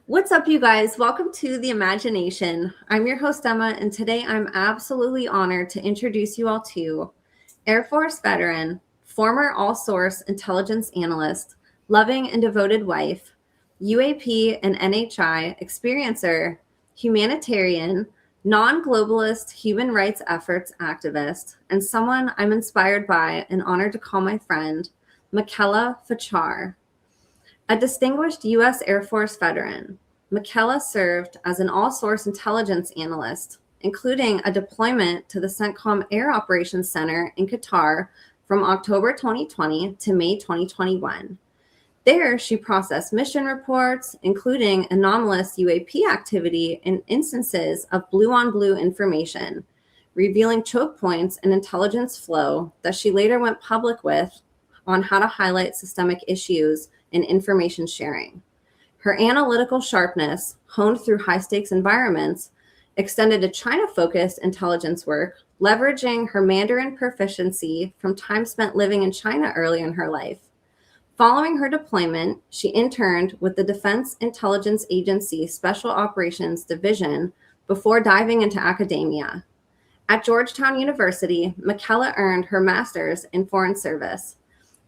What's up, you guys? Welcome to The Imagination. I'm your host, Emma, and today I'm absolutely honored to introduce you all to Air Force veteran, former All-Source Intelligence Analyst, loving and devoted wife, UAP and NHI experiencer, humanitarian, non-globalist human rights efforts activist, and someone I'm inspired by and honored to call my friend, Michaela Fachar. A distinguished U.S. Air Force veteran, Michaela served as an all-source intelligence analyst, including a deployment to the CENTCOM Air Operations Center in Qatar from October 2020 to May 2021. There, she processed mission reports, including anomalous UAP activity and instances of blue-on-blue information, revealing choke points in intelligence flow that she later went public with on how to highlight systemic issues in information sharing. Her analytical sharpness, honed through high-stakes environments, extended to China-focused intelligence work, leveraging her Mandarin proficiency from time spent living in China early in her life. Following her deployment, she interned with the Defense Intelligence Agency Special Operations Division before diving into academia. At Georgetown University, Michaela earned her master's in foreign service.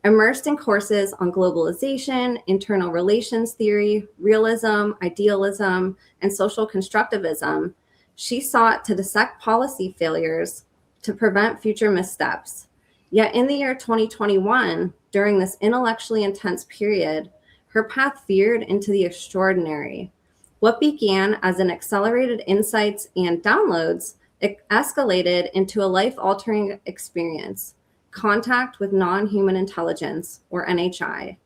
Immersed in courses on globalization, internal relations theory, realism, idealism, and social constructivism, she sought to dissect policy failures to prevent future missteps. Yet in the year 2021, during this intellectually intense period, her path veered into the extraordinary. What began as an accelerated insights and downloads escalated into a life-altering experience: contact with non-human intelligence, or NHI.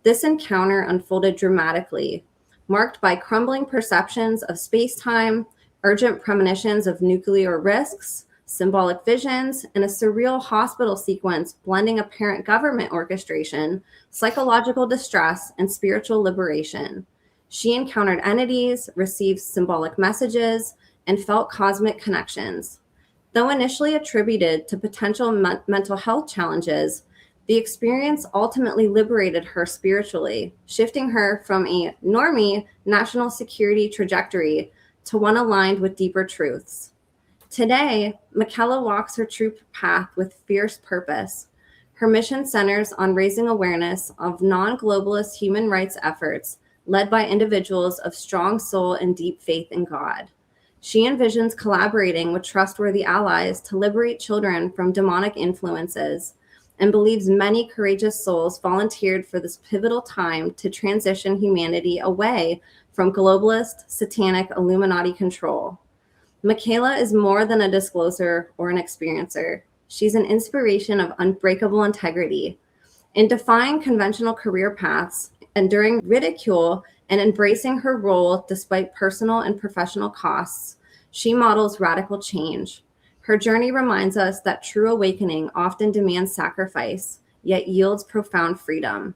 This encounter unfolded dramatically, marked by crumbling perceptions of space-time, urgent premonitions of nuclear risks, symbolic visions, and a surreal hospital sequence blending apparent government orchestration, psychological distress, and spiritual liberation. She encountered entities, received symbolic messages, and felt cosmic connections. Though initially attributed to potential mental health challenges, the experience ultimately liberated her spiritually, shifting her from a normie national security trajectory to one aligned with deeper truths. Today, Michaela walks her true path with fierce purpose. Her mission centers on raising awareness of non-globalist human rights efforts led by individuals of strong soul and deep faith in God. She envisions collaborating with trustworthy allies to liberate children from demonic influences, and believes many courageous souls volunteered for this pivotal time to transition humanity away from globalist, satanic Illuminati control. Michaela is more than a discloser or an experiencer. She's an inspiration of unbreakable integrity. In defying conventional career paths, enduring ridicule, and embracing her role despite personal and professional costs, she models radical change. Her journey reminds us that true awakening often demands sacrifice, yet yields profound freedom.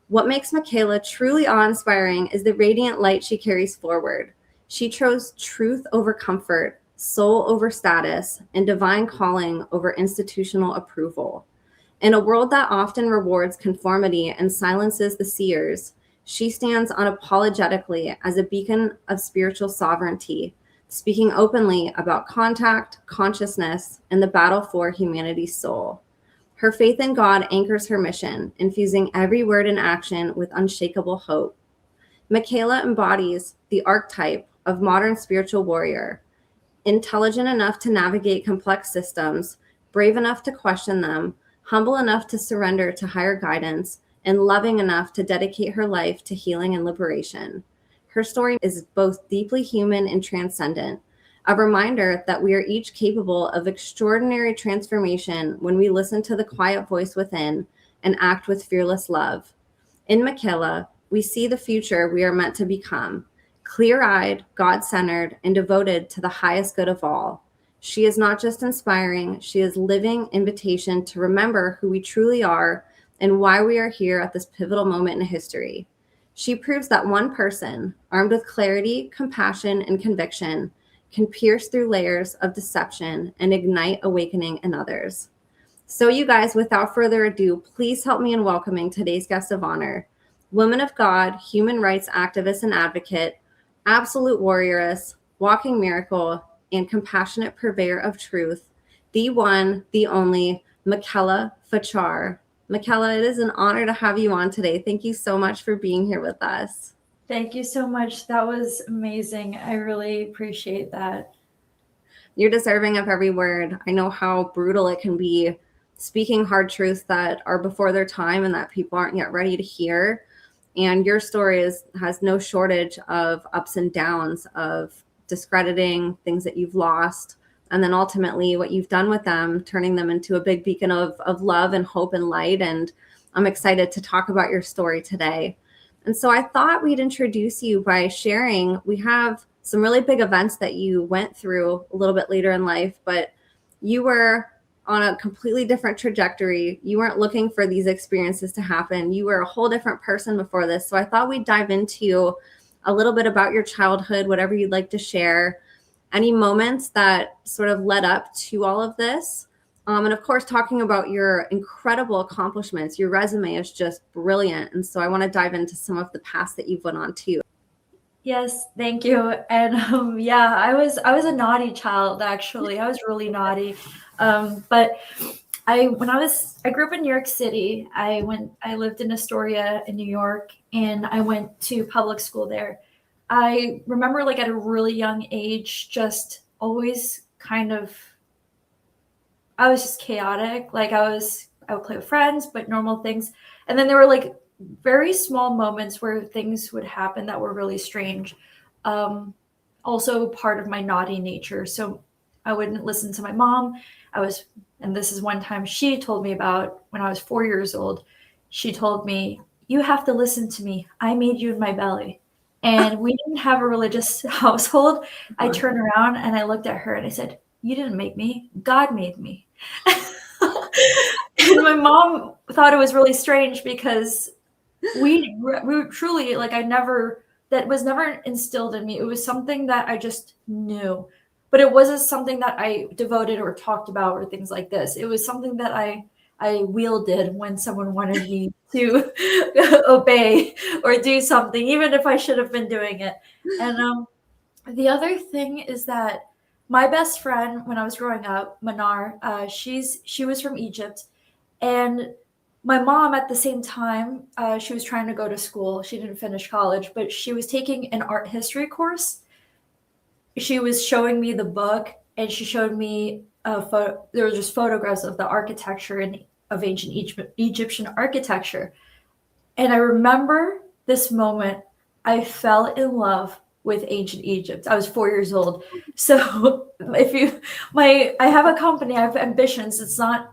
What makes Michaela truly awe-inspiring is the radiant light she carries forward. She chose truth over comfort, soul over status, and divine calling over institutional approval. In a world that often rewards conformity and silences the seers, she stands unapologetically as a beacon of spiritual sovereignty, speaking openly about contact, consciousness, and the battle for humanity's soul. Her faith in God anchors her mission, infusing every word and action with unshakable hope. Michaela embodies the archetype of modern spiritual warrior, intelligent enough to navigate complex systems, brave enough to question them, humble enough to surrender to higher guidance, and loving enough to dedicate her life to healing and liberation. Her story is both deeply human and transcendent, a reminder that we are each capable of extraordinary transformation when we listen to the quiet voice within and act with fearless love. In Michaela, we see the future we are meant to become: clear-eyed, God-centered, and devoted to the highest good of all. She is not just inspiring, she is living invitation to remember who we truly are and why we are here at this pivotal moment in history. She proves that one person, armed with clarity, compassion, and conviction, can pierce through layers of deception and ignite awakening in others. So you guys, without further ado, please help me in welcoming today's guest of honor, woman of God, human rights activist and advocate, absolute warrioress, walking miracle, and compassionate purveyor of truth, the one, the only, Michaela Fachar. Michaela, it is an honor to have you on today. Thank you so much for being here with us. Thank you so much. That was amazing. I really appreciate that. You're deserving of every word. I know how brutal it can be speaking hard truths that are before their time and that people aren't yet ready to hear. And your story has no shortage of ups and downs, of discrediting things that you've lost, and then ultimately what you've done with them, turning them into a big beacon of love and hope and light. And I'm excited to talk about your story today. And so I thought we'd introduce you by sharing, we have some really big events that you went through a little bit later in life, but you were on a completely different trajectory. You weren't looking for these experiences to happen. You were a whole different person before this. So I thought we'd dive into a little bit about your childhood, whatever you'd like to share, any moments that sort of led up to all of this. And of course, talking about your incredible accomplishments. Your resume is just brilliant. And so I want to dive into some of the past that you've went on too. Yes, thank you. And yeah, I was a naughty child actually. I was really naughty. But I grew up in New York City. I lived in Astoria in New York, and I went to public school there. I remember like at a really young age, just always I was just chaotic. Like I would play with friends, but normal things. And then there were like very small moments where things would happen that were really strange. Also part of my naughty nature. So I wouldn't listen to my mom. And this is one time she told me about when I was 4 years old. She told me, "You have to listen to me. I made you in my belly." And we didn't have a religious household. I turned around and I looked at her and I said, "You didn't make me. God made me." And my mom thought it was really strange because we truly, like, that was never instilled in me. It was something that I just knew, but it wasn't something that I devoted or talked about or things like this. It was something that I wielded when someone wanted me to obey or do something, even if I should have been doing it. And the other thing is that my best friend when I was growing up, Manar, she was from Egypt, and my mom at the same time, she was trying to go to school. She didn't finish college, but she was taking an art history course. She was showing me the book, and she showed me there were just photographs of the architecture and of ancient Egyptian architecture. And I remember this moment. I fell in love with ancient Egypt. I was 4 years old. So I have a company, I have ambitions.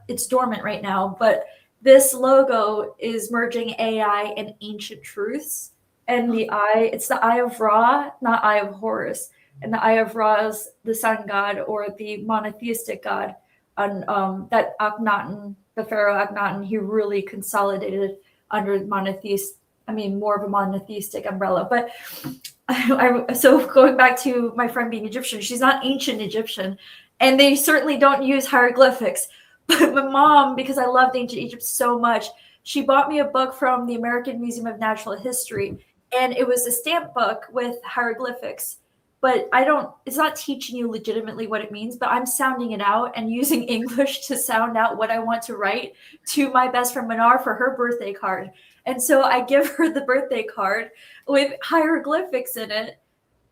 It's dormant right now, but this logo is merging AI and ancient truths. And it's the Eye of Ra, not Eye of Horus. And the Eye of Ra is the sun god or the monotheistic god. And that Akhenaten, the pharaoh Akhenaten, he really consolidated under more of a monotheistic umbrella. But so going back to my friend being Egyptian, she's not ancient Egyptian, and they certainly don't use hieroglyphics. But my mom, because I loved ancient Egypt so much, she bought me a book from the American Museum of Natural History, and it was a stamp book with hieroglyphics. But it's not teaching you legitimately what it means, but I'm sounding it out and using English to sound out what I want to write to my best friend Manar for her birthday card. And so I give her the birthday card with hieroglyphics in it.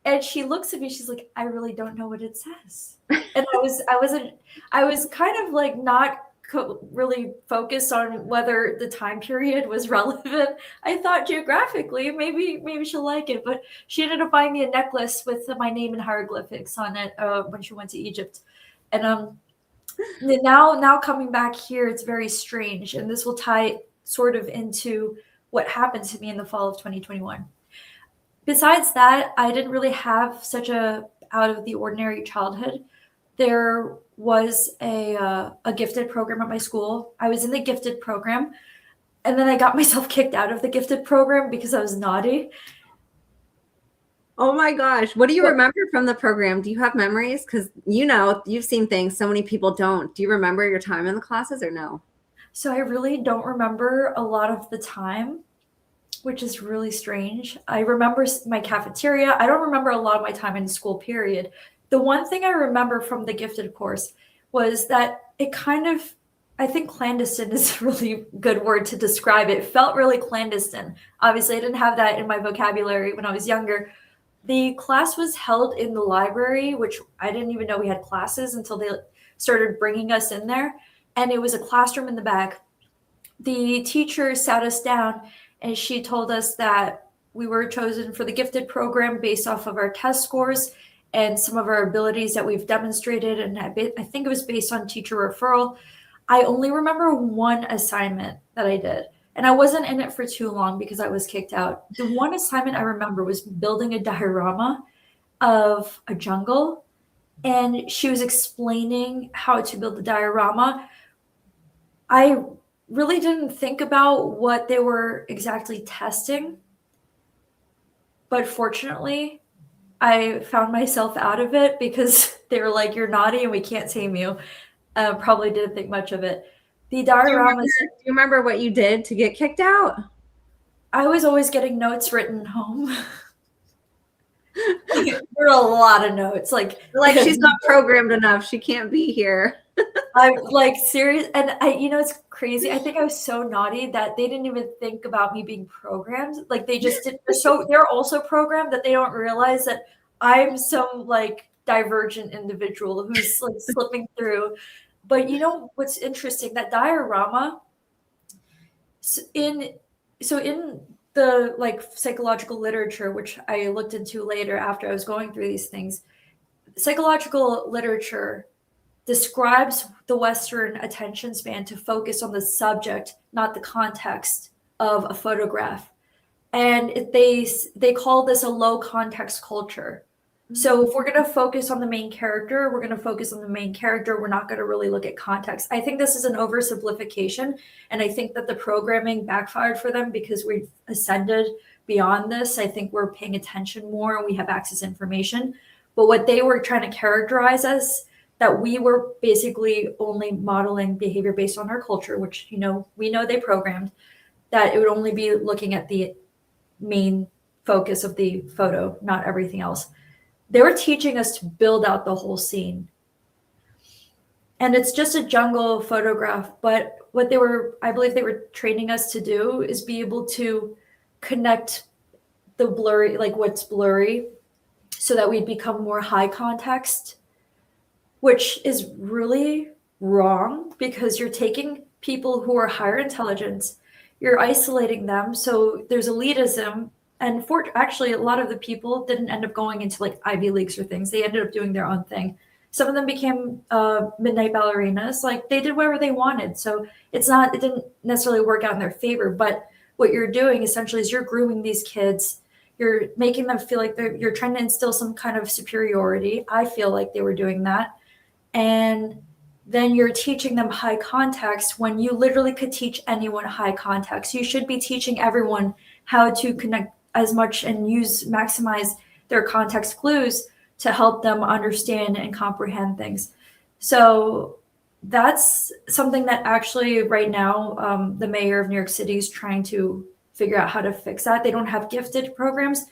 And she looks at me, she's like, "I really don't know what it says." And I was kind of like not really focused on whether the time period was relevant. I thought geographically, maybe she'll like it, but she ended up buying me a necklace with my name in hieroglyphics on it when she went to Egypt. And now coming back here, it's very strange, and this will tie sort of into what happened to me in the fall of 2021. Besides that, I didn't really have such a out of the ordinary childhood. There was a gifted program at my school. I was in the gifted program, and then I got myself kicked out of the gifted program because I was naughty. Oh my gosh. What do you remember from the program? Do you have memories? Because you've seen things so many people don't. Do you remember your time in the classes or no? So I really don't remember a lot of the time. which is really strange. I remember my cafeteria. I don't remember a lot of my time in school, period. The one thing I remember from the gifted course was that it kind of, I think clandestine is a really good word to describe it. It felt really clandestine. Obviously, I didn't have that in my vocabulary when I was younger. The class was held in the library, which I didn't even know we had classes until they started bringing us in there. And it was a classroom in the back. The teacher sat us down and she told us that we were chosen for the gifted program based off of our test scores and some of our abilities that we've demonstrated. And I think it was based on teacher referral. I only remember one assignment that I did, and I wasn't in it for too long because I was kicked out. The one assignment I remember was building a diorama of a jungle, and she was explaining how to build the diorama. I really didn't think about what they were exactly testing, but fortunately, I found myself out of it because they were like, "You're naughty and we can't tame you." Probably didn't think much of it. The dioramas. Do you remember what you did to get kicked out? I was always getting notes written home. There were a lot of notes. Like She's not programmed enough. She can't be here. I'm like serious, and it's crazy. I think I was so naughty that they didn't even think about me being programmed. Like they just did. So they're also programmed that they don't realize that I'm some like divergent individual who's like slipping through. But you know what's interesting? That diorama in the like psychological literature, which I looked into later after I was going through these things, psychological literature describes the Western attention span to focus on the subject, not the context of a photograph. And they call this a low context culture. So if we're going to focus on the main character, we're going to focus on the main character. We're not going to really look at context. I think this is an oversimplification. And I think that the programming backfired for them because we've ascended beyond this. I think we're paying attention more and we have access to information. But what they were trying to characterize as that we were basically only modeling behavior based on our culture, which, we know they programmed, that it would only be looking at the main focus of the photo, not everything else. They were teaching us to build out the whole scene. And it's just a jungle photograph, but what I believe they were training us to do is be able to connect the blurry, like what's blurry, so that we'd become more high context, which is really wrong because you're taking people who are higher intelligence, you're isolating them. So there's elitism. And actually, a lot of the people didn't end up going into like Ivy Leagues or things. They ended up doing their own thing. Some of them became midnight ballerinas. Like they did whatever they wanted. So it didn't necessarily work out in their favor. But what you're doing essentially is you're grooming these kids. You're making them feel like you're trying to instill some kind of superiority. I feel like they were doing that. And then you're teaching them high context when you literally could teach anyone high context. You should be teaching everyone how to connect as much and maximize their context clues to help them understand and comprehend things. So that's something that actually right now, the mayor of New York City is trying to figure out how to fix that. They don't have gifted programs,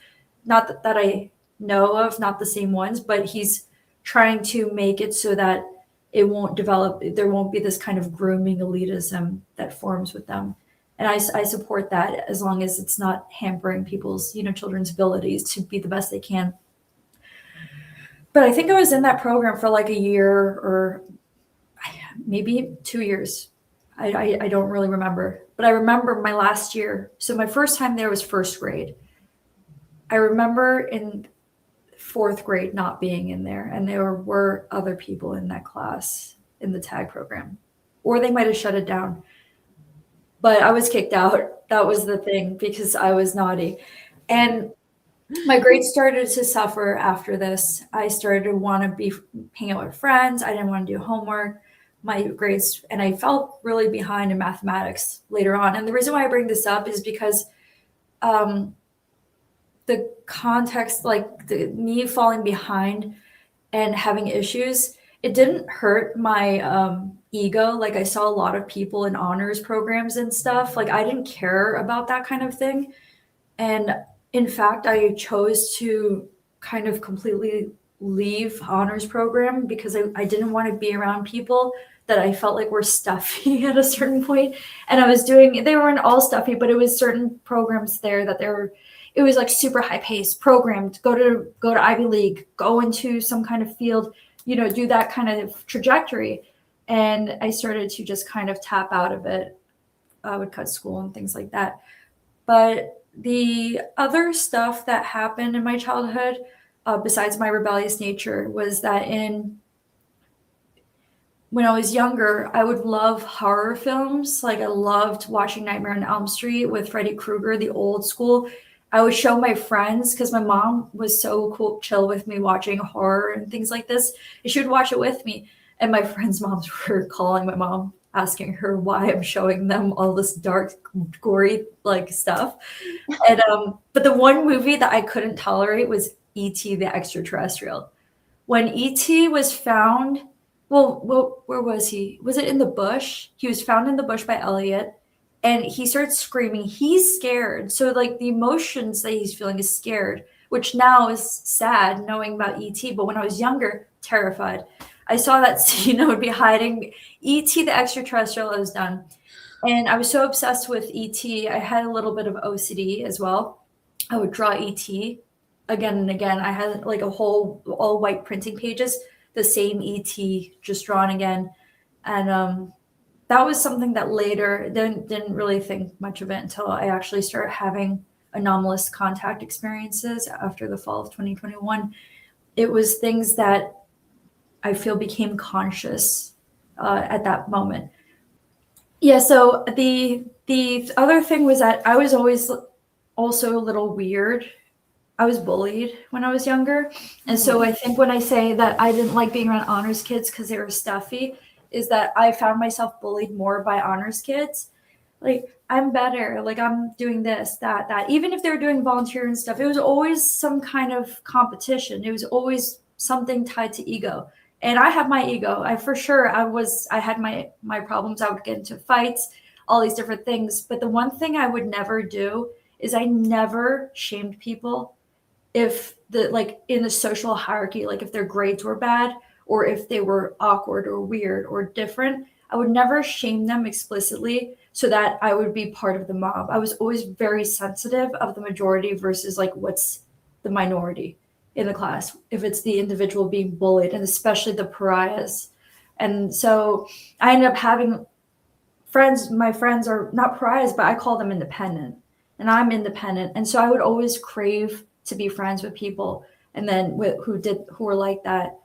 not that I know of, not the same ones, but he's trying to make it so that it won't develop, there won't be this kind of grooming elitism that forms with them. And I support that as long as it's not hampering people's, children's abilities to be the best they can. But I think I was in that program for like a year or maybe 2 years. I don't really remember. But I remember my last year. So my first time there was first grade. I remember in fourth grade not being in there. And there were other people in that class in the tag program. Or they might have shut it down. But I was kicked out. That was the thing because I was naughty. And my grades started to suffer after this. I started to want to hang out with friends. I didn't want to do homework. My grades, and I felt really behind in mathematics later on. And the reason why I bring this up is because the context, like me falling behind and having issues, it didn't hurt my ego. Like I saw a lot of people in honors programs and stuff. Like I didn't care about that kind of thing. And in fact, I chose to kind of completely leave honors program because I didn't want to be around people that I felt like were stuffy at a certain point. And I was doing, they weren't all stuffy, but it was certain programs there that it was like super high paced programmed, go to Ivy League, go into some kind of field, do that kind of trajectory. And I started to just kind of tap out of it. I would cut school and things like that. But the other stuff that happened in my childhood, besides my rebellious nature, was that when I was younger, I would love horror films. Like I loved watching Nightmare on Elm Street with Freddy Krueger, the old school. I would show my friends because my mom was so cool, chill with me watching horror and things like this. And she would watch it with me. And my friends' moms were calling my mom, asking her why I'm showing them all this dark, gory like stuff. And but the one movie that I couldn't tolerate was E.T. the Extraterrestrial. When E.T. was found, well, where was he? Was it in the bush? He was found in the bush by Elliot, and he starts screaming. He's scared. So like the emotions that he's feeling is scared, which now is sad knowing about E.T. But when I was younger, terrified. I saw that scene. I would be hiding. E.T. the Extraterrestrial, I was done. And I was so obsessed with E.T. I had a little bit of OCD as well. I would draw ET again and again. I had like a whole all white printing pages, the same ET just drawn again. And that was something that later didn't really think much of it until I actually started having anomalous contact experiences after the fall of 2021. It was things that I feel became conscious at that moment. Yeah, so the other thing was that I was always also a little weird. I was bullied when I was younger. And so I think when I say that I didn't like being around honors kids because they were stuffy, is that I found myself bullied more by honors kids. Like, I'm better. Like, I'm doing this, that. Even if they were doing volunteer and stuff, it was always some kind of competition. It was always something tied to ego. And I have my ego. I had my problems. I would get into fights, all these different things. But the one thing I would never do is I never shamed people if in the social hierarchy, like if their grades were bad or if they were awkward or weird or different. I would never shame them explicitly so that I would be part of the mob. I was always very sensitive of the majority versus like what's the minority in the class, if it's the individual being bullied, and especially the pariahs. And so I ended up having friends. My friends are not pariahs, but I call them independent, and I'm independent. And so I would always crave to be friends with people and then who were like that.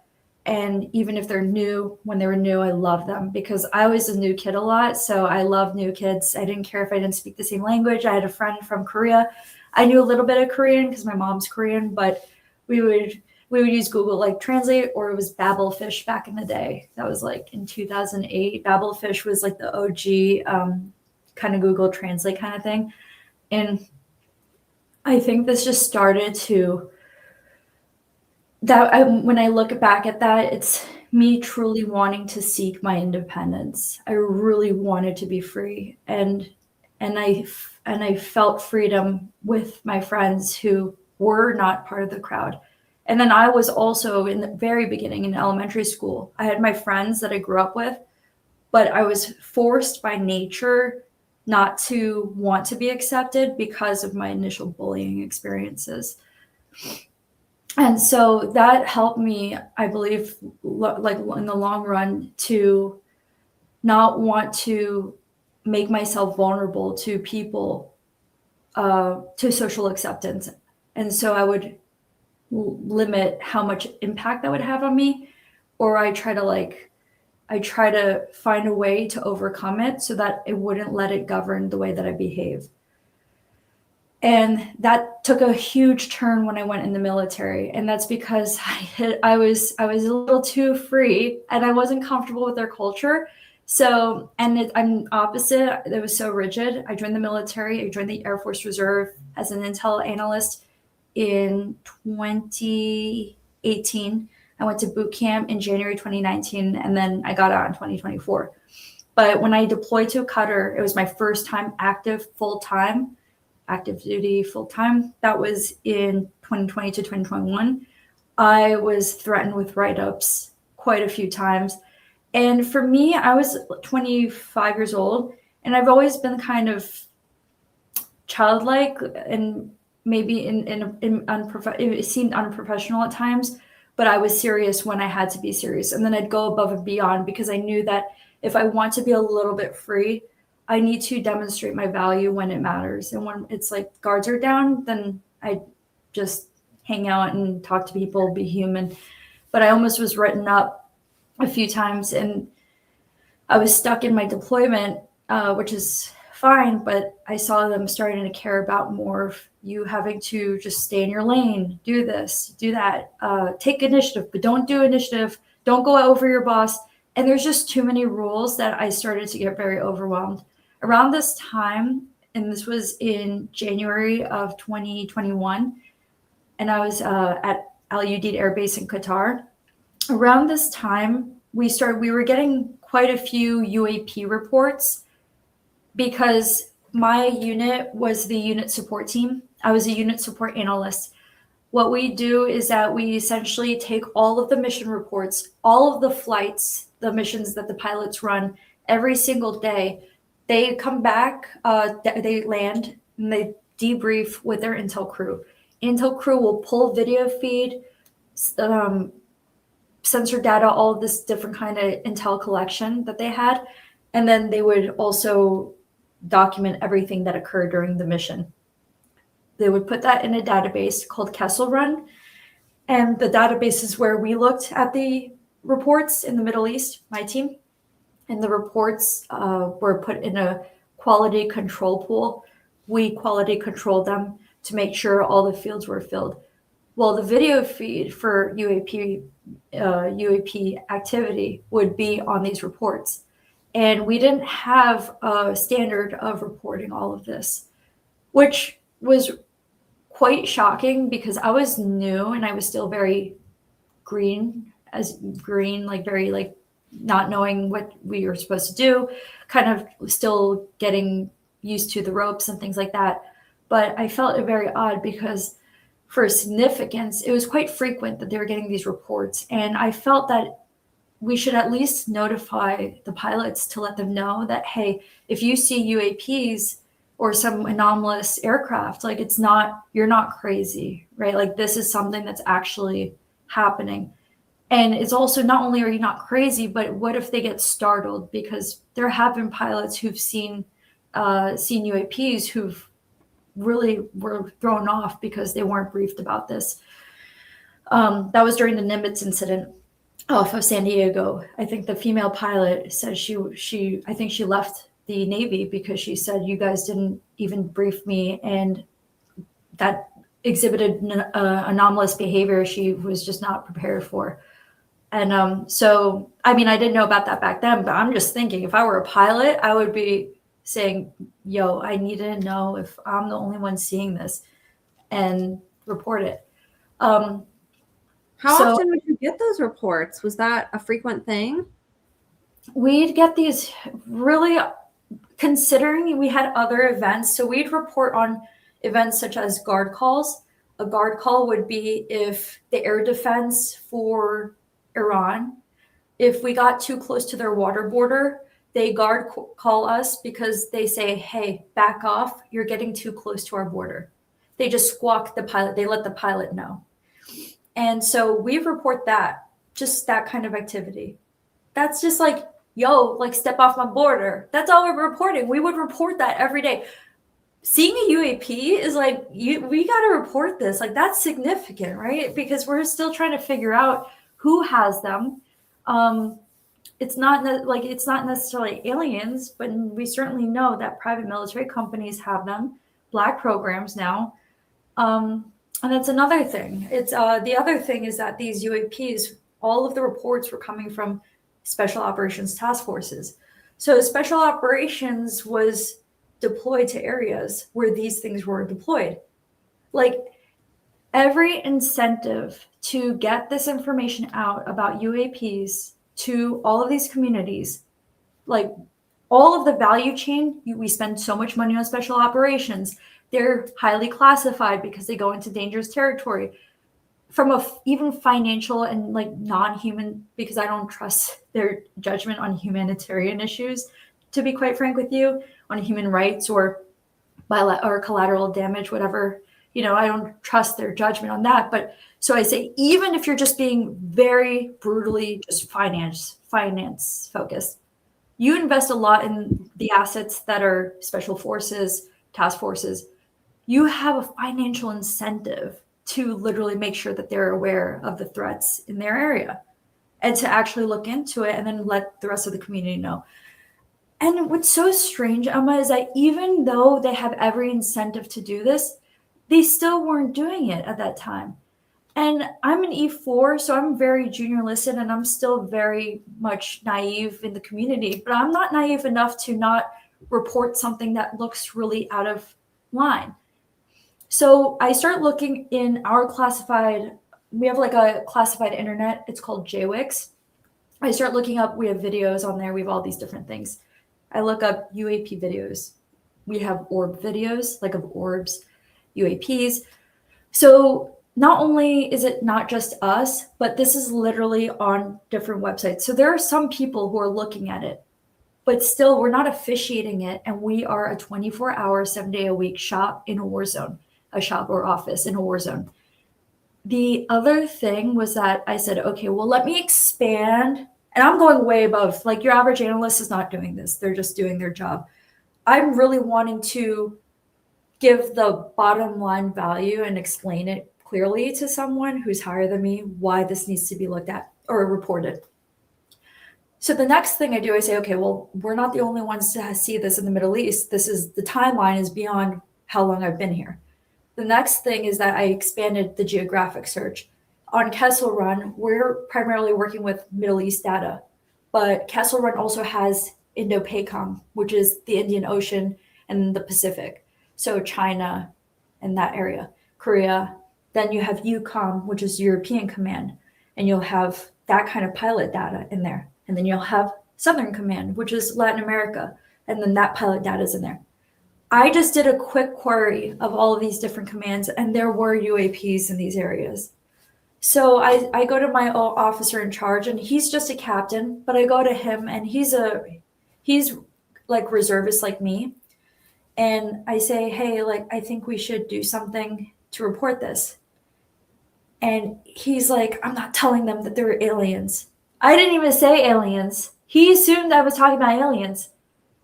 And even if they're new, when they were new, I love them because I was a new kid a lot. So I love new kids. I didn't care if I didn't speak the same language. I had a friend from Korea. I knew a little bit of Korean because my mom's Korean, but we would use Google like Translate, or it was Babelfish back in the day. That was like in 2008. Babelfish was like the OG kind of Google Translate kind of thing. And I think this just started to when I look back at that, it's me truly wanting to seek my independence. I really wanted to be free, and I felt freedom with my friends who were not part of the crowd. And then I was also in the very beginning in elementary school. I had my friends that I grew up with, but I was forced by nature not to want to be accepted because of my initial bullying experiences. And so that helped me, I believe, like in the long run, to not want to make myself vulnerable to people, to social acceptance. And so I would limit how much impact that would have on me, or I try to find a way to overcome it so that it wouldn't let it govern the way that I behave. And that took a huge turn when I went in the military. And that's because I was a little too free and I wasn't comfortable with their culture. So, I'm opposite. It was so rigid. I joined the military. I joined the Air Force Reserve as an intel analyst in 2018. I went to boot camp in January 2019, and then I got out in 2024. But when I deployed to Qatar, it was my first time active full time. active duty full time. That was in 2020 to 2021. I was threatened with write-ups quite a few times. And for me, I was 25 years old, and I've always been kind of childlike and maybe it seemed unprofessional at times, but I was serious when I had to be serious. And then I'd go above and beyond because I knew that if I want to be a little bit free, I need to demonstrate my value when it matters. And when it's like guards are down, then I just hang out and talk to people, be human. But I almost was written up a few times, and I was stuck in my deployment, which is fine, but I saw them starting to care about more of you having to just stay in your lane, do this, do that, take initiative, but don't do initiative, don't go over your boss. And there's just too many rules that I started to get very overwhelmed. Around this time, and this was in January of 2021, and I was at Al Udeid Air Base in Qatar. Around this time, we were getting quite a few UAP reports because my unit was the unit support team. I was a unit support analyst. What we do is that we essentially take all of the mission reports, all of the flights, the missions that the pilots run every single day. They come back, they land, and they debrief with their intel crew. Intel crew will pull video feed, sensor data, all of this different kind of intel collection that they had. And then they would also document everything that occurred during the mission. They would put that in a database called Kessel Run. And the database is where we looked at the reports in the Middle East, my team. And the reports were put in a quality control pool. We quality controlled them to make sure all the fields were filled. Well, the video feed for UAP activity would be on these reports. And we didn't have a standard of reporting all of this, which was quite shocking because I was new and I was still very green, like very like not knowing what we were supposed to do, kind of still getting used to the ropes and things like that. But I felt it very odd because for significance, it was quite frequent that they were getting these reports. And I felt that we should at least notify the pilots to let them know that, hey, if you see UAPs or some anomalous aircraft, like you're not crazy, right? Like this is something that's actually happening. And it's also not only are you not crazy, but what if they get startled? Because there have been pilots who've seen UAPs who've really were thrown off because they weren't briefed about this. That was during the Nimitz incident off of San Diego. I think the female pilot said I think she left the Navy because she said, you guys didn't even brief me, and that exhibited anomalous behavior she was just not prepared for. And so, I mean, I didn't know about that back then, but I'm just thinking if I were a pilot, I would be saying, yo, I need to know if I'm the only one seeing this and report it. How often would you get those reports? Was that a frequent thing? We'd get these really, considering we had other events. So we'd report on events such as guard calls. A guard call would be if the air defense for Iran, if we got too close to their water border, they guard call us because they say, hey, back off. You're getting too close to our border. They just squawk the pilot. They let the pilot know. And so we report that, just that kind of activity. That's just like, yo, like step off my border. That's all we're reporting. We would report that every day. Seeing a UAP is like, we got to report this. Like that's significant, right? Because we're still trying to figure out who has them. It's not necessarily aliens, but we certainly know that private military companies have them, Black programs now. And that's another thing. It's the other thing is that these UAPs, all of the reports were coming from special operations task forces. So special operations was deployed to areas where these things were deployed. Like every incentive to get this information out about UAPs to all of these communities, like all of the value chain, we spend so much money on special operations. they're highly classified because they go into dangerous territory. From even financial and like non-human, because I don't trust their judgment on humanitarian issues, to be quite frank with you, on human rights or collateral damage, whatever, I don't trust their judgment on that. But so I say, even if you're just being very brutally just finance focused, you invest a lot in the assets that are special forces, task forces. You have a financial incentive to literally make sure that they're aware of the threats in their area and to actually look into it and then let the rest of the community know. And what's so strange, Emma, is that even though they have every incentive to do this, they still weren't doing it at that time. And I'm an E4, so I'm very junior listed and I'm still very much naive in the community, but I'm not naive enough to not report something that looks really out of line. So I start looking in our classified, we have like a classified internet, it's called JWIX. I start looking up, we have videos on there, we have all these different things. I look up UAP videos. We have orb videos, like of orbs, UAPs. So not only is it not just us, but this is literally on different websites. So there are some people who are looking at it, but still we're not officiating it. And we are a 24-hour, 7-day-a-week shop in a war zone, a shop or office in a war zone. The other thing was that I said, okay, well, let me expand. And I'm going way above, like your average analyst is not doing this. They're just doing their job. I'm really wanting to give the bottom line value and explain it clearly to someone who's higher than me, why this needs to be looked at or reported. So the next thing I do, I say, okay, well, we're not the only ones to see this in the Middle East. The timeline is beyond how long I've been here. The next thing is that I expanded the geographic search. On Kessel Run, we're primarily working with Middle East data, but Kessel Run also has Indo-PACOM, which is the Indian Ocean and the Pacific. So China and that area, Korea. Then you have EUCOM, which is European Command, and you'll have that kind of pilot data in there. And then you'll have Southern Command, which is Latin America, and then that pilot data is in there. I just did a quick query of all of these different commands, and there were UAPs in these areas. So I go to my officer in charge, and he's just a captain, but I go to him, and he's like reservist like me. And I say, hey, like, I think we should do something to report this. And he's like, I'm not telling them that they're aliens. I didn't even say aliens. He assumed I was talking about aliens.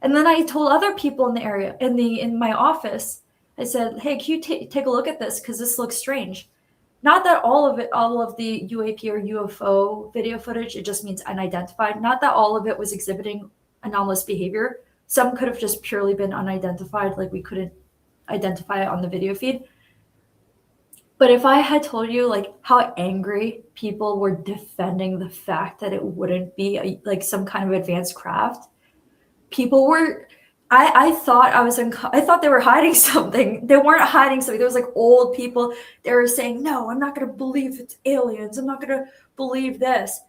And then I told other people in the area, in my office, I said, hey, can you take a look at this? Because this looks strange. Not that all of the UAP or UFO video footage, it just means unidentified. Not that all of it was exhibiting anomalous behavior. Some could have just purely been unidentified, like we couldn't identify it on the video feed. But if I had told you like how angry people were defending the fact that it wouldn't be like some kind of advanced craft, people were, I thought I thought they were hiding something. They weren't hiding something. There was like old people. They were saying, no, I'm not going to believe it's aliens. I'm not going to believe this.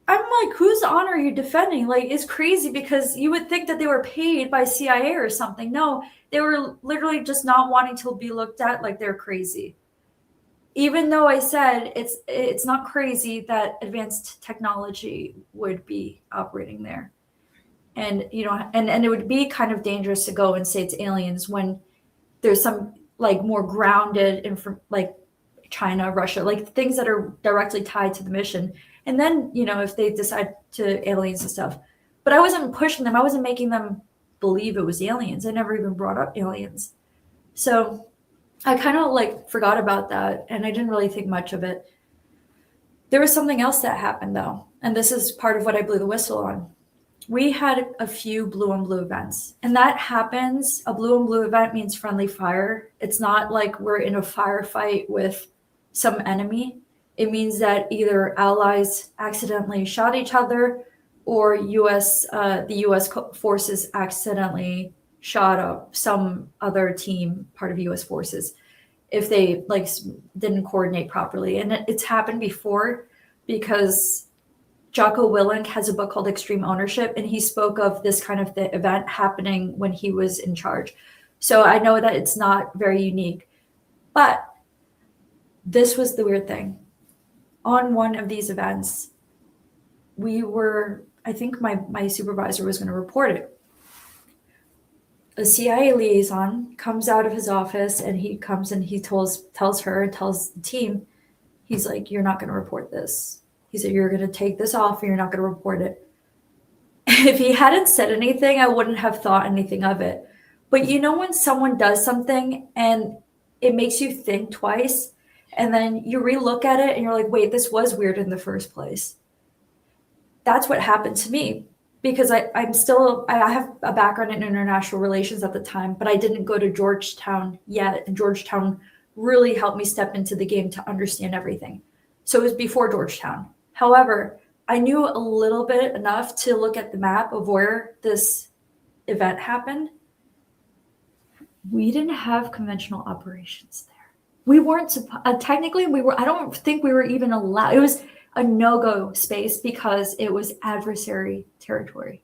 I'm like, whose honor are you defending? Like, it's crazy because you would think that they were paid by CIA or something. No, they were literally just not wanting to be looked at like they're crazy. Even though I said it's not crazy that advanced technology would be operating there. And, you know, and it would be kind of dangerous to go and say it's aliens when there's some like more grounded like China, Russia, like things that are directly tied to the mission. And then, you know, if they decide to aliens and stuff, but I wasn't pushing them. I wasn't making them believe it was aliens. I never even brought up aliens. So I kind of like forgot about that. And I didn't really think much of it. There was something else that happened though. And this is part of what I blew the whistle on. We had a few blue on blue events, and that happens. A blue on blue event means friendly fire. It's not like we're in a firefight with some enemy. It means that either allies accidentally shot each other or the US forces accidentally shot up some other team, part of US forces, if they like didn't coordinate properly. And it's happened before because Jocko Willink has a book called Extreme Ownership, and he spoke of this kind of event happening when he was in charge. So I know that it's not very unique. But this was the weird thing. On one of these events, I think my supervisor was going to report it. A CIA liaison comes out of his office and he comes and he tells her, tells the team, he's like, you're not going to report this. He said, you're going to take this off and you're not going to report it. If he hadn't said anything, I wouldn't have thought anything of it. But you know when someone does something and it makes you think twice, and then you relook at it and you're like, wait, this was weird in the first place. That's what happened to me, because I have a background in international relations at the time, but I didn't go to Georgetown yet. And Georgetown really helped me step into the game to understand everything. So it was before Georgetown. However, I knew a little bit enough to look at the map of where this event happened. We didn't have conventional operations there. We weren't technically, I don't think we were even allowed. It was a no-go space because it was adversary territory.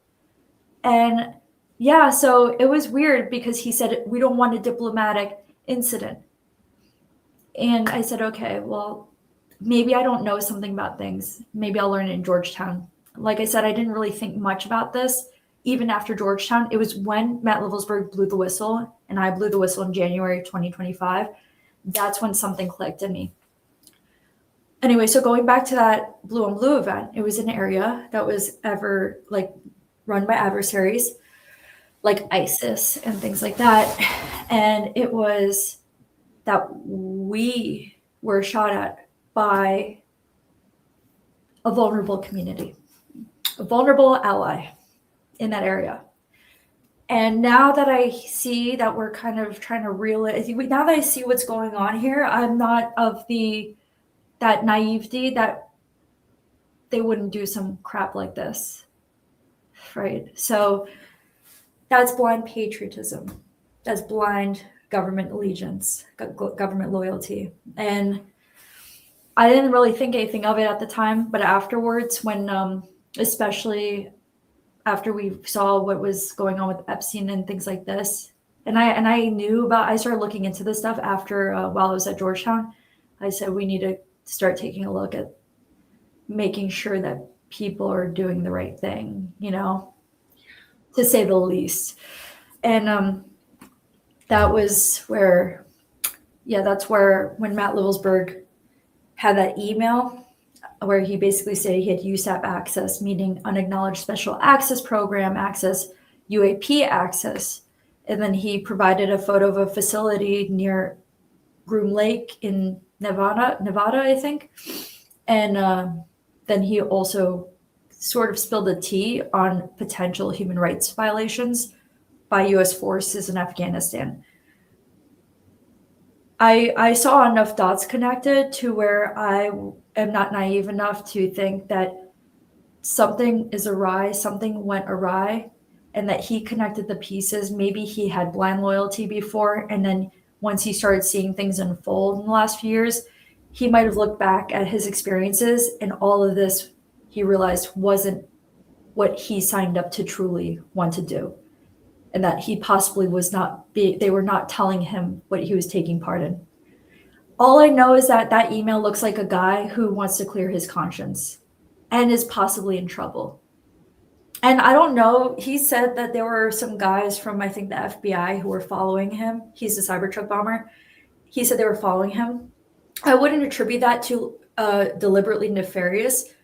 And yeah, so it was weird because he said, we don't want a diplomatic incident. And I said, okay, well, maybe I don't know something about things. Maybe I'll learn it in Georgetown. Like I said, I didn't really think much about this. Even after Georgetown, it was when Matt Levelsberg blew the whistle, and I blew the whistle in January of 2025. That's when something clicked in me. Anyway, so going back to that blue on blue event, it was an area that was run by adversaries like ISIS and things like that. And it was that we were shot at by a vulnerable community, a vulnerable ally in that area. And now that I see that we're kind of trying to reel it, now that I see what's going on here, I'm not of that naivety that they wouldn't do some crap like this, right? So that's blind patriotism. That's blind government allegiance, government loyalty. And I didn't really think anything of it at the time, but afterwards, when especially after we saw what was going on with Epstein and things like this, and I started looking into this stuff after while I was at Georgetown. I said we need to start taking a look at making sure that people are doing the right thing, to say the least. And that was where, that's where when Matt Levelsberg had that email where he basically said he had USAP access, meaning unacknowledged special access program access, UAP access. And then he provided a photo of a facility near Groom Lake in Nevada, I think. And then he also sort of spilled the tea on potential human rights violations by U.S. forces in Afghanistan. I saw enough dots connected to where I am not naive enough to think that something is awry, something went awry, and that he connected the pieces. Maybe he had blind loyalty before, and then once he started seeing things unfold in the last few years, he might have looked back at his experiences, and all of this he realized wasn't what he signed up to truly want to do. And that he possibly they were not telling him what he was taking part in. All I know is that email looks like a guy who wants to clear his conscience and is possibly in trouble. And I don't know, he said that there were some guys from, I think, the FBI who were following him. He's a Cybertruck bomber. He said they were following him. I wouldn't attribute that to deliberately nefarious,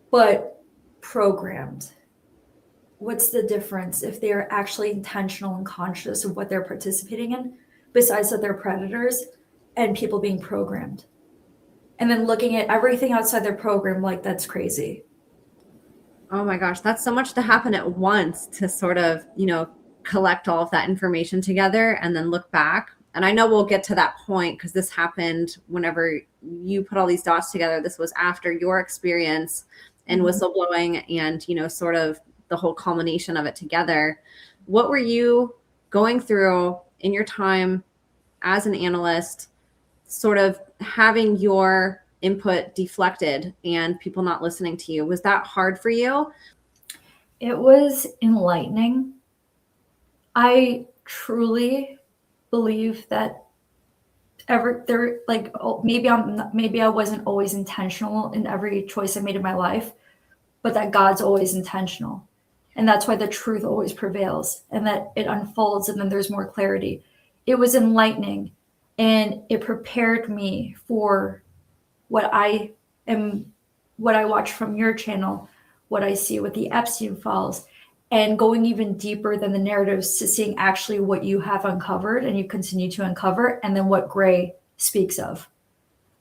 but programmed. What's the difference if they're actually intentional and conscious of what they're participating in, besides that they're predators and people being programmed? And then looking at everything outside their program like that's crazy. Oh my gosh, that's so much to happen at once to sort of, collect all of that information together and then look back. And I know we'll get to that point because this happened whenever you put all these dots together. This was after your experience in whistleblowing and, sort of the whole culmination of it together. What were you going through in your time as an analyst, sort of having your input deflected and people not listening to you? Was that hard for you? It was enlightening. I truly believe that maybe I wasn't always intentional in every choice I made in my life, but that God's always intentional. And that's why the truth always prevails and that it unfolds and then there's more clarity. It was enlightening and it prepared me for what I am, what I watch from your channel, what I see with the Epstein files, and going even deeper than the narratives to seeing actually what you have uncovered and you continue to uncover, and then what Gray speaks of.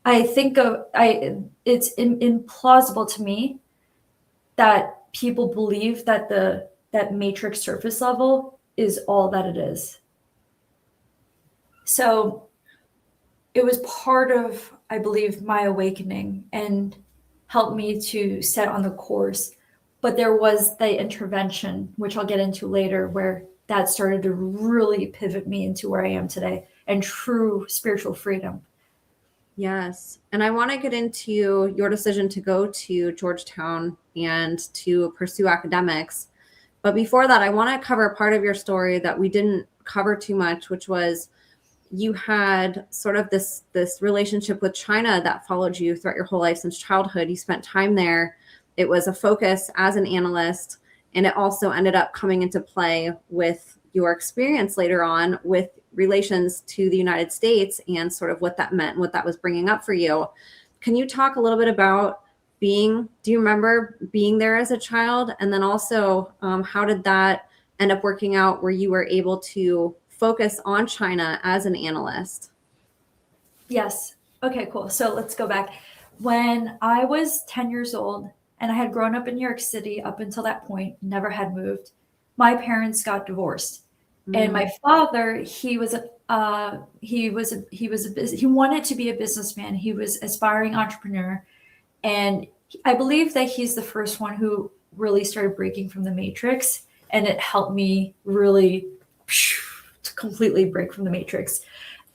It's implausible to me that people believe that that matrix surface level is all that it is. So it was part of, I believe, my awakening and helped me to set on the course. But there was the intervention, which I'll get into later, where that started to really pivot me into where I am today and true spiritual freedom. Yes. And I want to get into your decision to go to Georgetown and to pursue academics. But before that, I want to cover a part of your story that we didn't cover too much, which was you had sort of this relationship with China that followed you throughout your whole life since childhood. You spent time there. It was a focus as an analyst, and it also ended up coming into play with your experience later on with relations to the United States and sort of what that meant, what that was bringing up for you. Can you talk a little bit about do you remember being there as a child? And then also, how did that end up working out where you were able to focus on China as an analyst? Yes. Okay, cool. So let's go back. When I was 10 years old and I had grown up in New York City up until that point, never had moved, my parents got divorced. And my father, he wanted to be a businessman. He was aspiring entrepreneur. And I believe that he's the first one who really started breaking from the matrix. And it helped me really to completely break from the matrix.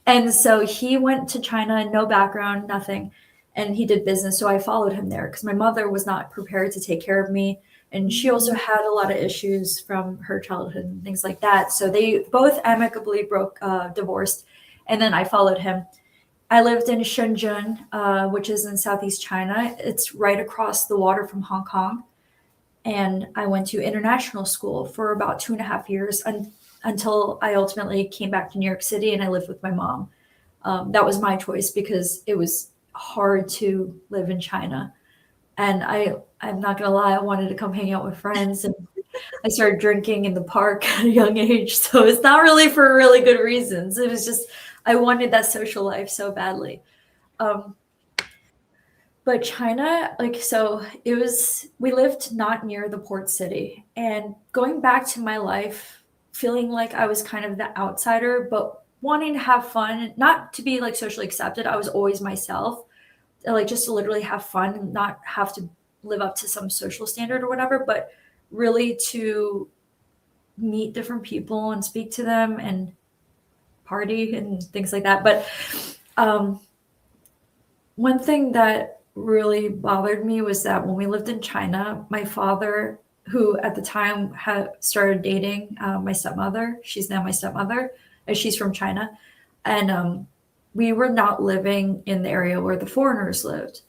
And so he went to China, no background, nothing. And he did business. So I followed him there because my mother was not prepared to take care of me. And she also had a lot of issues from her childhood and things like that. So they both amicably divorced. And then I followed him. I lived in Shenzhen, which is in Southeast China. It's right across the water from Hong Kong. And I went to international school for about 2.5 years until I ultimately came back to New York City and I lived with my mom. That was my choice because it was hard to live in China. And I'm not going to lie, I wanted to come hang out with friends. And I started drinking in the park at a young age. So it's not really for really good reasons. It was just, I wanted that social life so badly. But China, we lived not near the port city. And going back to my life, feeling like I was kind of the outsider, but wanting to have fun, not to be like socially accepted. I was always myself, like just to literally have fun and not have to live up to some social standard or whatever, but really to meet different people and speak to them and party and things like that. But one thing that really bothered me was that when we lived in China, my father, who at the time had started dating my stepmother, she's now my stepmother, and she's from China, and we were not living in the area where the foreigners lived.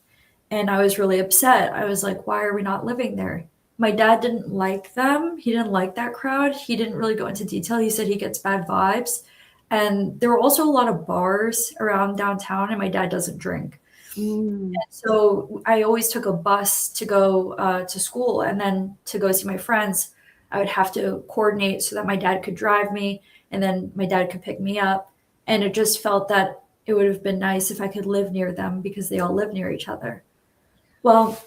And I was really upset. I was like, why are we not living there? My dad didn't like them. He didn't like that crowd. He didn't really go into detail. He said he gets bad vibes. And there were also a lot of bars around downtown, and my dad doesn't drink. And so I always took a bus to go to school, and then to go see my friends, I would have to coordinate so that my dad could drive me, and then my dad could pick me up. And it just felt that it would have been nice if I could live near them because they all live near each other. Well,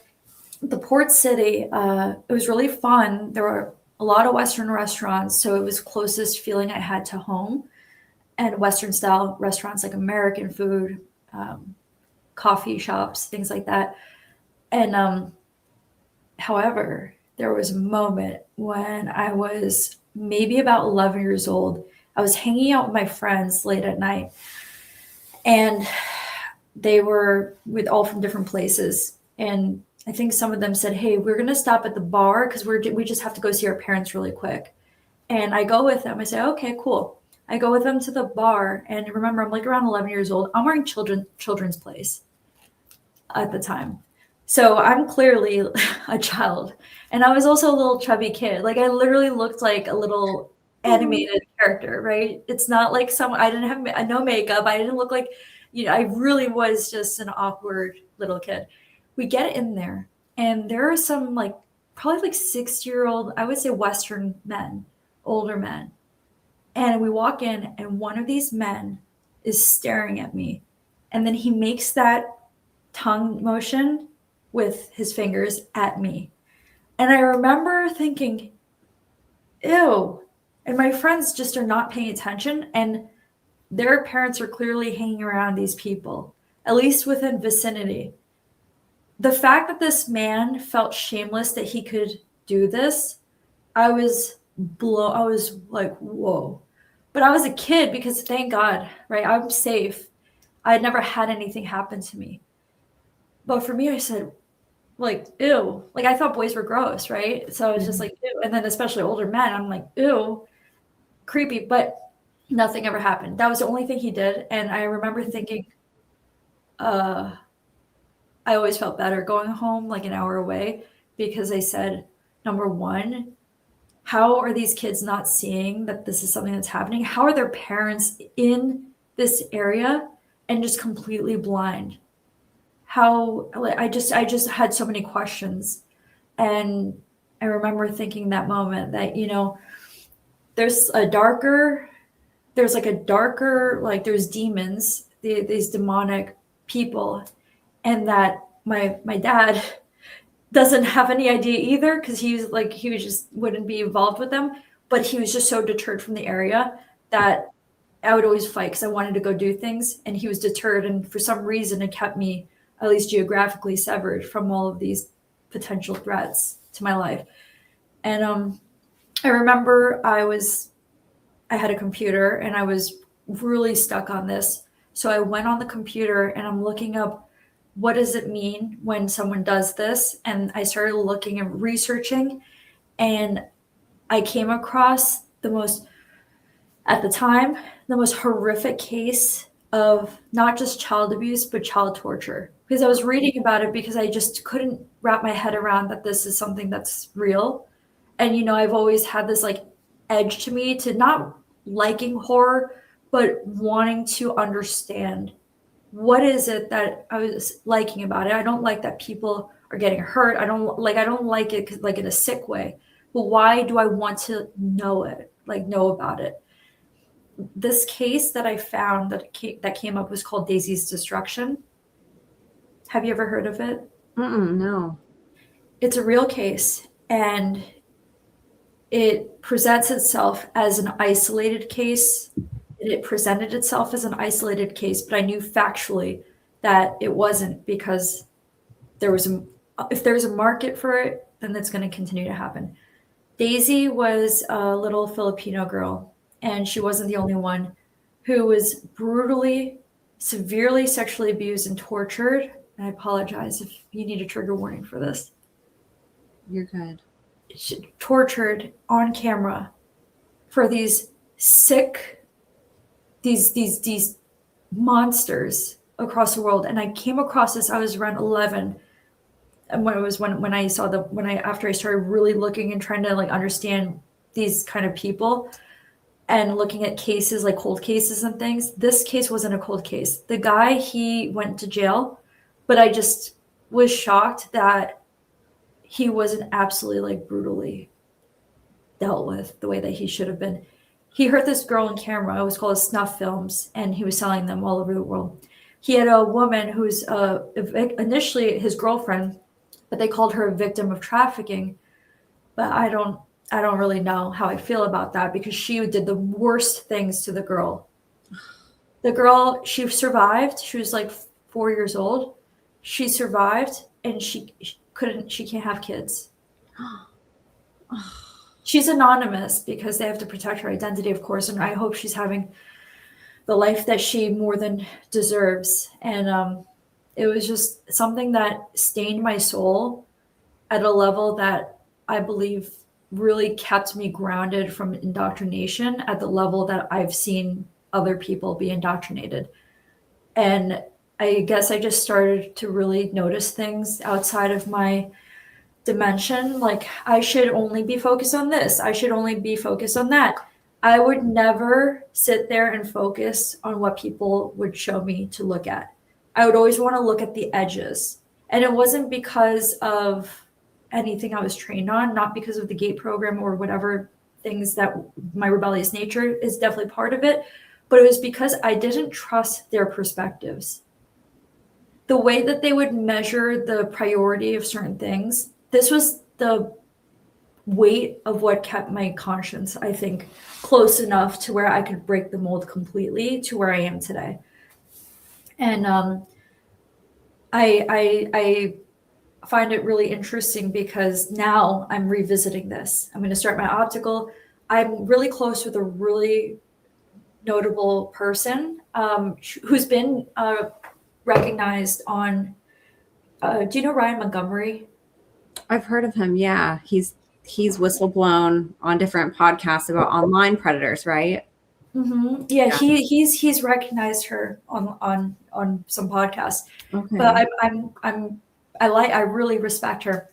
the port city, it was really fun. There were a lot of Western restaurants, so it was closest feeling I had to home, and Western style restaurants like American food, coffee shops, things like that. And however, there was a moment when I was maybe about 11 years old. I was hanging out with my friends late at night, and they were with all from different places. And I think some of them said, hey, we're going to stop at the bar because we just have to go see our parents really quick. And I go with them. I say, okay, cool. I go with them to the bar, and remember, I'm like around 11 years old. I'm wearing children's place at the time. So I'm clearly a child. And I was also a little chubby kid. Like I literally looked like a little animated character, right? It's not like I didn't have no makeup. I didn't look like, I really was just an awkward little kid. We get in there, and there are some like probably like 6-year-old, I would say Western men, older men. And we walk in, and one of these men is staring at me. And then he makes that tongue motion with his fingers at me. And I remember thinking, ew. And my friends just are not paying attention. And their parents are clearly hanging around these people, at least within vicinity. The fact that this man felt shameless that he could do this, I was like, whoa. But I was a kid because thank God, right? I'm safe. I had never had anything happen to me. But for me, I said, like, ew. Like, I thought boys were gross, right? So I was just like, ew. And then especially older men, I'm like, ew, creepy. But nothing ever happened. That was the only thing he did. And I remember thinking, I always felt better going home like an hour away because I said, number one, how are these kids not seeing that this is something that's happening? How are their parents in this area and just completely blind? How, like, I just had so many questions. And I remember thinking that moment that, there's like a darker, like there's demons, these demonic people, and that my dad doesn't have any idea either because he was just wouldn't be involved with them, but he was just so deterred from the area that I would always fight because I wanted to go do things, and he was deterred, and for some reason it kept me at least geographically severed from all of these potential threats to my life. And I remember I had a computer and I was really stuck on this. So I went on the computer and I'm looking up what does it mean when someone does this? And I started looking and researching, and I came across at the time, the most horrific case of not just child abuse, but child torture. Because I was reading about it because I just couldn't wrap my head around that this is something that's real. And, I've always had this like edge to me to not liking horror, but wanting to understand what is it that I was liking about it. I don't like that people are getting hurt. I don't like it like in a sick way. But why do I want to know about it? This case that I found that came up was called Daisy's Destruction. Have you ever heard of it? No. It's a real case, and it presents itself as an isolated case. It presented itself as an isolated case, but I knew factually that it wasn't, because if there's a market for it, then it's going to continue to happen. Daisy was a little Filipino girl, and she wasn't the only one, who was brutally, severely sexually abused and tortured. And I apologize if you need a trigger warning for this. You're good. Tortured on camera for these sick, these monsters across the world. And I came across this, I was around 11. And after I started really looking and trying to like understand these kind of people and looking at cases like cold cases and things, this case wasn't a cold case. The guy, he went to jail, but I just was shocked that he wasn't absolutely like brutally dealt with the way that he should have been. He hurt this girl on camera. It was called snuff films, and he was selling them all over the world. He had a woman who's initially his girlfriend, but they called her a victim of trafficking. But I don't really know how I feel about that, because she did the worst things to the girl. The girl, she survived. She was like 4 years old. She survived, and she can't have kids. She's anonymous because they have to protect her identity, of course, and I hope she's having the life that she more than deserves. And it was just something that stained my soul at a level that I believe really kept me grounded from indoctrination at the level that I've seen other people be indoctrinated. And I guess I just started to really notice things outside of my dimension. Like, I should only be focused on this. I should only be focused on that. I would never sit there and focus on what people would show me to look at. I would always want to look at the edges. And it wasn't because of anything I was trained on, not because of the GATE program or whatever things that my rebellious nature is definitely part of it, but it was because I didn't trust their perspectives. The way that they would measure the priority of certain things, this was the weight of what kept my conscience, I think, close enough to where I could break the mold completely to where I am today. And I find it really interesting because now I'm revisiting this. I'm going to start my optical. I'm really close with a really notable person who's been recognized on, do you know Ryan Montgomery? I've heard of him. Yeah. He's whistleblown on different podcasts about online predators, right? Mm-hmm. Yeah, he's recognized her on some podcasts. Okay. But I really respect her.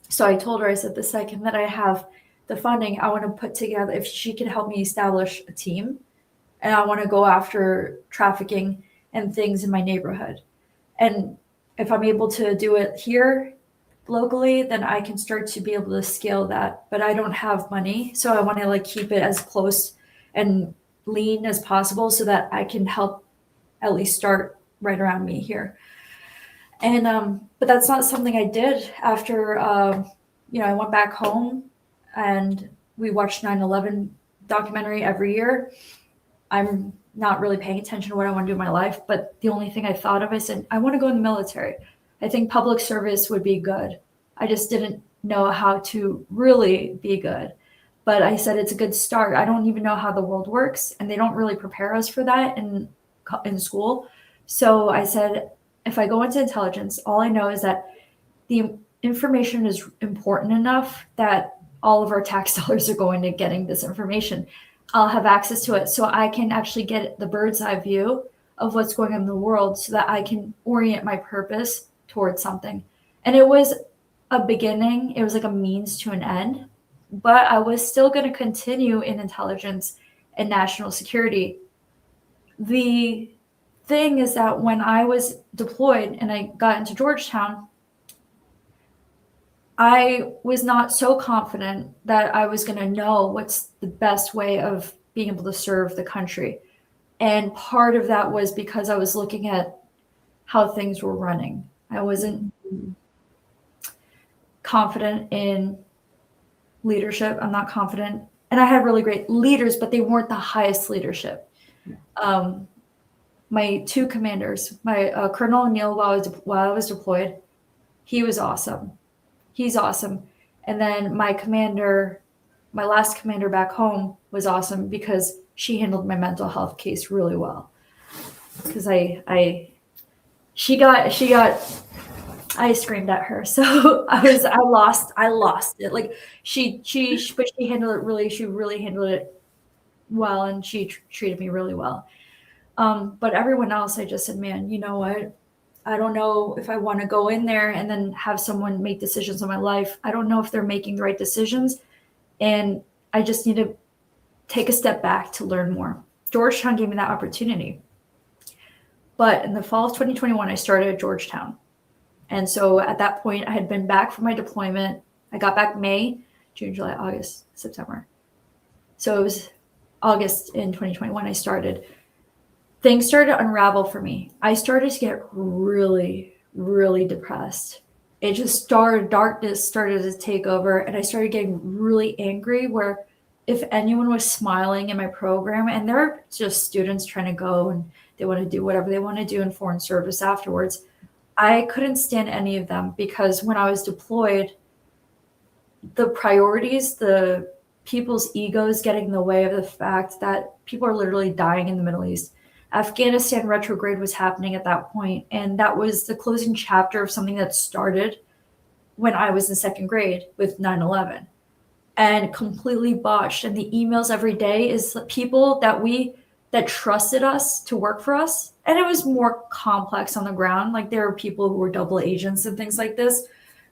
So I told her, I said, the second that I have the funding, I want to put together, if she can help me establish a team, and I want to go after trafficking and things in my neighborhood. And if I'm able to do it here locally, then I can start to be able to scale that. But I don't have money, so I want to like keep it as close and lean as possible so that I can help at least start right around me here. And but that's not something I did after I went back home and we watched 9/11 documentary every year. I'm not really paying attention to what I want to do in my life, but the only thing I thought of, I said, I want to go in the military. I think public service would be good. I just didn't know how to really be good. But I said, it's a good start. I don't even know how the world works, and they don't really prepare us for that in school. So I said, if I go into intelligence, all I know is that the information is important enough that all of our tax dollars are going to getting this information. I'll have access to it so I can actually get the bird's eye view of what's going on in the world so that I can orient my purpose towards something. And it was a beginning. It was like a means to an end, but I was still going to continue in intelligence and national security. The thing is that when I was deployed and I got into Georgetown, I was not so confident that I was going to know what's the best way of being able to serve the country. And part of that was because I was looking at how things were running. I wasn't confident in leadership. I'm not confident. And I had really great leaders, but they weren't the highest leadership. My two commanders, my Colonel O'Neill, while I was deployed, he was awesome. He's awesome. And then my last commander back home was awesome because she handled my mental health case really well. Because I screamed at her. So I lost it. Like she really handled it well, and she treated me really well. But everyone else, I just said, man, you know what? I don't know if I want to go in there and then have someone make decisions on my life. I don't know if they're making the right decisions. And I just need to take a step back to learn more. Georgetown gave me that opportunity. But in the fall of 2021, I started at Georgetown. And so at that point, I had been back from my deployment. I got back May, June, July, August, September. So it was August in 2021 I started. Things started to unravel for me. I started to get really, really depressed. It just darkness started to take over, and I started getting really angry where if anyone was smiling in my program, and they're just students trying to go and they want to do whatever they want to do in foreign service afterwards, I couldn't stand any of them because when I was deployed, the priorities, the people's egos getting in the way of the fact that people are literally dying in the Middle East. Afghanistan retrograde was happening at that point, and that was the closing chapter of something that started when I was in second grade with 9/11. and completely botched. And the emails every day is people that trusted us to work for us. And it was more complex on the ground. Like there were people who were double agents and things like this.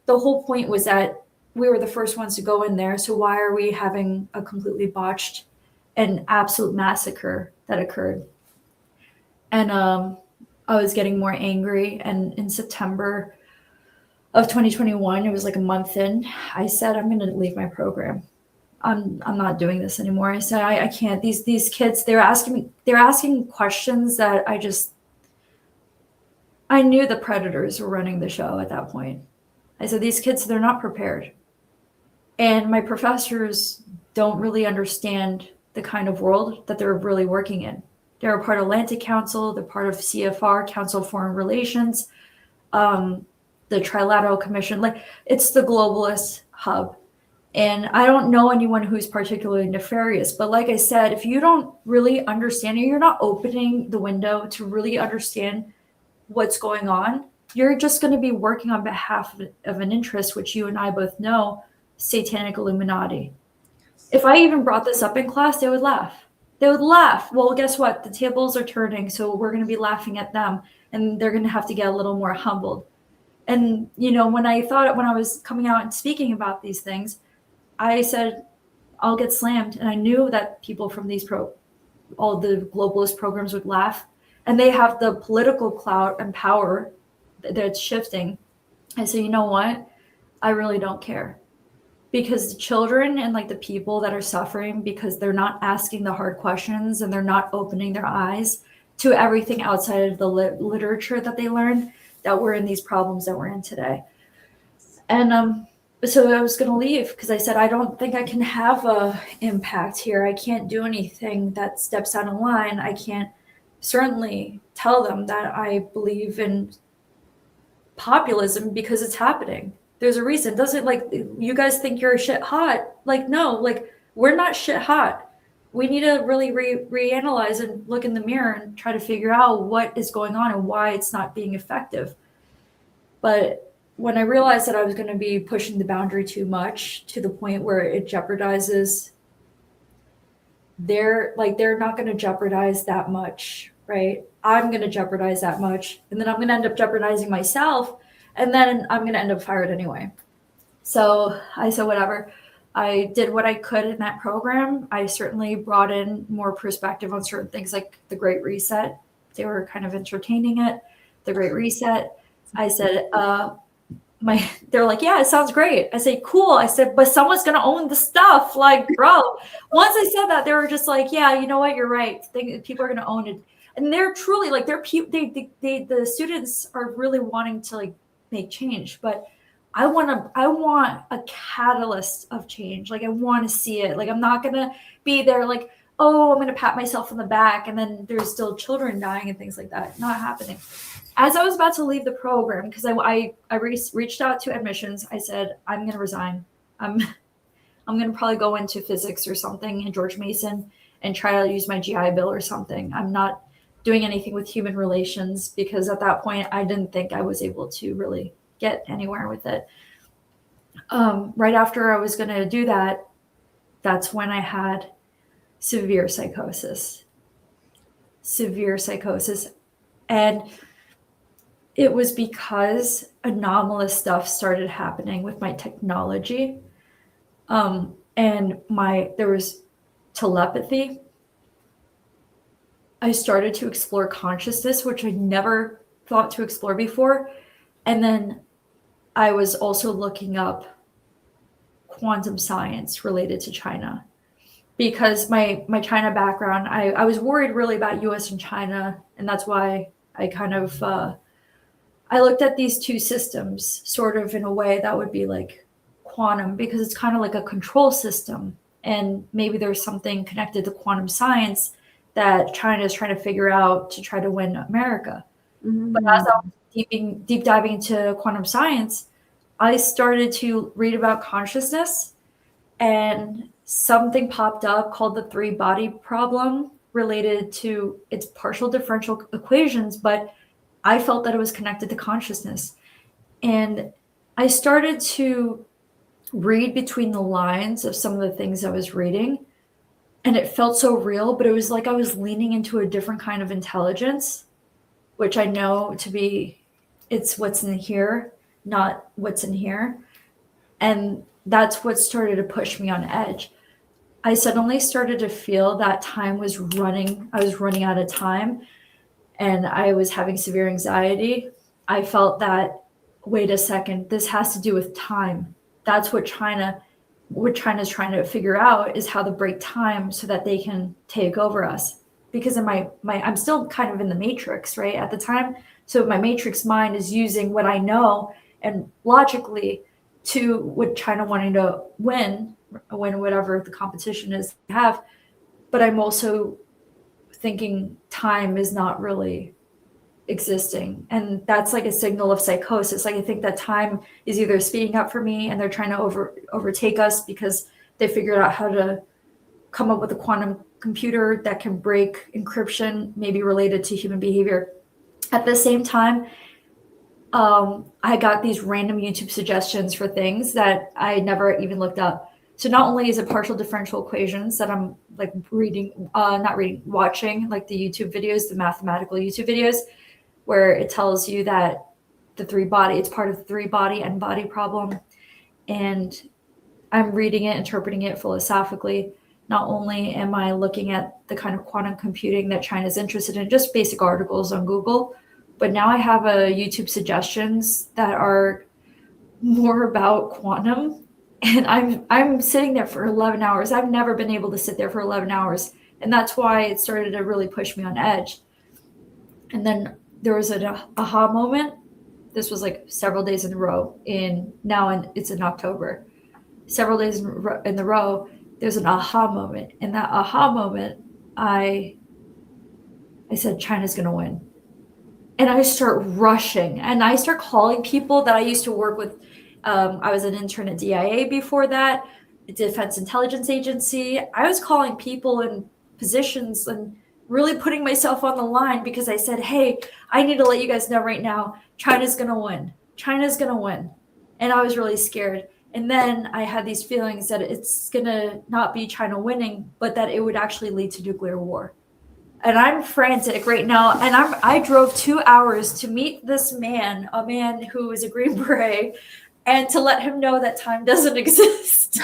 The whole point was that we were the first ones to go in there. So why are we having a completely botched and absolute massacre that occurred? And I was getting more angry. And in September of 2021, it was like a month in, I said, I'm going to leave my program. I'm not doing this anymore. I said, I can't. These kids, they're asking questions that I knew the predators were running the show at that point. I said, these kids, they're not prepared. And my professors don't really understand the kind of world that they're really working in. They're a part of Atlantic Council. They're part of CFR, Council of Foreign Relations, the Trilateral Commission. Like it's the globalist hub. And I don't know anyone who's particularly nefarious, but like I said, if you don't really understand it, you're not opening the window to really understand what's going on, you're just going to be working on behalf of an interest, which you and I both know, satanic Illuminati. If I even brought this up in class, they would laugh. They would laugh. Well, guess what? The tables are turning, so we're going to be laughing at them, and they're going to have to get a little more humbled. And, when I was coming out and speaking about these things, I said, I'll get slammed. And I knew that people from all the globalist programs would laugh. And they have the political clout and power that's shifting. I said, you know what? I really don't care. Because the children and like the people that are suffering because they're not asking the hard questions and they're not opening their eyes to everything outside of the literature that they learned, that we're in these problems that we're in today. And so I was going to leave because I said, I don't think I can have a impact here. I can't do anything that steps out of line. I can't certainly tell them that I believe in populism because it's happening. There's a reason. Doesn't like you guys think you're shit hot? Like, no, like we're not shit hot. We need to really reanalyze and look in the mirror and try to figure out what is going on and why it's not being effective. But when I realized that I was going to be pushing the boundary too much to the point where it jeopardizes, they're not going to jeopardize that much, right? I'm going to jeopardize that much. And then I'm going to end up jeopardizing myself. And then I'm going to end up fired anyway. So I said, whatever. I did what I could in that program. I certainly brought in more perspective on certain things like the Great Reset. They were kind of entertaining it. The Great Reset. I said, they're like, yeah, it sounds great. I say, cool. I said, but someone's going to own the stuff. Like, bro, once I said that, they were just like, yeah, you know what? You're right. People are going to own it. And they're truly like, the students are really wanting to like make change, but I want a catalyst of change. Like I want to see it. Like, I'm not going to be there like, oh, I'm going to pat myself on the back. And then there's still children dying and things like that. Not happening. As I was about to leave the program, because I reached out to admissions, I said, I'm going to resign. I'm going to probably go into physics or something in George Mason and try to use my GI Bill or something. I'm not doing anything with human relations because at that point, I didn't think I was able to really get anywhere with it. Right after I was going to do that, that's when I had severe psychosis. And it was because anomalous stuff started happening with my technology. And there was telepathy. I started to explore consciousness, which I never thought to explore before. And then I was also looking up quantum science related to China. Because my China background, I was worried really about US and China. And that's why I kind of, I looked at these two systems sort of in a way that would be like quantum, because it's kind of like a control system. And maybe there's something connected to quantum science that China is trying to figure out to try to win America. Mm-hmm. But as I was deep diving into quantum science, I started to read about consciousness, and something popped up called the three-body problem related to its partial differential equations, but I felt that it was connected to consciousness. And I started to read between the lines of some of the things I was reading. And it felt so real, but it was like I was leaning into a different kind of intelligence, which I know to be, it's what's in here, not what's in here. And that's what started to push me on edge. I suddenly started to feel that time was running. I was running out of time and I was having severe anxiety. I felt that, wait a second, this has to do with time. That's what China's trying to figure out, is how to break time so that they can take over us. Because in my I'm still kind of in the matrix, right, at the time. So my matrix mind is using what I know and logically to what China wanting to win whatever the competition is they have. But I'm also thinking time is not really existing, and that's like a signal of psychosis. Like I think that time is either speeding up for me and they're trying to overtake us because they figured out how to come up with a quantum computer that can break encryption, maybe related to human behavior. At the same time, I got these random YouTube suggestions for things that I never even looked up. So not only is it partial differential equations that I'm like watching like the YouTube videos, the mathematical YouTube videos, where it tells you that it's part of the three body and body problem. And I'm reading it, interpreting it philosophically. Not only am I looking at the kind of quantum computing that China's interested in, just basic articles on Google, but now I have a YouTube suggestions that are more about quantum. And I'm sitting there for 11 hours. I've never been able to sit there for 11 hours. And that's why it started to really push me on edge. And then there was an aha moment. This was like several days in a row it's in October. Several days in the row, there's an aha moment. In that aha moment, I said, China's going to win. And I start rushing and I start calling people that I used to work with. I was an intern at DIA before that, Defense Intelligence Agency. I was calling people in positions and really putting myself on the line because I said, hey, I need to let you guys know right now, China's going to win. China's going to win. And I was really scared. And then I had these feelings that it's going to not be China winning, but that it would actually lead to nuclear war. And I'm frantic right now. And I drove 2 hours to meet this man, a man who is a Green Beret, and to let him know that time doesn't exist.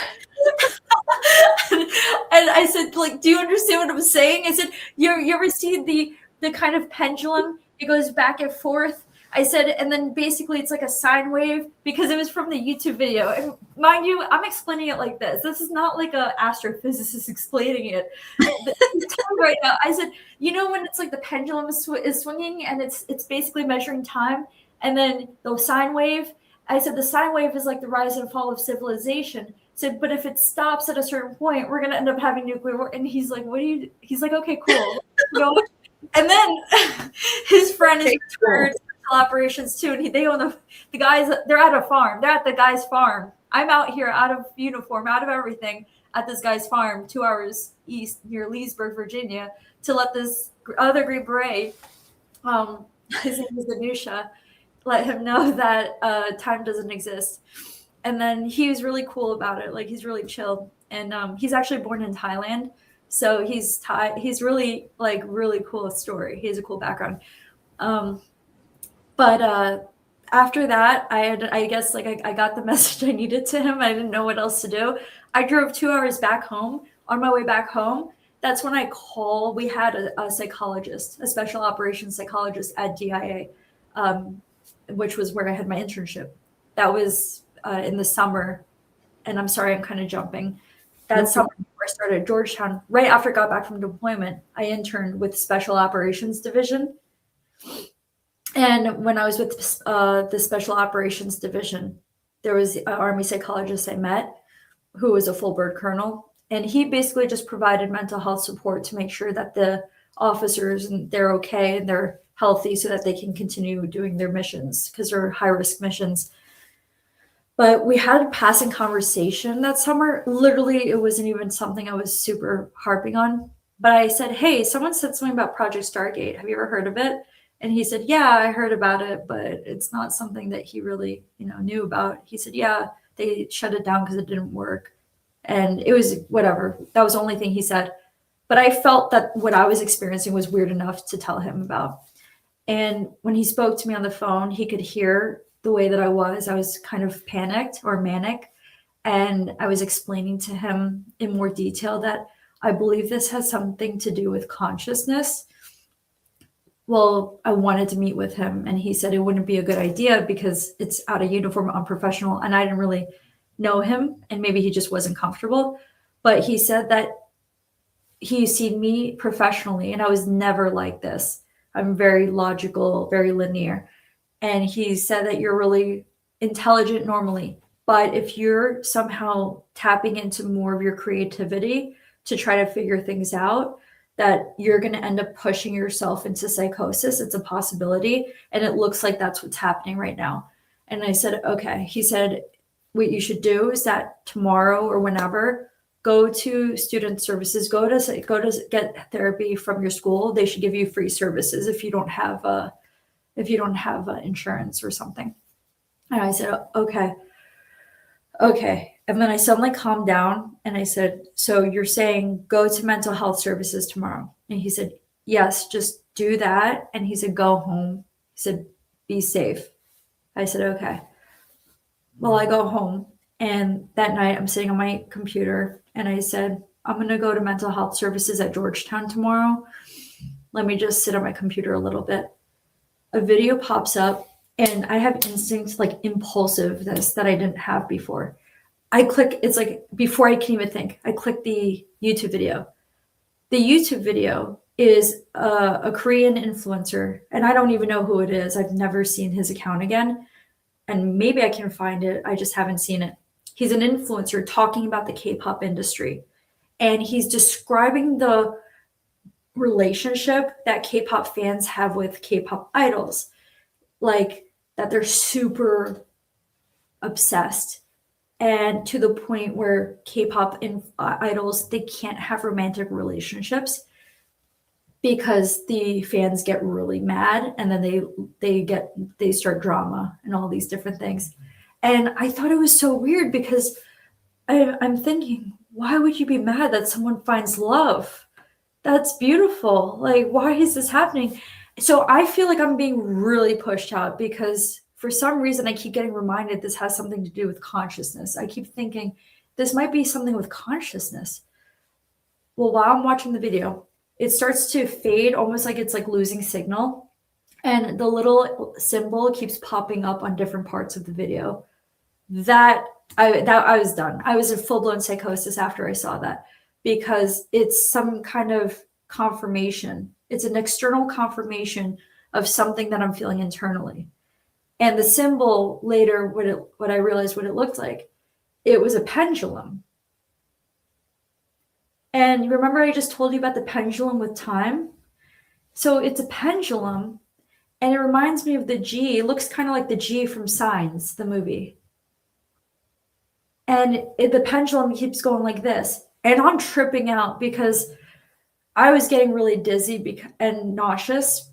And I said, like, do you understand what I'm saying? I said, you ever see the kind of pendulum? It goes back and forth. I said, and then basically it's like a sine wave, because it was from the YouTube video. And mind you, I'm explaining it like this. This is not like a astrophysicist explaining it. Right now, I said, you know, when it's like the pendulum is swinging and it's basically measuring time, and then the sine wave, I said the sine wave is like the rise and fall of civilization. I said, but if it stops at a certain point, we're gonna end up having nuclear war. And he's like, he's like, okay, cool. And then his friend is retired operations too, and they own the guys. They're at a farm. They're at the guy's farm. I'm out here out of uniform, out of everything, at this guy's farm, 2 hours east near Leesburg, Virginia, to let this other Green Beret, his name is Anusha, let him know that time doesn't exist. And then he was really cool about it. Like, he's really chill, and he's actually born in Thailand, so he's really like really cool story. He has a cool background. But after that, I guess like I got the message I needed to him. I didn't know what else to do. I drove 2 hours back home. On my way back home, that's when we had a psychologist, a special operations psychologist at DIA, which was where I had my internship. That was in the summer. And I'm sorry, I'm kind of jumping. That summer before I started at Georgetown, right after I got back from deployment, I interned with Special Operations Division. And when I was with the Special Operations Division, there was an Army psychologist I met who was a full bird colonel. And he basically just provided mental health support to make sure that the officers, and they're okay and they're healthy so that they can continue doing their missions, because they're high risk missions. But we had a passing conversation that summer. Literally, it wasn't even something I was super harping on. But I said, hey, someone said something about Project Stargate. Have you ever heard of it? And he said, yeah, I heard about it, but it's not something that he really, knew about. He said, yeah, they shut it down because it didn't work. And it was whatever. That was the only thing he said. But I felt that what I was experiencing was weird enough to tell him about. And when he spoke to me on the phone, he could hear the way that I was kind of panicked or manic. And I was explaining to him in more detail that I believe this has something to do with consciousness. Well, I wanted to meet with him, and he said it wouldn't be a good idea because it's out of uniform, unprofessional, and I didn't really know him, and maybe he just wasn't comfortable. But he said that he's seen me professionally, and I was never like this. I'm very logical, very linear. And he said that you're really intelligent normally, but if you're somehow tapping into more of your creativity to try to figure things out, that you're going to end up pushing yourself into psychosis. It's a possibility. And it looks like that's what's happening right now. And I said, okay. He said, what you should do is that tomorrow or whenever, go to student services, go to get therapy from your school. They should give you free services if you don't have insurance or something. And I said, okay. And then I suddenly calmed down and I said, so you're saying go to mental health services tomorrow? And he said, yes, just do that. And he said, go home. He said, be safe. I said, okay. Well, I go home, and that night I'm sitting on my computer and I said, I'm going to go to mental health services at Georgetown tomorrow. Let me just sit on my computer a little bit. A video pops up, and I have instincts like impulsiveness that I didn't have before. I click, it's like before I can even think, I click the YouTube video. The YouTube video is a Korean influencer, and I don't even know who it is. I've never seen his account again, and maybe I can find it. I just haven't seen it. He's an influencer talking about the K-pop industry, and he's describing the relationship that K-pop fans have with K-pop idols, like that they're super obsessed, and to the point where K-pop idols, they can't have romantic relationships because the fans get really mad, and then they start drama and all these different things. And I thought it was so weird because I'm thinking, why would you be mad that someone finds love? That's beautiful. Like, why is this happening? So I feel like I'm being really pushed out because for some reason I keep getting reminded this has something to do with consciousness. I keep thinking this might be something with consciousness. Well, while I'm watching the video, it starts to fade, almost like it's like losing signal. And the little symbol keeps popping up on different parts of the video. That I was done. I was in full-blown psychosis after I saw that, because it's some kind of confirmation. It's an external confirmation of something that I'm feeling internally. And the symbol later, what I realized what it looked like, it was a pendulum. And remember I just told you about the pendulum with time? So it's a pendulum, and it reminds me of the G. It looks kind of like the G from Signs, the movie. And the pendulum keeps going like this. And I'm tripping out because I was getting really dizzy and nauseous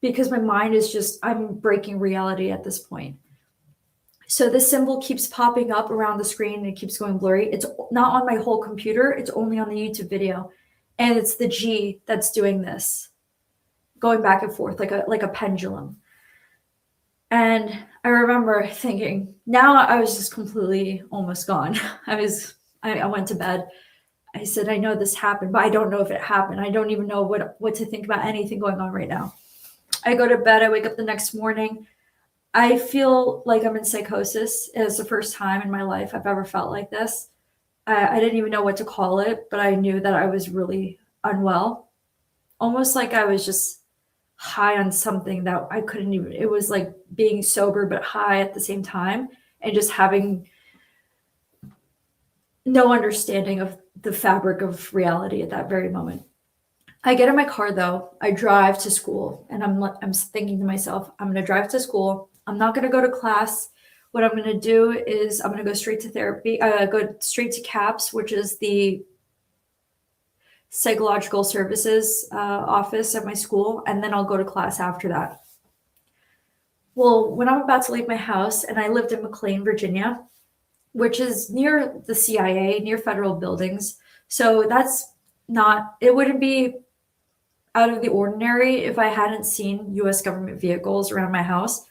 because my mind is just, I'm breaking reality at this point. So the symbol keeps popping up around the screen and it keeps going blurry. It's not on my whole computer. It's only on the YouTube video. And it's the G that's doing this, going back and forth like a pendulum. And I remember thinking, now I was just completely almost gone. I went to bed. I said, I know this happened, but I don't know if it happened. I don't even know what to think about anything going on right now. I go to bed. I wake up the next morning. I feel like I'm in psychosis. It's the first time in my life I've ever felt like this. I didn't even know what to call it, but I knew that I was really unwell. Almost like I was just high on something that I couldn't even, it was like being sober but high at the same time, and just having no understanding of the fabric of reality at that very moment. I get in my car though, I drive to school, and I'm thinking to myself, I'm going to drive to school. I'm not going to go to class. What I'm going to do is I'm going to go straight to therapy, go straight to CAPS, which is the psychological services office at my school, and then I'll go to class after that. Well, when I'm about to leave my house, and I lived in McLean, Virginia, which is near the CIA, near federal buildings. So that's not, it wouldn't be out of the ordinary if I hadn't seen US government vehicles around my house.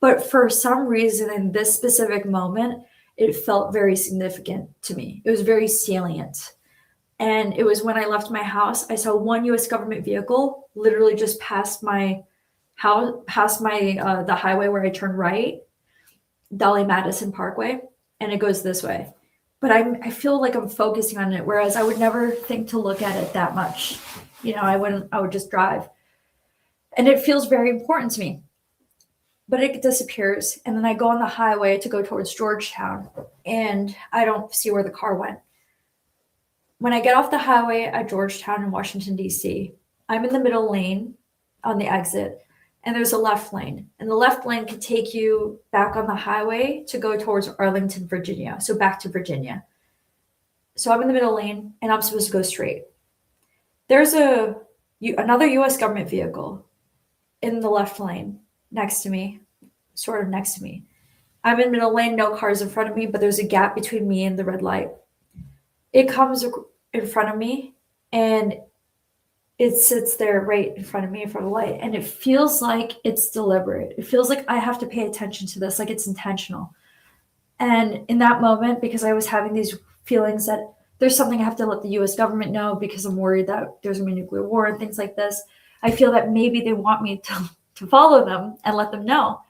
But for some reason, in this specific moment, it felt very significant to me. It was very salient. And it was when I left my house, I saw one US government vehicle literally just past my house, past my the highway where I turn right, Dolly Madison Parkway, and it goes this way. But I feel like I'm focusing on it, whereas I would never think to look at it that much. I would just drive. And it feels very important to me. But it disappears. And then I go on the highway to go towards Georgetown, and I don't see where the car went. When I get off the highway at Georgetown in Washington, D.C., I'm in the middle lane on the exit, and there's a left lane. And the left lane can take you back on the highway to go towards Arlington, Virginia. So back to Virginia. So I'm in the middle lane, and I'm supposed to go straight. There's another U.S. government vehicle in the left lane next to me, sort of next to me. I'm in middle lane, no cars in front of me, but there's a gap between me and the red light. It comes in front of me, and it sits there right in front of me in front of the light, and it feels like it's deliberate. It feels like I have to pay attention to this, like it's intentional. And in that moment, because I was having these feelings that there's something I have to let the US government know because I'm worried that there's going to be a nuclear war and things like this, I feel that maybe they want me to follow them and let them know.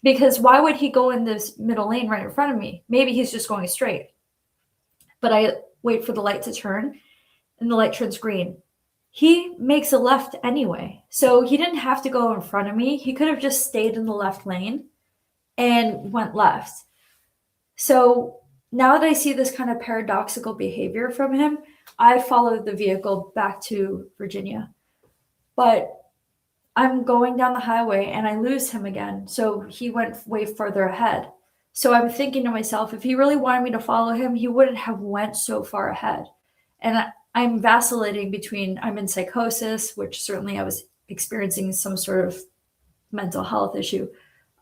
Because why would he go in this middle lane right in front of me? Maybe he's just going straight. But I wait for the light to turn, and the light turns green. He makes a left anyway. So he didn't have to go in front of me. He could have just stayed in the left lane and went left. So now that I see this kind of paradoxical behavior from him, I followed the vehicle back to Virginia. But I'm going down the highway and I lose him again. So he went way further ahead. So I'm thinking to myself, if he really wanted me to follow him, he wouldn't have went so far ahead. And I'm vacillating between, I'm in psychosis, which certainly I was experiencing some sort of mental health issue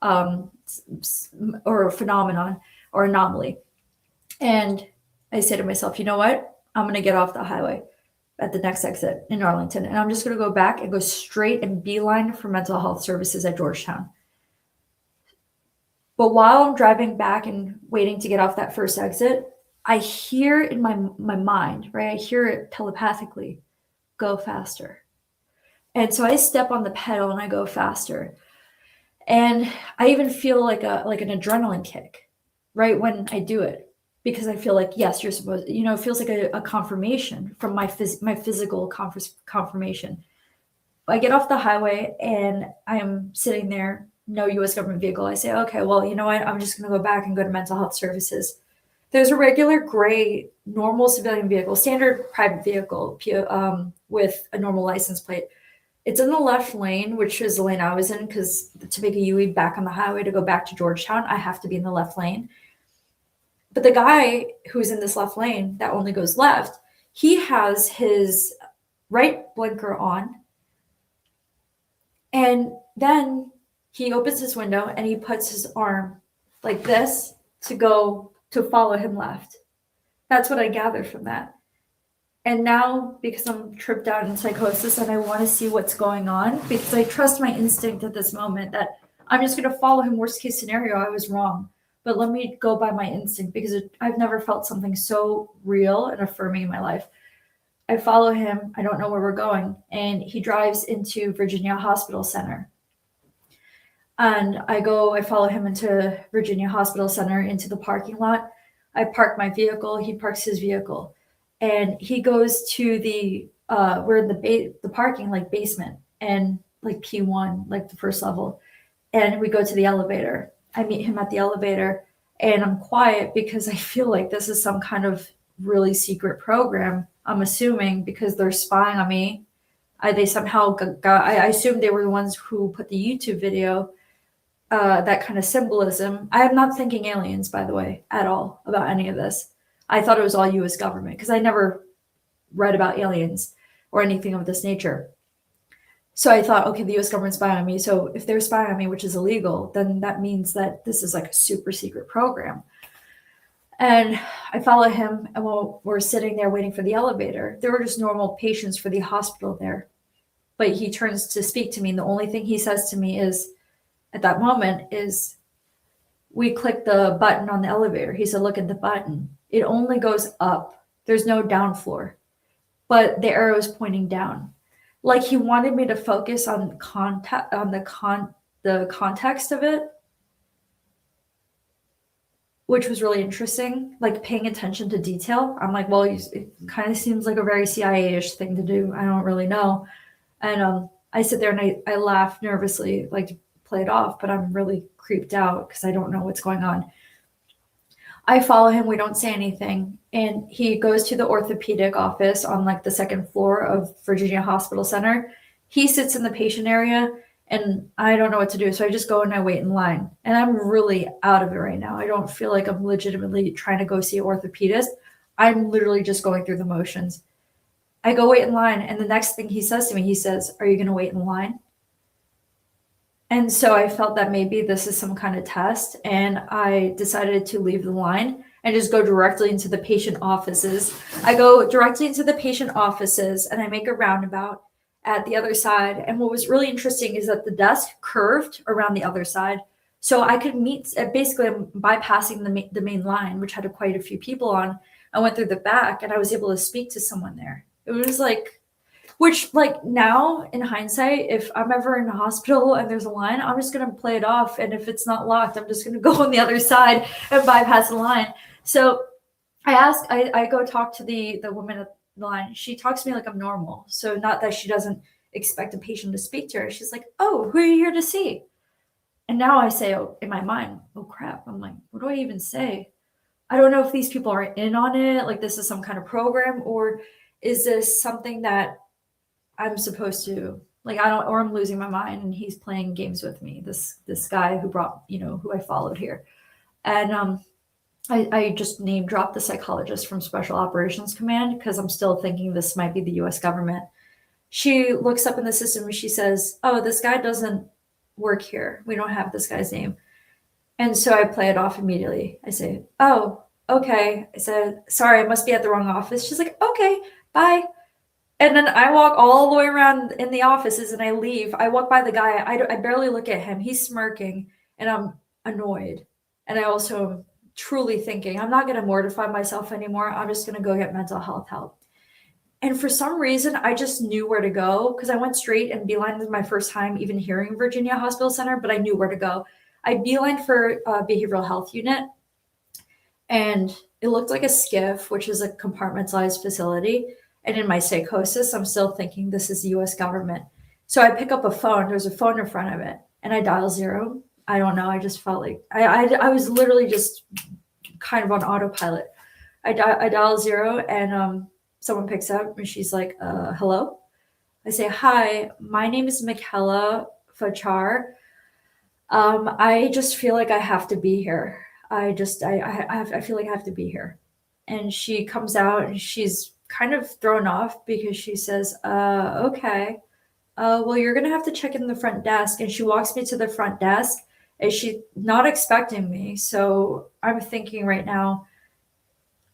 or a phenomenon or anomaly. And I say to myself, you know what? I'm going to get off the highway at the next exit in Arlington. And I'm just going to go back and go straight and beeline for mental health services at Georgetown. But while I'm driving back and waiting to get off that first exit, I hear in my mind, right? I hear it telepathically, go faster. And so I step on the pedal and I go faster. And I even feel like an adrenaline kick right when I do it. Because I feel like, yes, you're supposed, it feels like a confirmation from my physical confirmation. I get off the highway and I am sitting there, no US government vehicle. I say, okay, well, you know what? I'm just going to go back and go to mental health services. There's a regular gray, normal civilian vehicle, standard private vehicle with a normal license plate. It's in the left lane, which is the lane I was in, because to make a UE back on the highway to go back to Georgetown, I have to be in the left lane. But the guy who's in this left lane that only goes left, he has his right blinker on. And then he opens his window and he puts his arm like this to follow him left. That's what I gathered from that. And now, because I'm tripped out in psychosis and I want to see what's going on, because I trust my instinct at this moment that I'm just going to follow him. Worst case scenario, I was wrong. But let me go by my instinct, because I've never felt something so real and affirming in my life. I follow him. I don't know where we're going. And he drives into Virginia Hospital Center. And I follow him into Virginia Hospital Center, into the parking lot. I park my vehicle. He parks his vehicle. And he goes to we're in the parking, like basement, and like P1, like the first level. And we go to the elevator. I meet him at the elevator and I'm quiet because I feel like this is some kind of really secret program. I'm assuming because they're spying on me. They somehow I assume they were the ones who put the YouTube video, that kind of symbolism. I am not thinking aliens, by the way, at all about any of this. I thought it was all US government because I never read about aliens or anything of this nature. So I thought, okay, the US government's spying on me. So if they're spying on me, which is illegal, then that means that this is like a super secret program. And I follow him, and while we're sitting there waiting for the elevator, there were just normal patients for the hospital there. But he turns to speak to me, and the only thing he says to me is, at that moment, is, we click the button on the elevator. He said, look at the button. It only goes up. There's no down floor, but the arrow is pointing down. Like he wanted me to focus on the context of it, which was really interesting, like paying attention to detail. I'm like, well, it kind of seems like a very CIA-ish thing to do. I don't really know. And I sit there and I laugh nervously, like to play it off, but I'm really creeped out because I don't know what's going on. I follow him. We don't say anything. And he goes to the orthopedic office on like the second floor of Virginia Hospital Center. He sits in the patient area, and I don't know what to do. So I just go and I wait in line. And I'm really out of it right now. I don't feel like I'm legitimately trying to go see an orthopedist. I'm literally just going through the motions. I go wait in line. And the next thing he says to me, he says, are you going to wait in line? And so I felt that maybe this is some kind of test. And I decided to leave the line and just go directly into the patient offices. I go directly into the patient offices and I make a roundabout at the other side. And what was really interesting is that the desk curved around the other side. So I could meet, basically I'm bypassing the main line, which had quite a few people on. I went through the back and I was able to speak to someone there. It was like, which like now in hindsight, if I'm ever in a hospital and there's a line, I'm just going to play it off. And if it's not locked, I'm just going to go on the other side and bypass the line. So I go talk to the woman at the line. She talks to me like I'm normal. So not that she doesn't expect a patient to speak to her. She's like, oh, who are you here to see? And now I say, oh, in my mind, oh crap. I'm like, what do I even say? I don't know if these people are in on it. Like this is some kind of program, or is this something that I'm supposed to, like, or I'm losing my mind and he's playing games with me. This guy who brought, who I followed here. And I just name dropped the psychologist from Special Operations Command because I'm still thinking this might be the US government. She looks up in the system and she says, oh, this guy doesn't work here. We don't have this guy's name. And so I play it off immediately. I say, oh, okay. I said, sorry, I must be at the wrong office. She's like, okay, bye. And then I walk all the way around in the offices and I leave. I walk by the guy. I barely look at him. He's smirking and I'm annoyed. And I also am truly thinking, I'm not going to mortify myself anymore. I'm just going to go get mental health help. And for some reason, I just knew where to go because I went straight, and beeline was my first time even hearing Virginia Hospital Center, but I knew where to go. I beelined for a behavioral health unit, and it looked like a SCIF, which is a compartmentalized facility. And in my psychosis, I'm still thinking this is the US government. So I pick up a phone. There's a phone in front of it, and I dial 0. I don't know. I just felt like I was literally just kind of on autopilot. I dial 0, and someone picks up, and she's like, hello? I say, hi, my name is Michaela Fachar. I just feel like I have to be here. I feel like I have to be here. And she comes out and she's kind of thrown off because she says, okay, well, you're going to have to check in the front desk. And she walks me to the front desk, and she's not expecting me. So I'm thinking right now,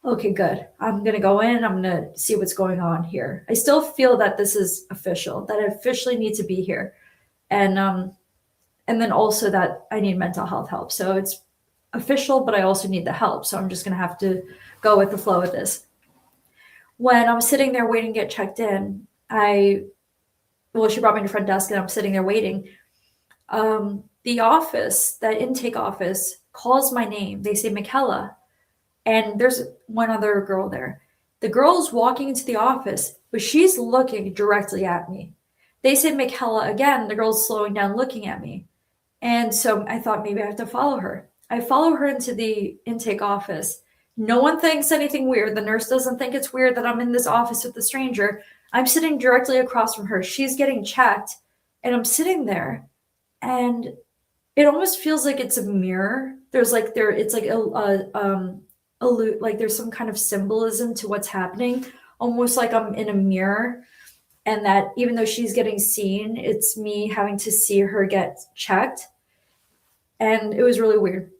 okay, good. I'm going to go in. I'm going to see what's going on here. I still feel that this is official, that I officially need to be here. And then also that I need mental health help. So it's official, but I also need the help. So I'm just going to have to go with the flow of this. When I'm sitting there waiting to get checked in, she brought me to the front desk and I'm sitting there waiting. The office, that intake office, calls my name. They say, Michaela. And there's one other girl there. The girl's walking into the office, but she's looking directly at me. They say Michaela again. The girl's slowing down, looking at me. And so I thought maybe I have to follow her. I follow her into the intake office. No one thinks anything weird. The nurse doesn't think it's weird that I'm in this office with a stranger. I'm sitting directly across from her. She's getting checked, and I'm sitting there, and it almost feels like it's a mirror. There's like it's like like there's some kind of symbolism to what's happening, almost like I'm in a mirror, and that even though she's getting seen, it's me having to see her get checked. And it was really weird.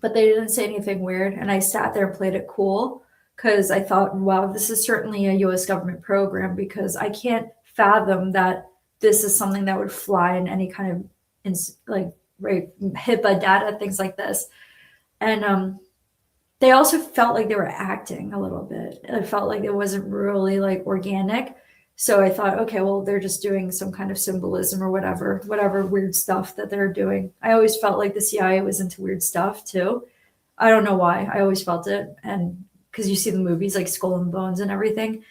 but they didn't say anything weird. And I sat there and played it cool because I thought, wow, this is certainly a US government program, because I can't fathom that this is something that would fly in any kind of like HIPAA data, things like this. And they also felt like they were acting a little bit. It felt like it wasn't really like organic. So I thought, okay, well, they're just doing some kind of symbolism or whatever weird stuff that they're doing. I always felt like the CIA was into weird stuff too. I don't know why. I always felt it. And because you see the movies like Skull and Bones and everything.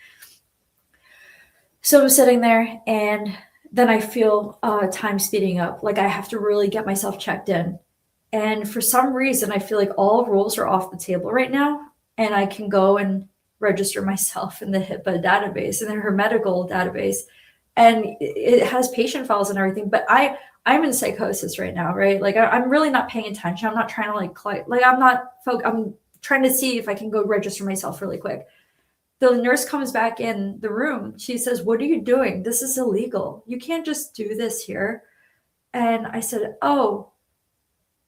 So I'm sitting there, and then I feel time speeding up. Like I have to really get myself checked in. And for some reason, I feel like all rules are off the table right now, and I can go and register myself in the HIPAA database and in her medical database. And it has patient files and everything, but I'm in psychosis right now, right? Like I'm really not paying attention. I'm not trying to I'm trying to see if I can go register myself really quick. The nurse comes back in the room. She says, "What are you doing? This is illegal. You can't just do this here." And I said, "Oh,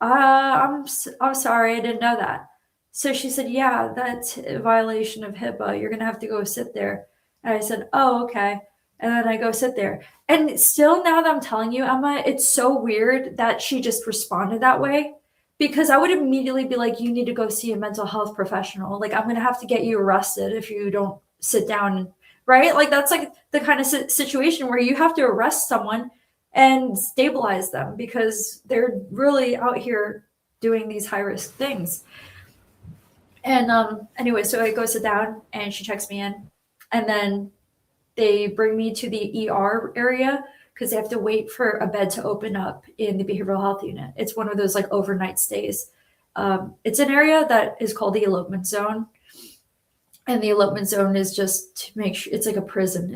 I'm sorry, I didn't know that." So she said, "Yeah, that's a violation of HIPAA. You're gonna have to go sit there." And I said, "Oh, okay." And then I go sit there. And still, now that I'm telling you, Emma, it's so weird that she just responded that way, because I would immediately be like, "You need to go see a mental health professional. Like, I'm gonna have to get you arrested if you don't sit down." Right? Like, that's like the kind of situation where you have to arrest someone and stabilize them because they're really out here doing these high risk things. And anyway, so I go sit down and she checks me in, and then they bring me to the ER area because they have to wait for a bed to open up in the behavioral health unit. It's one of those like overnight stays. It's an area that is called the elopement zone, and the elopement zone is just to make sure it's like a prison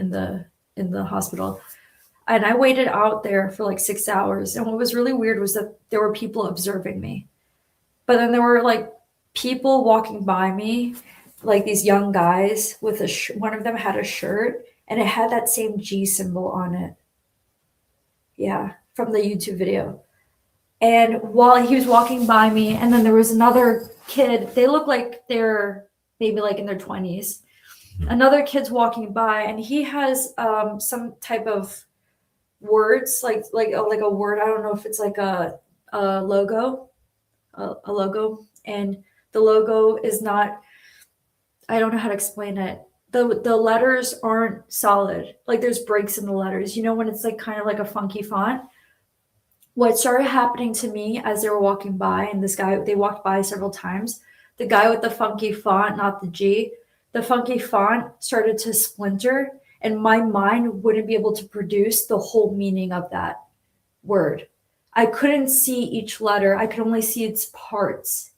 in the hospital. And I waited out there for like 6 hours. And what was really weird was that there were people observing me. But then there were like people walking by me, like these young guys with one of them had a shirt and it had that same G symbol on it. Yeah, from the YouTube video. And while he was walking by me, and then there was another kid, they look like they're maybe like in their 20s. Another kid's walking by, and he has some type of words like a word. I don't know if it's like a logo, a logo, and the logo is not. I don't know how to explain it. The letters aren't solid. Like there's breaks in the letters. You know when it's like kind of like a funky font. What started happening to me as they were walking by, and this guy, they walked by several times. The guy with the funky font, not the G, the funky font started to splinter, and my mind wouldn't be able to produce the whole meaning of that word. I couldn't see each letter. I could only see its parts.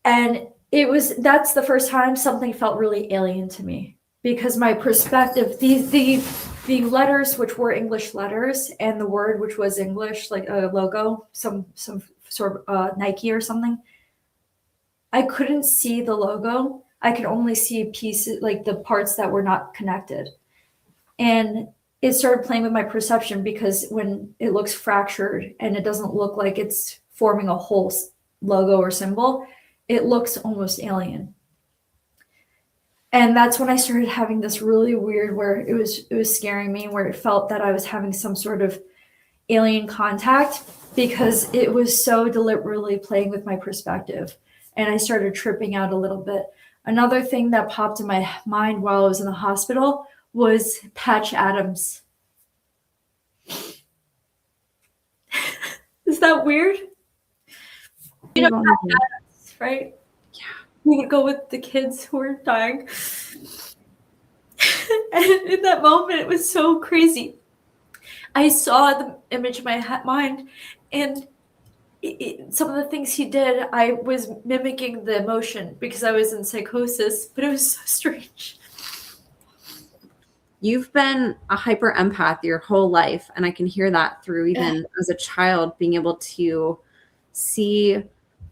And that's the first time something felt really alien to me, because my perspective, the letters, which were English letters, and the word, which was English, like a logo, some sort of Nike or something, I couldn't see the logo. I could only see pieces, like the parts that were not connected. And it started playing with my perception, because when it looks fractured and it doesn't look like it's forming a whole logo or symbol, it looks almost alien. And that's when I started having this really weird, where it was scaring me, where it felt that I was having some sort of alien contact, because it was so deliberately playing with my perspective. And I started tripping out a little bit. Another thing that popped in my mind while I was in the hospital was Patch Adams. Is that weird? You know Patch Adams, right? Yeah. We would go with the kids who were dying. And in that moment, it was so crazy. I saw the image in my mind, and some of the things he did, I was mimicking the emotion because I was in psychosis, but it was so strange. You've been a hyper empath your whole life, and I can hear that through even as a child, being able to see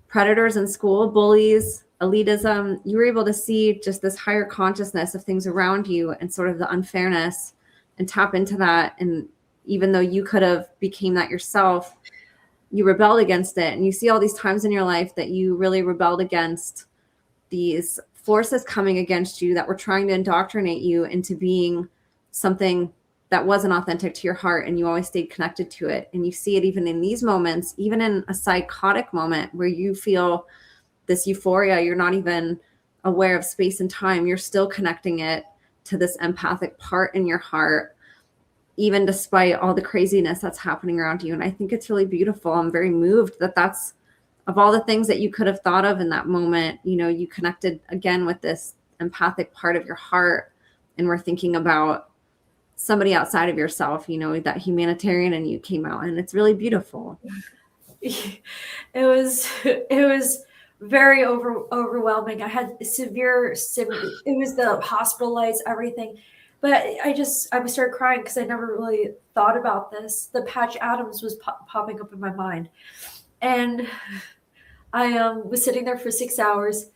predators in school, bullies, elitism. You were able to see just this higher consciousness of things around you and sort of the unfairness, and tap into that. And even though you could have became that yourself, you rebelled against it. And you see all these times in your life that you really rebelled against these forces coming against you that were trying to indoctrinate you into being something that wasn't authentic to your heart, and you always stayed connected to it. And you see it even in these moments, even in a psychotic moment where you feel this euphoria, you're not even aware of space and time, you're still connecting it to this empathic part in your heart, even despite all the craziness that's happening around you. And I think it's really beautiful. I'm very moved that that's, of all the things that you could have thought of in that moment, you know, you connected again with this empathic part of your heart, and we're thinking about somebody outside of yourself, you know, that humanitarian in you came out, and it's really beautiful. It was very overwhelming. I had severe, it was the hospital lights, everything. But I started crying because I never really thought about this. The Patch Adams was popping up in my mind. And I was sitting there for 6 hours.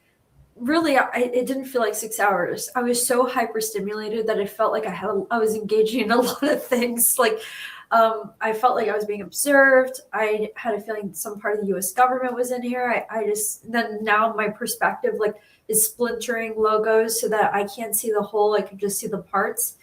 Really, it didn't feel like 6 hours. I was so hyperstimulated that it felt like I was engaging in a lot of things. Like, I felt like I was being observed. I had a feeling some part of the U.S. government was in here. Then now my perspective like is splintering logos so that I can't see the whole. I can just see the parts.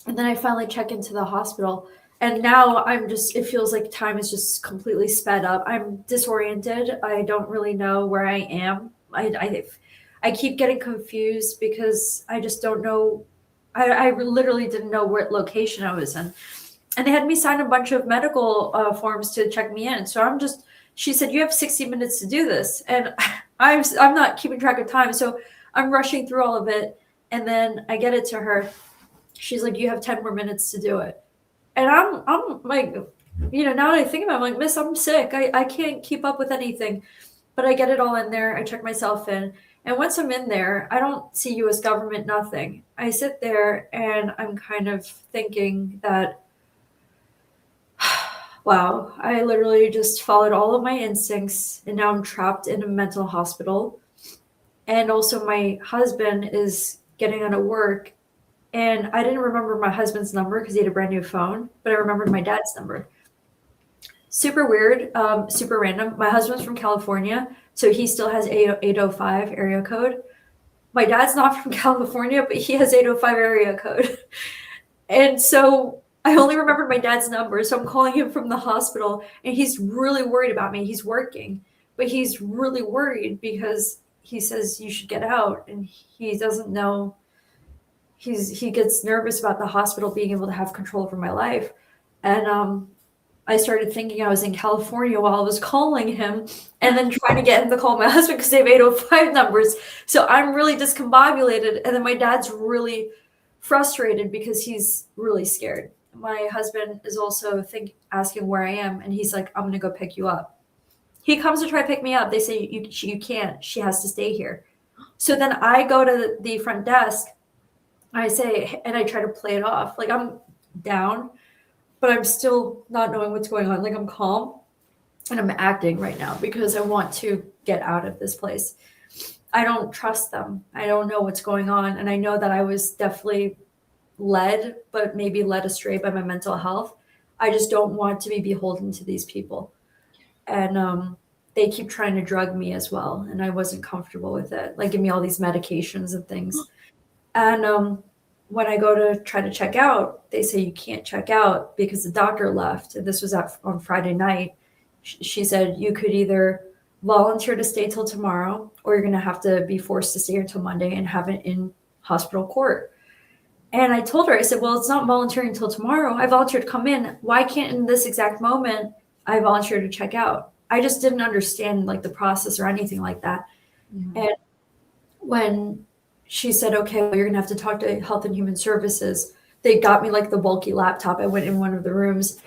And then I finally check into the hospital. And now it feels like time is just completely sped up. I'm disoriented. I don't really know where I am. I keep getting confused because I just don't know. I literally didn't know what location I was in. And they had me sign a bunch of medical forms to check me in. So she said, you have 60 minutes to do this. And I'm not keeping track of time. So I'm rushing through all of it. And then I get it to her. She's like, you have 10 more minutes to do it. And I'm like, you know, now that I think about it, I'm like, miss, I'm sick. I can't keep up with anything. But I get it all in there. I check myself in. And once I'm in there, I don't see U.S. government, nothing. I sit there and I'm kind of thinking that, wow, I literally just followed all of my instincts and now I'm trapped in a mental hospital. And also my husband is getting out of work. And I didn't remember my husband's number because he had a brand new phone, but I remembered my dad's number. Super weird, super random. My husband's from California, so he still has 805 area code. My dad's not from California, but he has 805 area code. And so I only remembered my dad's number, so I'm calling him from the hospital, and he's really worried about me. He's working, but he's really worried because he says you should get out, and he doesn't know. He gets nervous about the hospital being able to have control over my life. And I started thinking I was in California while I was calling him and then trying to get him to call my husband because they have 805 numbers. So I'm really discombobulated. And then my dad's really frustrated because he's really scared. My husband is also asking where I am. And he's like, I'm going to go pick you up. He comes to try to pick me up. They say, you can't. She has to stay here. So then I go to the front desk. I say, and I try to play it off. Like I'm down, but I'm still not knowing what's going on. Like I'm calm and I'm acting right now because I want to get out of this place. I don't trust them. I don't know what's going on. And I know that I was definitely led, but maybe led astray by my mental health. I just don't want to be beholden to these people. And they keep trying to drug me as well. And I wasn't comfortable with it. Like give me all these medications and things. And when I go to try to check out, they say you can't check out because the doctor left. And this was on Friday night. She said you could either volunteer to stay till tomorrow, or you're going to have to be forced to stay here till Monday and have it in hospital court. And I told her, I said, well, it's not volunteering until tomorrow. I volunteered to come in. Why can't in this exact moment I volunteer to check out? I just didn't understand like the process or anything like that. Mm-hmm. And when she said, okay, well, you're going to have to talk to Health and Human Services, they got me like the bulky laptop. I went in one of the rooms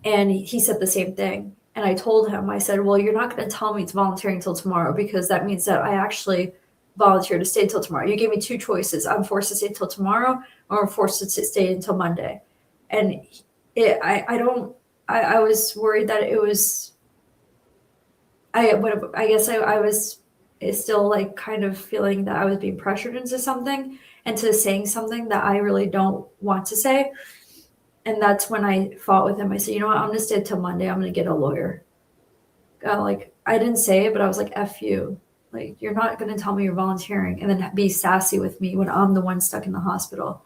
and he said the same thing. And I told him, I said, well, you're not going to tell me it's volunteering until tomorrow because that means that I actually volunteer to stay until tomorrow. You gave me two choices. I'm forced to stay until tomorrow or I'm forced to stay until Monday. And I was worried that it was, I was still like kind of feeling that I was being pressured into something and to saying something that I really don't want to say. And that's when I fought with him. I said, you know what, I'm going to stay till Monday. I'm going to get a lawyer. Like, I didn't say it, but I was like, F you. Like, you're not going to tell me you're volunteering and then be sassy with me when I'm the one stuck in the hospital.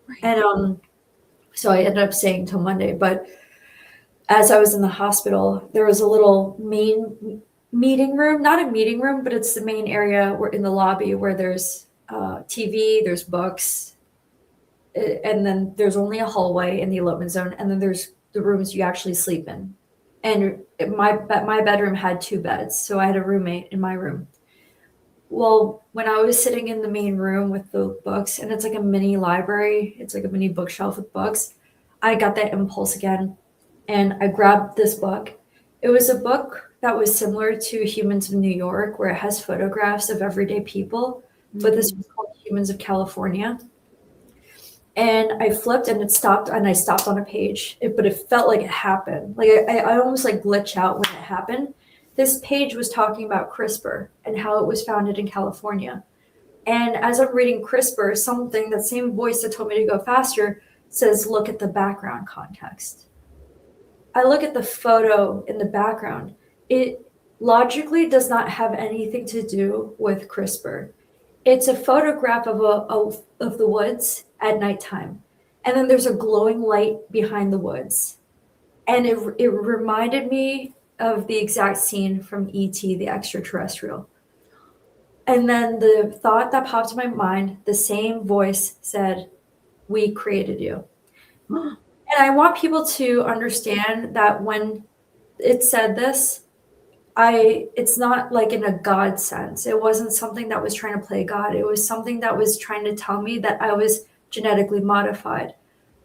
Right. And so I ended up staying till Monday. But as I was in the hospital, there was a little main meeting room, not a meeting room, but it's the main area where in the lobby where there's TV, there's books, and then there's only a hallway in the elopement zone, and then there's the rooms you actually sleep in. And my bedroom had 2 beds, so I had a roommate in my room. Well, when I was sitting in the main room with the books, and it's like a mini library, it's like a mini bookshelf with books, I got that impulse again, and I grabbed this book. It was a book that was similar to Humans of New York, where it has photographs of everyday people, but this was called Humans of California. And I flipped and it stopped, and I stopped on a page, but it felt like it happened. Like I almost like glitch out when it happened. This page was talking about CRISPR and how it was founded in California. And as I'm reading CRISPR, something, that same voice that told me to go faster says, look at the background context. I look at the photo in the background. It logically does not have anything to do with CRISPR. It's a photograph of the woods at nighttime. And then there's a glowing light behind the woods. And it reminded me of the exact scene from E.T., the extraterrestrial. And then the thought that popped in my mind, the same voice said, we created you. And I want people to understand that when it said this, it's not like in a God sense. It wasn't something that was trying to play God. It was something that was trying to tell me that I was genetically modified.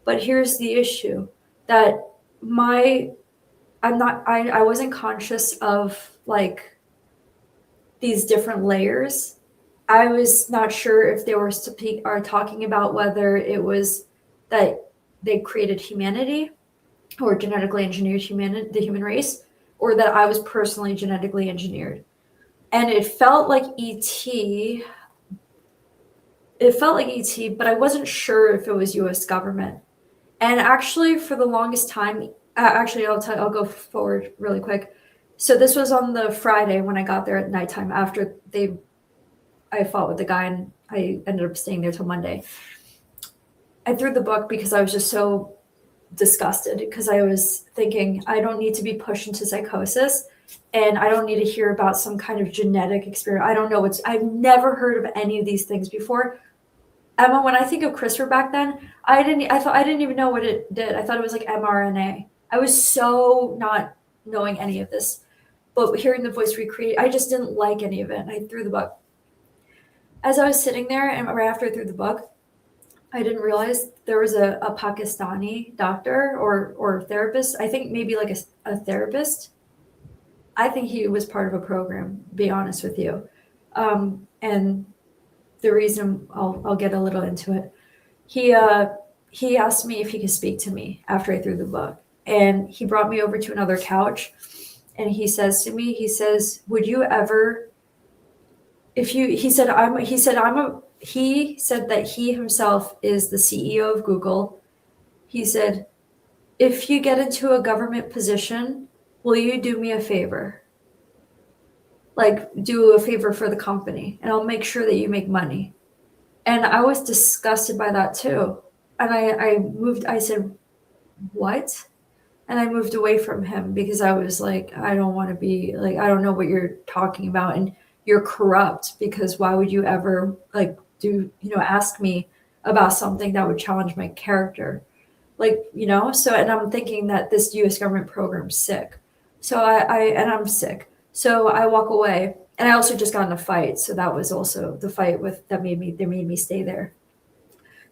But here's the issue, that I wasn't conscious of like these different layers. I was not sure if they were talking about whether it was that they created humanity or genetically engineered the human race, or that I was personally genetically engineered. And it felt like ET. It felt like ET, but I wasn't sure if it was US government. And actually, for the longest time, I'll go forward really quick. So this was on the Friday when I got there at nighttime after I fought with the guy, and I ended up staying there till Monday. I threw the book because I was just so disgusted, because I was thinking, I don't need to be pushed into psychosis, and I don't need to hear about some kind of genetic experience. I don't know. I've never heard of any of these things before. Emma, when I think of CRISPR back then, I didn't even know what it did. I thought it was like mRNA. I was so not knowing any of this. But hearing the voice recreate, I just didn't like any of it. And I threw the book. As I was sitting there, and right after I threw the book, I didn't realize there was a Pakistani doctor or therapist. I think maybe like a therapist. I think he was part of a program, to be honest with you. And the reason I'll get a little into it. He asked me if he could speak to me after I threw the book, and he brought me over to another couch, and he says to me, he says, "Would you ever?" He said that he himself is the CEO of Google. He said, if you get into a government position, will you do me a favor? Like, do a favor for the company, and I'll make sure that you make money. And I was disgusted by that too. And I said, what? And I moved away from him because I was like, I don't want to be like, I don't know what you're talking about. And you're corrupt, because why would you ever like ask me about something that would challenge my character? So, and I'm thinking that this US government program's sick. So and I'm sick. So I walk away, and I also just got in a fight. So that was also the fight that made me stay there.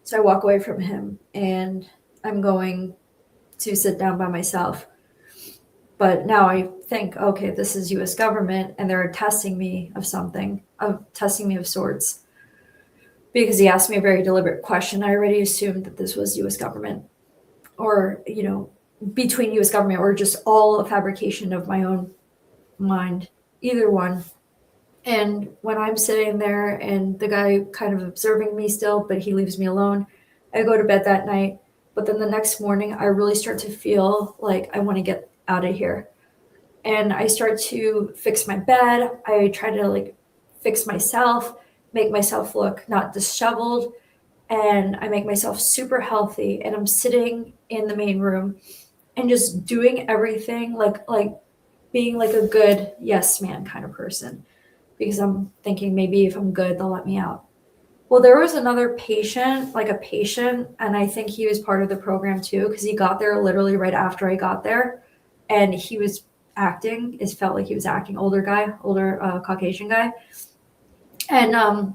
So I walk away from him, and I'm going to sit down by myself. But now I think, okay, this is US government, and they're testing me of sorts. Because he asked me a very deliberate question. I already assumed that this was US government, or, between US government, or just all a fabrication of my own mind, either one. And when I'm sitting there and the guy kind of observing me still, but he leaves me alone, I go to bed that night, But then the next morning, I really start to feel like I want to get out of here. And I start to fix my bed. I try to like fix myself, make myself look not disheveled. And I make myself super healthy. And I'm sitting in the main room and just doing everything like being like a good yes man kind of person, because I'm thinking maybe if I'm good, they'll let me out. Well, there was another patient, like a patient, and I think he was part of the program too, because he got there literally right after I got there, and he was acting. It felt like he was acting. Older guy, older Caucasian guy, and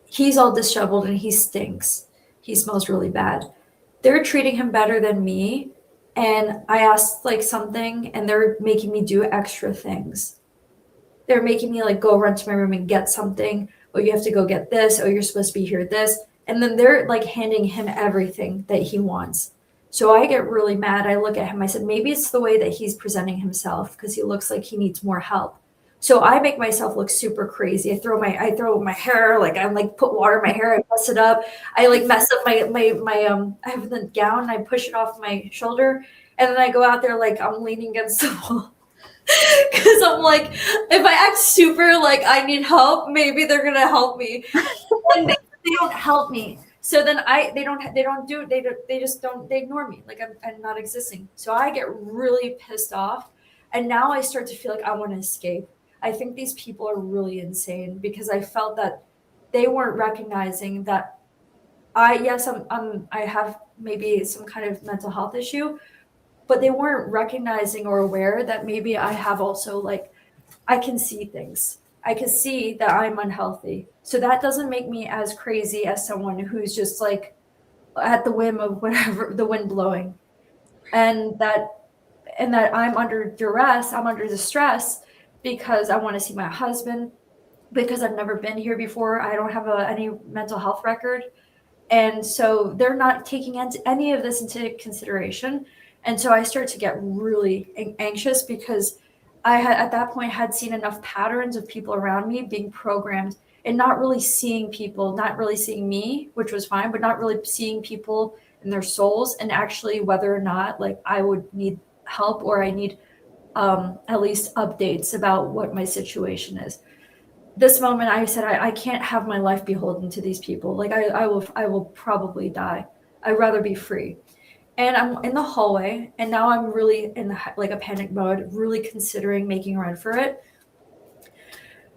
he's all disheveled and he stinks. He smells really bad. They're treating him better than me, and I asked like something, and they're making me do extra things. They're making me like go run to my room and get something. Oh, you have to go get this. Oh, you're supposed to be here this. And then they're like handing him everything that he wants. So I get really mad. I look at him. I said, maybe it's the way that he's presenting himself because he looks like he needs more help. So I make myself look super crazy. I throw my hair, like I'm like put water in my hair, I mess it up. I like mess up my I have the gown, I push it off my shoulder, and then I go out there like I'm leaning against the wall. Because I'm like, if I act super like I need help, maybe they're gonna help me, and they don't help me. So then they ignore me like I'm not existing. So I get really pissed off, and now I start to feel like I want to escape. I think these people are really insane because I felt that they weren't recognizing that I have maybe some kind of mental health issue, but they weren't recognizing or aware that maybe I have also like I can see things. I can see that I'm unhealthy. So that doesn't make me as crazy as someone who's just like at the whim of whatever the wind blowing. And that I'm under duress, I'm under distress because I want to see my husband, because I've never been here before. I don't have any mental health record. And so they're not taking any of this into consideration. And so I start to get really anxious because I had at that point had seen enough patterns of people around me being programmed and not really seeing people, not really seeing me, which was fine, but not really seeing people and their souls, and actually whether or not like I would need help or I need at least updates about what my situation is. This moment I said I can't have my life beholden to these people. Like I will probably die. I'd rather be free. And I'm in the hallway, and now I'm really in like a panic mode, really considering making a run for it.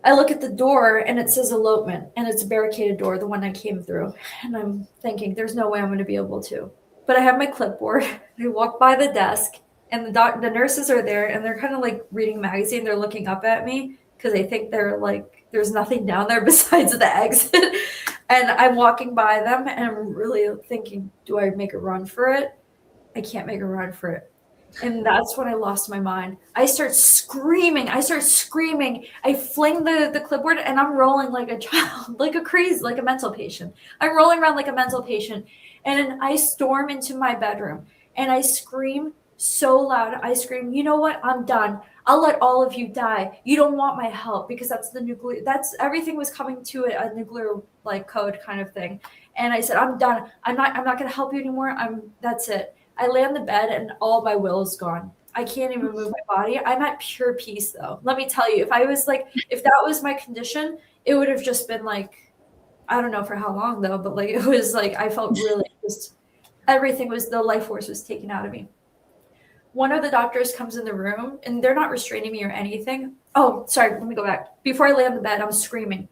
I look at the door and it says elopement, and it's a barricaded door, the one I came through. And I'm thinking, there's no way I'm going to be able to. But I have my clipboard. I walk by the desk, and the nurses are there, and they're kind of like reading a magazine. They're looking up at me because they think they're like, there's nothing down there besides the exit. And I'm walking by them, and I'm really thinking, do I make a run for it? I can't make a run for it. And that's when I lost my mind. I start screaming. I fling the clipboard, and I'm rolling like a child, like a crazy, like a mental patient. I'm rolling around like a mental patient. And then I storm into my bedroom and I scream so loud. I scream, you know what? I'm done. I'll let all of you die. You don't want my help, because that's the nuclear, that's everything was coming to a nuclear like code kind of thing. And I said, I'm done. I'm not going to help you anymore. That's it. I lay on the bed and all my will is gone. I can't even move my body. I'm at pure peace though. Let me tell you, if that was my condition, it would have just been like, I don't know for how long though, but like, it was like, I felt really just, the life force was taken out of me. One of the doctors comes in the room, and they're not restraining me or anything. Oh, sorry. Let me go back. Before I lay on the bed, I'm screaming.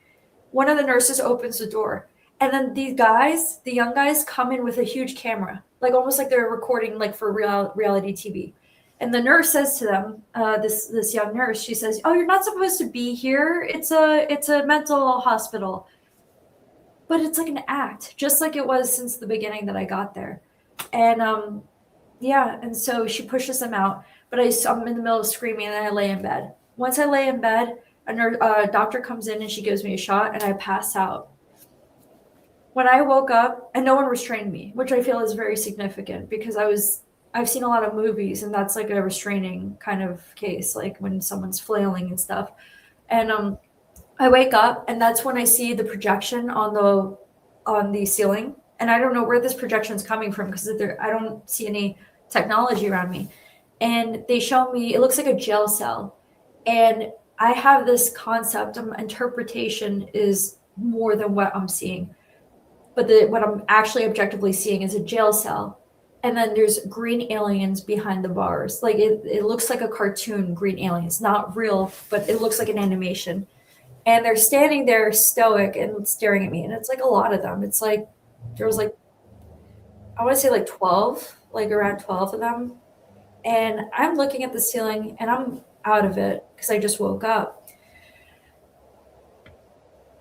One of the nurses opens the door, and then these guys, the young guys, come in with a huge camera, like almost like they're recording, like for reality TV. And the nurse says to them, this young nurse, she says, "Oh, you're not supposed to be here. It's a mental hospital." But it's like an act, just like it was since the beginning that I got there. And yeah, and so she pushes them out, but I'm in the middle of screaming, and then I lay in bed. Once I lay in bed, a doctor comes in and she gives me a shot, and I pass out. When I woke up, and no one restrained me, which I feel is very significant because I've seen a lot of movies, and that's like a restraining kind of case, like when someone's flailing and stuff. And I wake up, and that's when I see the projection on the ceiling, and I don't know where this projection is coming from because I don't see any technology around me. And they show me, it looks like a jail cell. And I have this concept, interpretation is more than what I'm seeing. But what I'm actually objectively seeing is a jail cell. And then there's green aliens behind the bars. Like it looks like a cartoon, green aliens, not real, but it looks like an animation. And they're standing there stoic and staring at me. And it's like a lot of them. It's like, there was like, I want to say like 12, like around 12 of them. And I'm looking at the ceiling and I'm out of it because I just woke up.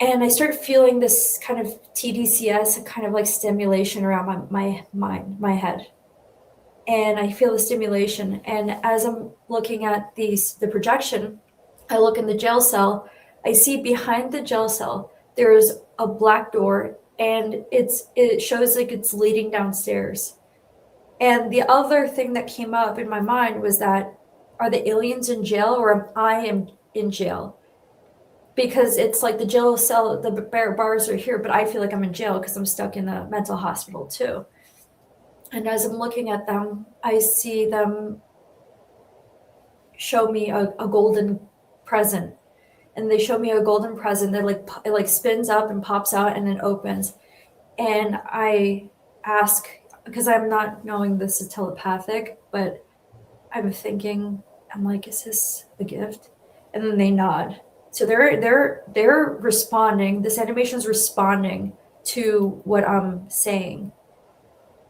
And I start feeling this kind of TDCS, kind of like stimulation around my mind, my head. And I feel the stimulation. And as I'm looking at the projection, I look in the jail cell. I see behind the jail cell, there's a black door, and it shows like it's leading downstairs. And the other thing that came up in my mind was that, are the aliens in jail or am I in jail? Because it's like the jail cell, the bars are here, but I feel like I'm in jail because I'm stuck in a mental hospital too. And as I'm looking at them, I see them show me a golden present. And they show me a golden present that it like spins up and pops out and then opens. And I ask, because I'm not knowing this is telepathic, but I'm thinking, I'm like, is this a gift? And then they nod. So they're responding. This animation is responding to what I'm saying,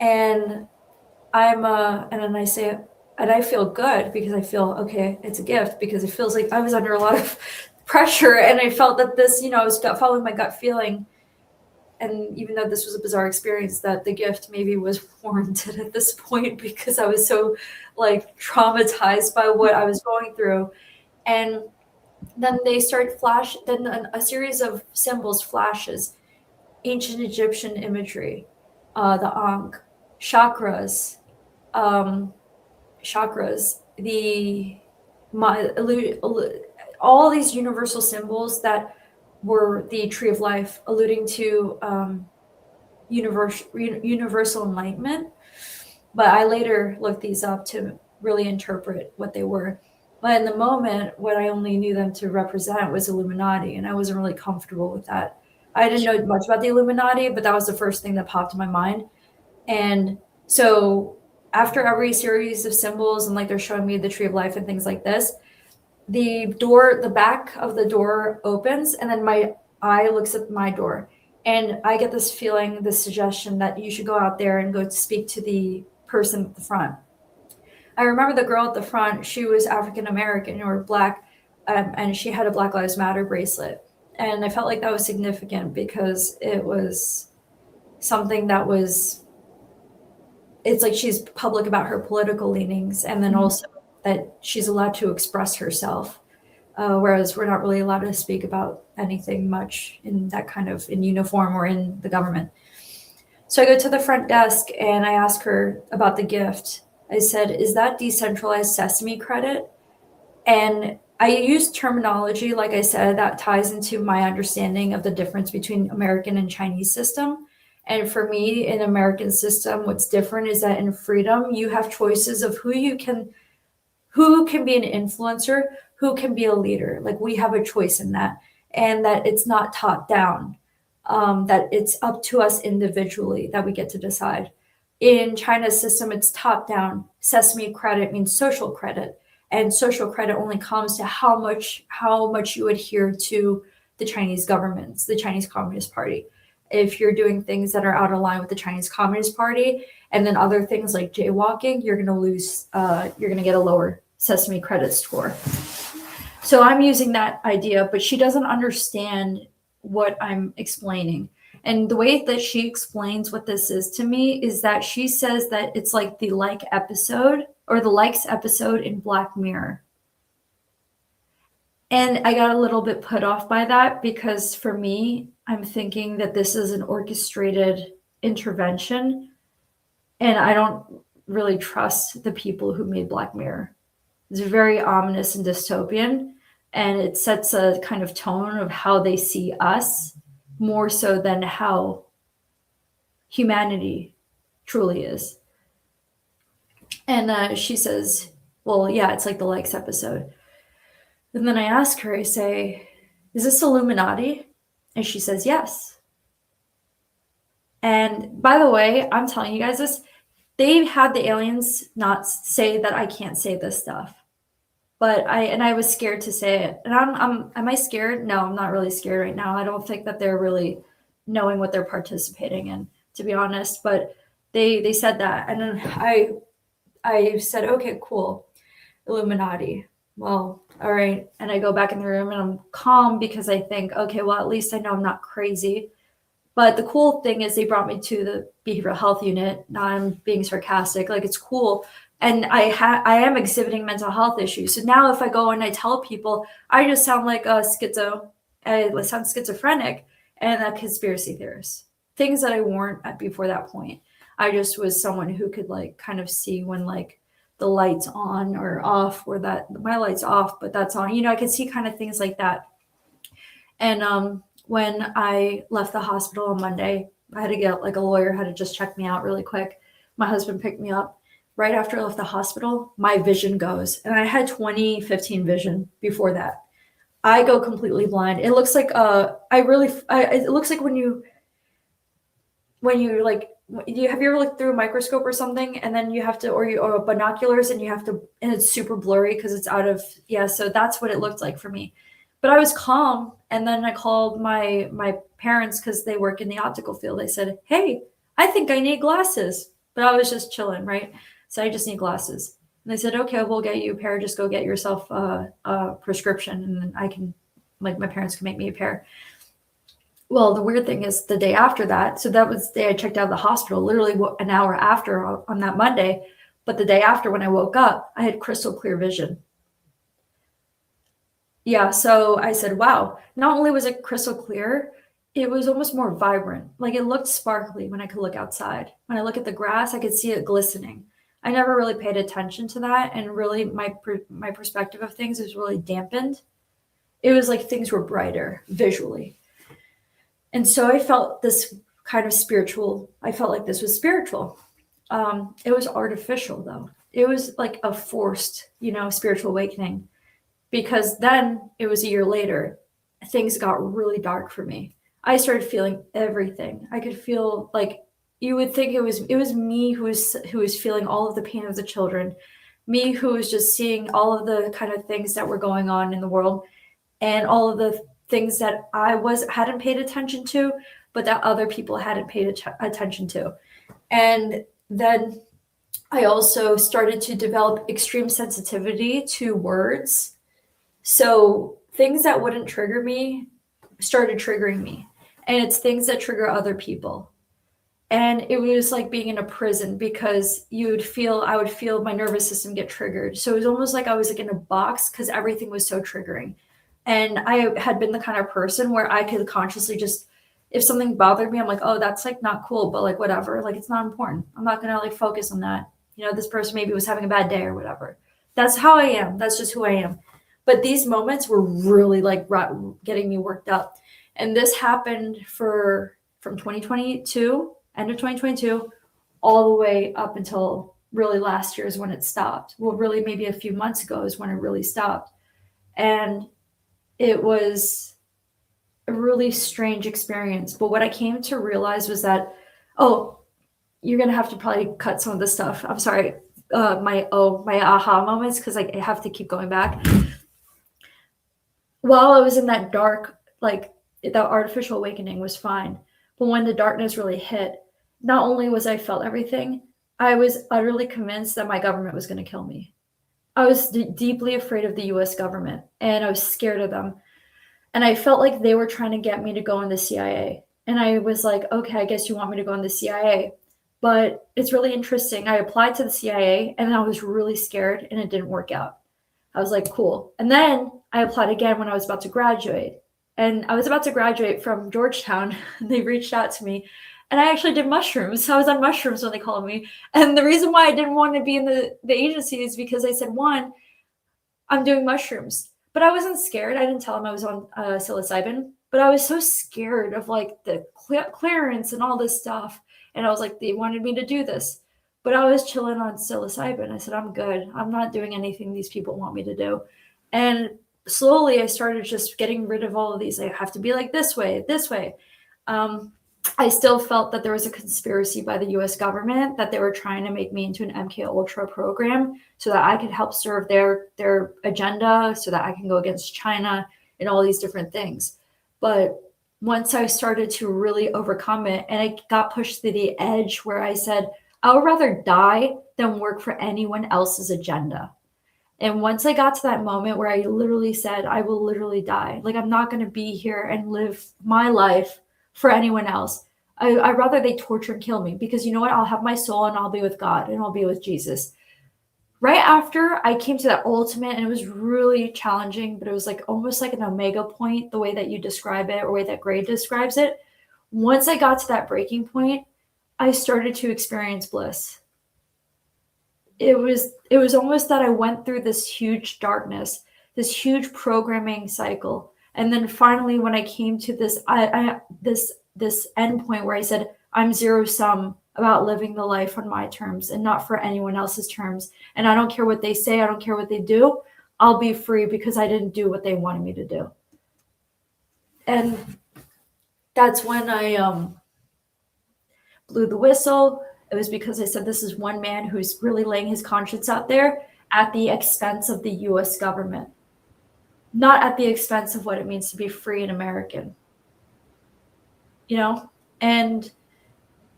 and and then I say, and I feel good because I feel okay. It's a gift because it feels like I was under a lot of pressure, and I felt that this, I was following my gut feeling, and even though this was a bizarre experience, that the gift maybe was warranted at this point because I was so like traumatized by what I was going through, and then they start then a series of symbols flashes, ancient Egyptian imagery, the Ankh, chakras, all these universal symbols that were the tree of life, alluding to universal enlightenment. But I later looked these up to really interpret what they were. But in the moment, what I only knew them to represent was Illuminati, and I wasn't really comfortable with that. I didn't know much about the Illuminati, but that was the first thing that popped in my mind. And so after every series of symbols, and like they're showing me the tree of life and things like this, the back of the door opens, and then my eye looks at my door. And I get this feeling, this suggestion that you should go out there and go speak to the person at the front. I remember the girl at the front, she was African American or Black, and she had a Black Lives Matter bracelet. And I felt like that was significant because it was something that it's like she's public about her political leanings, and then also that she's allowed to express herself, whereas we're not really allowed to speak about anything much in that kind of in uniform or in the government. So I go to the front desk and I ask her about the gift. I said, is that decentralized sesame credit? And I use terminology, like I said, that ties into my understanding of the difference between American and Chinese system. And for me, in American system, what's different is that in freedom, you have choices of who can be an influencer, who can be a leader. Like we have a choice in that, and that it's not top down, that it's up to us individually that we get to decide. In China's system, it's top down. Sesame credit means social credit, and social credit only comes to how much you adhere to the Chinese governments, the Chinese Communist Party. If you're doing things that are out of line with the Chinese Communist Party, and then other things like jaywalking, you're going to lose. You're going to get a lower Sesame credit score. So I'm using that idea, but she doesn't understand what I'm explaining. And the way that she explains what this is to me is that she says that it's like the like episode or the likes episode in Black Mirror. And I got a little bit put off by that because for me, I'm thinking that this is an orchestrated intervention. And I don't really trust the people who made Black Mirror. It's very ominous and dystopian. And it sets a kind of tone of how they see us more so than how humanity truly is. And she says, well, yeah, it's like the likes episode. And then I ask her, I say, is this Illuminati? And she says, yes. And by the way, I'm telling you guys this, they had the aliens not say that I can't say this stuff. But I was scared to say it. And am I scared? No, I'm not really scared right now. I don't think that they're really knowing what they're participating in, to be honest. But they said that. And then I said, okay, cool. Illuminati. Well, all right. And I go back in the room and I'm calm because I think, okay, well, at least I know I'm not crazy. But the cool thing is they brought me to the behavioral health unit. Now I'm being sarcastic. Like, it's cool. And I am exhibiting mental health issues. So now if I go and I tell people, I just sound like a I sound schizophrenic and a conspiracy theorist. Things that I weren't at before that point. I just was someone who could like kind of see when like the light's on or off, or that my light's off, but that's on. I could see kind of things like that. And when I left the hospital on Monday, I had to get like a lawyer had to just check me out really quick. My husband picked me up. Right after I left the hospital, my vision goes. And I had 20/15 vision before that. I go completely blind. It looks like it looks like when you like, have you ever looked through a microscope or something, and then you have to, or binoculars, and you have to, and it's super blurry because it's out of, yeah. So that's what it looked like for me. But I was calm, and then I called my parents because they work in the optical field. I said, "Hey, I think I need glasses," but I was just chilling, right? So I just need glasses. And they said, "Okay, we'll get you a pair. Just go get yourself a prescription, and then I can, like, my parents can make me a pair." Well, the weird thing is the day after that, so that was the day I checked out of the hospital, literally an hour after on that Monday. But the day after, when I woke up, I had crystal clear vision. Yeah, so I said, wow, not only was it crystal clear, it was almost more vibrant. Like, it looked sparkly when I could look outside. When I look at the grass, I could see it glistening. I never really paid attention to that, and really my perspective of things was really dampened. It was like things were brighter visually. And so I felt this kind of spiritual, I felt like this was spiritual. It was artificial though. It was like a forced, spiritual awakening, because then it was a year later, things got really dark for me. I started feeling everything. I could feel, like, you would think it was me who was feeling all of the pain of the children, me who was just seeing all of the kind of things that were going on in the world, and all of the things that I hadn't paid attention to, but that other people hadn't paid attention to. And then I also started to develop extreme sensitivity to words. So things that wouldn't trigger me started triggering me. And it's things that trigger other people. And it was like being in a prison, because I would feel my nervous system get triggered. So it was almost like I was like in a box, because everything was so triggering. And I had been the kind of person where I could consciously just, if something bothered me, I'm like, oh, that's like not cool, but like whatever, like it's not important. I'm not gonna like focus on that. This person maybe was having a bad day or whatever. That's how I am. That's just who I am. But these moments were really like getting me worked up. And this happened from 2022, end of 2022, all the way up until really last year is when it stopped. Well, really maybe a few months ago is when it really stopped. And it was a really strange experience. But what I came to realize was that, oh, you're going to have to probably cut some of this stuff. I'm sorry. My aha moments, because I have to keep going back. While I was in that dark, like, that artificial awakening was fine. But when the darkness really hit, not only was I felt everything, I was utterly convinced that my government was going to kill me. I was deeply afraid of the US government, and I was scared of them. And I felt like they were trying to get me to go in the CIA. And I was like, okay, I guess you want me to go in the CIA. But it's really interesting. I applied to the CIA, and I was really scared, and it didn't work out. I was like, cool. And then I applied again when I was about to graduate. And I was about to graduate from Georgetown, and they reached out to me. And I actually did mushrooms. I was on mushrooms when they called me. And the reason why I didn't want to be in the agency is because I said, one, I'm doing mushrooms. But I wasn't scared. I didn't tell them I was on psilocybin. But I was so scared of like the clearance and all this stuff. And I was like, they wanted me to do this. But I was chilling on psilocybin. I said, I'm good. I'm not doing anything these people want me to do. And slowly I started just getting rid of all of these. I have to be like this way, this way. I still felt that there was a conspiracy by the US government, that they were trying to make me into an MK Ultra program so that I could help serve their agenda, so that I can go against China and all these different things. But once I started to really overcome it, and I got pushed to the edge where I said, I would rather die than work for anyone else's agenda. And once I got to that moment where I literally said, I will literally die, like I'm not going to be here and live my life for anyone else. I'd rather they torture and kill me, because you know what? I'll have my soul and I'll be with God and I'll be with Jesus. Right after I came to that ultimate, and it was really challenging, but it was like almost like an omega point, the way that you describe it, or the way that Gray describes it. Once I got to that breaking point, I started to experience bliss. It was almost that I went through this huge darkness, this huge programming cycle. And then finally, when I came to this end point where I said, I'm zero sum about living the life on my terms and not for anyone else's terms. And I don't care what they say. I don't care what they do. I'll be free because I didn't do what they wanted me to do. And that's when I blew the whistle. It was because I said, this is one man who's really laying his conscience out there at the expense of the US government, not at the expense of what it means to be free and American. You know? And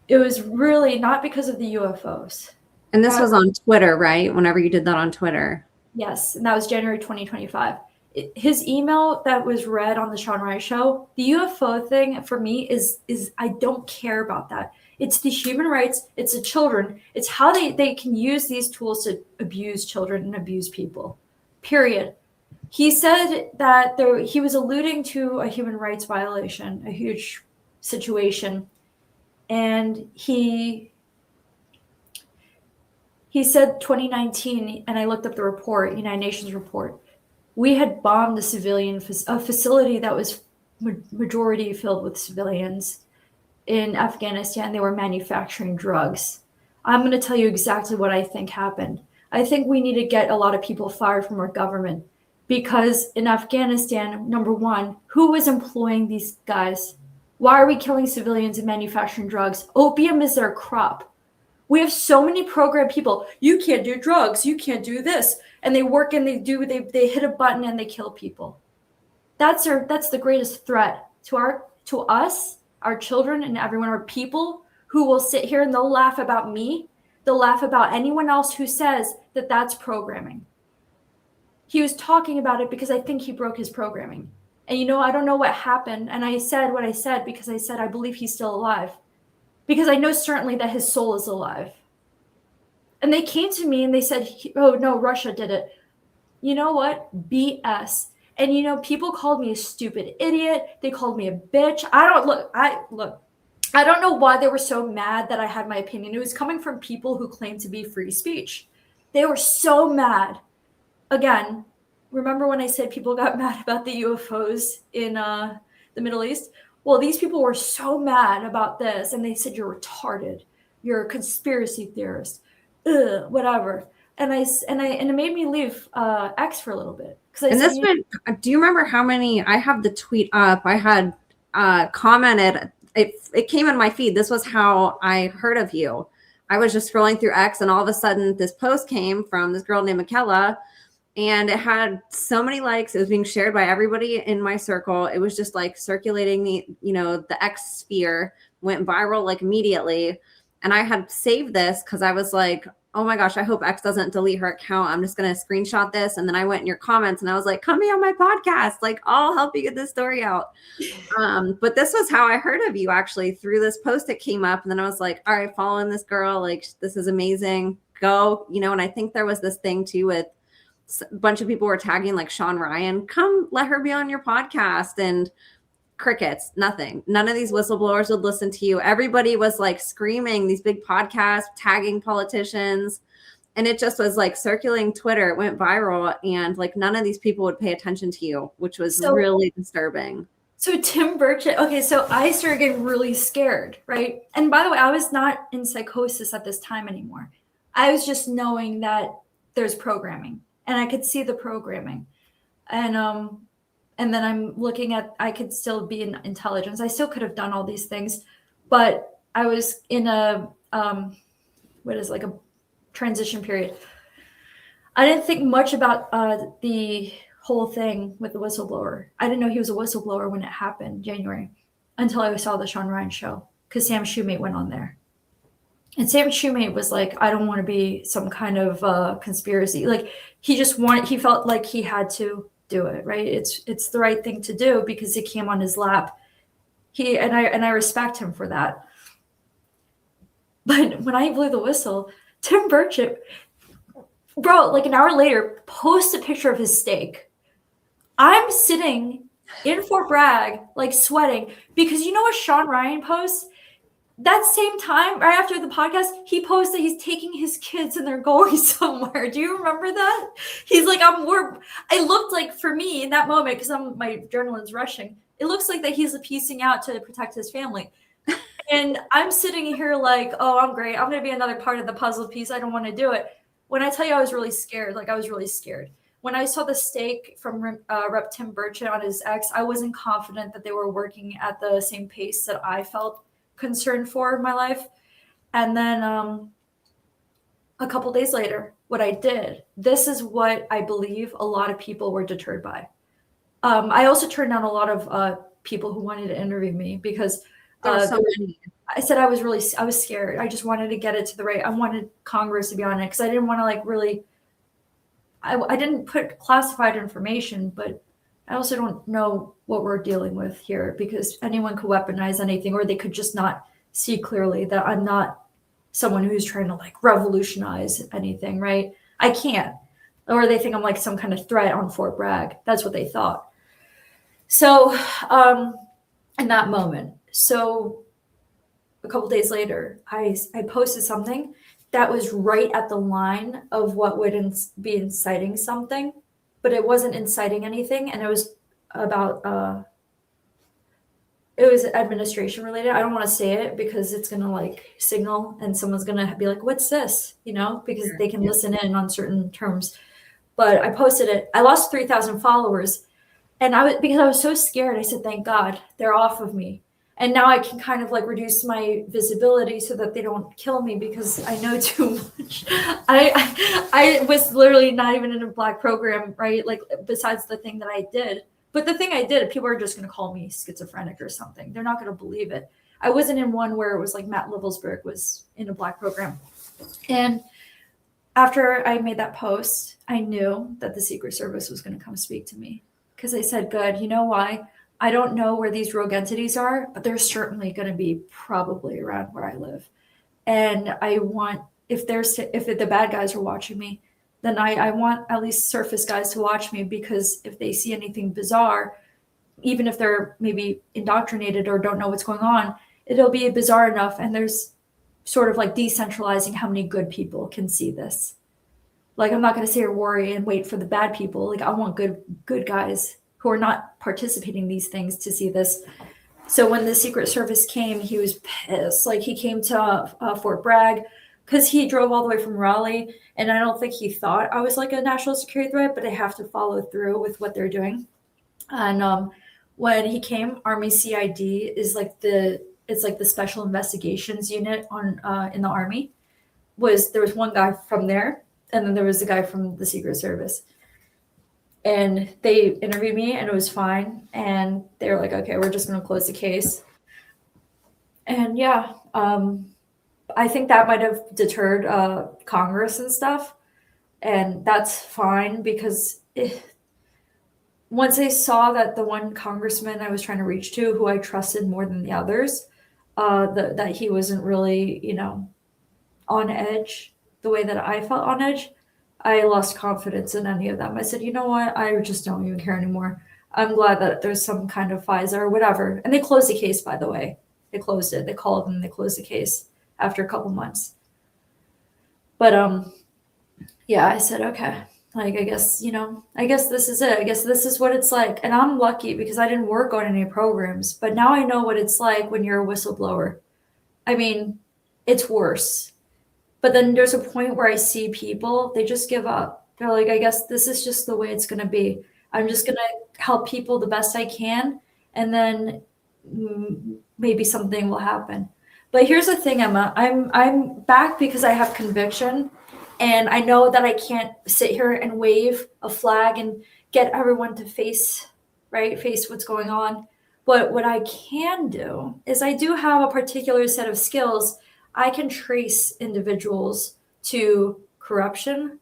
it was really not because of the UFOs. And this was on Twitter, right? Whenever you did that on Twitter. Yes, and that was January 2025. His email that was read on the Sean Rice show, the UFO thing for me is I don't care about that. It's the human rights, it's the children, it's how they can use these tools to abuse children and abuse people, period. He said that he was alluding to a human rights violation, a huge situation. And he said 2019, and I looked up the report, United Nations report. We had bombed a facility that was majority filled with civilians in Afghanistan. They were manufacturing drugs. I'm going to tell you exactly what I think happened. I think we need to get a lot of people fired from our government, because in Afghanistan, number one, who was employing these guys? Why are we killing civilians and manufacturing drugs? Opium is their crop. We have so many programmed people. You can't do drugs. You can't do this. And they work and they hit a button and they kill people. That's the greatest threat to us, our children, and everyone, our people who will sit here and they'll laugh about me. They'll laugh about anyone else who says that that's programming. He was talking about it because I think he broke his programming. And I don't know what happened. And I said what I said because I said I believe he's still alive. Because I know certainly that his soul is alive. And they came to me and they said, oh, no, Russia did it. You know what? BS. And, people called me a stupid idiot. They called me a bitch. I don't know why they were so mad that I had my opinion. It was coming from people who claim to be free speech. They were so mad. Again, remember when I said people got mad about the UFOs in the Middle East? Well, these people were so mad about this, and they said, you're retarded. You're a conspiracy theorist. Ugh, whatever. And it made me leave X for a little bit. Do you remember how many? I have the tweet up. I had commented. It came in my feed. This was how I heard of you. I was just scrolling through X, and all of a sudden, this post came from this girl named Michaela. And it had so many likes. It was being shared by everybody in my circle. It was just like circulating the X sphere, went viral like immediately. And I had saved this because I was like, oh my gosh, I hope X doesn't delete her account. I'm just going to screenshot this. And then I went in your comments and I was like, come be on my podcast. Like, I'll help you get this story out. But this was how I heard of you, actually, through this post that came up. And then I was like, all right, following this girl. Like, this is amazing. Go, and I think there was this thing too with a bunch of people were tagging like Sean Ryan, come let her be on your podcast, and crickets, nothing. None of these whistleblowers would listen to you. Everybody was like screaming these big podcasts, tagging politicians. And it just was like circulating Twitter. It went viral, and like none of these people would pay attention to you, which was really disturbing. So Tim Burchett, okay, so I started getting really scared, right? And by the way, I was not in psychosis at this time anymore. I was just knowing that there's programming and I could see the programming. And then I'm looking at, I could still be in intelligence. I still could have done all these things, but I was in a, what is like a transition period. I didn't think much about the whole thing with the whistleblower. I didn't know he was a whistleblower when it happened, January, until I saw the Sean Ryan show, because Sam Shoemate went on there. And Sam Shoemate was like, I don't want to be some kind of conspiracy. Like he felt like he had to do it, right? It's the right thing to do because it came on his lap. I respect him for that. But when I blew the whistle, Tim Burchett, bro, like an hour later, post a picture of his steak. I'm sitting in Fort Bragg, like sweating, because you know what Sean Ryan posts? That same time, right after the podcast, he posts that he's taking his kids and they're going somewhere. Do you remember that? He's like, it looked like for me in that moment, because my adrenaline's rushing, it looks like that he's piecing out to protect his family. And I'm sitting here like, oh, I'm great. I'm going to be another part of the puzzle piece. I don't want to do it. When I tell you I was really scared, like I was really scared. When I saw the stake from Rep. Tim Burchett on his ex, I wasn't confident that they were working at the same pace that I felt concerned for in my life. And then a couple days later, what I did, this is what I believe a lot of people were deterred by. I also turned down a lot of people who wanted to interview me because so many. I said I was scared. I just wanted to get it to the right. I wanted Congress to be on it because I didn't want to like really. I didn't put classified information, but I also don't know what we're dealing with here because anyone could weaponize anything, or they could just not see clearly that I'm not someone who's trying to like revolutionize anything, right? I can't. Or they think I'm like some kind of threat on Fort Bragg. That's what they thought. So in that moment, so a couple days later, I posted something that was right at the line of what would be inciting something, but it wasn't inciting anything. And it was about, it was administration related. I don't want to say it because it's going to like signal and someone's going to be like, what's this? You know, because they can listen in on certain terms. But I posted it. I lost 3,000 followers. And because I was so scared, I said, thank God they're off of me. And now I can kind of like reduce my visibility so that they don't kill me because I know too much. I was literally not even in a Black program, right? Like besides the thing that I did. But the thing I did, people are just going to call me schizophrenic or something. They're not going to believe it. I wasn't in one where it was like Matt Livelsberg was in a Black program. And after I made that post, I knew that the Secret Service was going to come speak to me because I said, good, you know why? I don't know where these rogue entities are, but they're certainly going to be probably around where I live. And I want, if the bad guys are watching me, then I want at least surface guys to watch me, because if they see anything bizarre, even if they're maybe indoctrinated or don't know what's going on, it'll be bizarre enough. And there's sort of like decentralizing how many good people can see this. Like, I'm not going to sit here worry and wait for the bad people. Like, I want good guys who are not participating in these things to see this. So when the Secret Service came, he was pissed. Like he came to Fort Bragg because he drove all the way from Raleigh. And I don't think he thought I was like a national security threat, but I have to follow through with what they're doing. And when he came, Army CID is like it's like the special investigations unit in the Army. There was one guy from there, and then there was the guy from the Secret Service. And they interviewed me and it was fine. And they were like, okay, we're just going to close the case. And yeah, I think that might have deterred Congress and stuff. And that's fine because once they saw that the one congressman I was trying to reach to, who I trusted more than the others, that he wasn't really, on edge the way that I felt on edge, I lost confidence in any of them. I said, you know what? I just don't even care anymore. I'm glad that there's some kind of FISA or whatever. And they closed the case, by the way. They closed it. They called and they closed the case after a couple months. But yeah, I said, okay. like, I guess this is it. I guess this is what it's like. And I'm lucky because I didn't work on any programs, but now I know what it's like when you're a whistleblower. I mean, it's worse. But then there's a point where I see people, they just give up. They're like, I guess this is just the way it's going to be. I'm just going to help people the best I can. And then maybe something will happen. But here's the thing, Emma, I'm back because I have conviction. And I know that I can't sit here and wave a flag and get everyone to face what's going on. But what I can do is I do have a particular set of skills. I can trace individuals to corruption,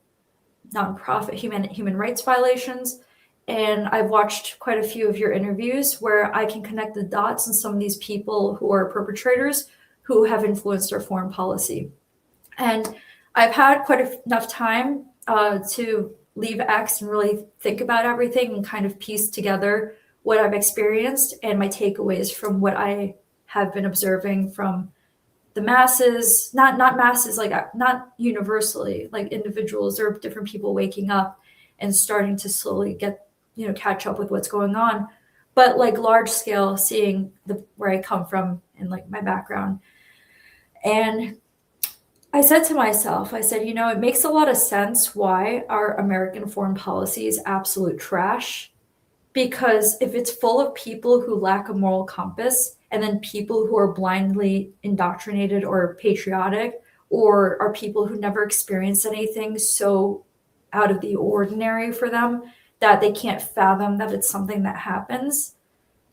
nonprofit human rights violations. And I've watched quite a few of your interviews where I can connect the dots on some of these people who are perpetrators who have influenced our foreign policy. And I've had quite enough time to leave X and really think about everything and kind of piece together what I've experienced and my takeaways from what I have been observing from the masses, not masses, like not universally, like individuals or different people waking up and starting to slowly get, catch up with what's going on, but like large scale, seeing where I come from and like my background. And I said to myself, I said, it makes a lot of sense why our American foreign policy is absolute trash. Because if it's full of people who lack a moral compass and then people who are blindly indoctrinated or patriotic or are people who never experienced anything so out of the ordinary for them that they can't fathom that it's something that happens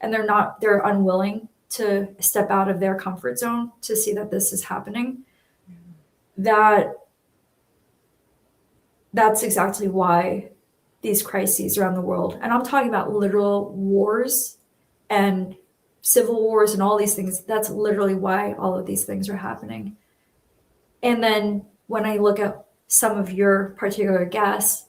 and they're unwilling to step out of their comfort zone to see that this is happening, that's exactly why these crises around the world, and I'm talking about literal wars and civil wars and all these things, that's literally why all of these things are happening. And then when I look at some of your particular guests,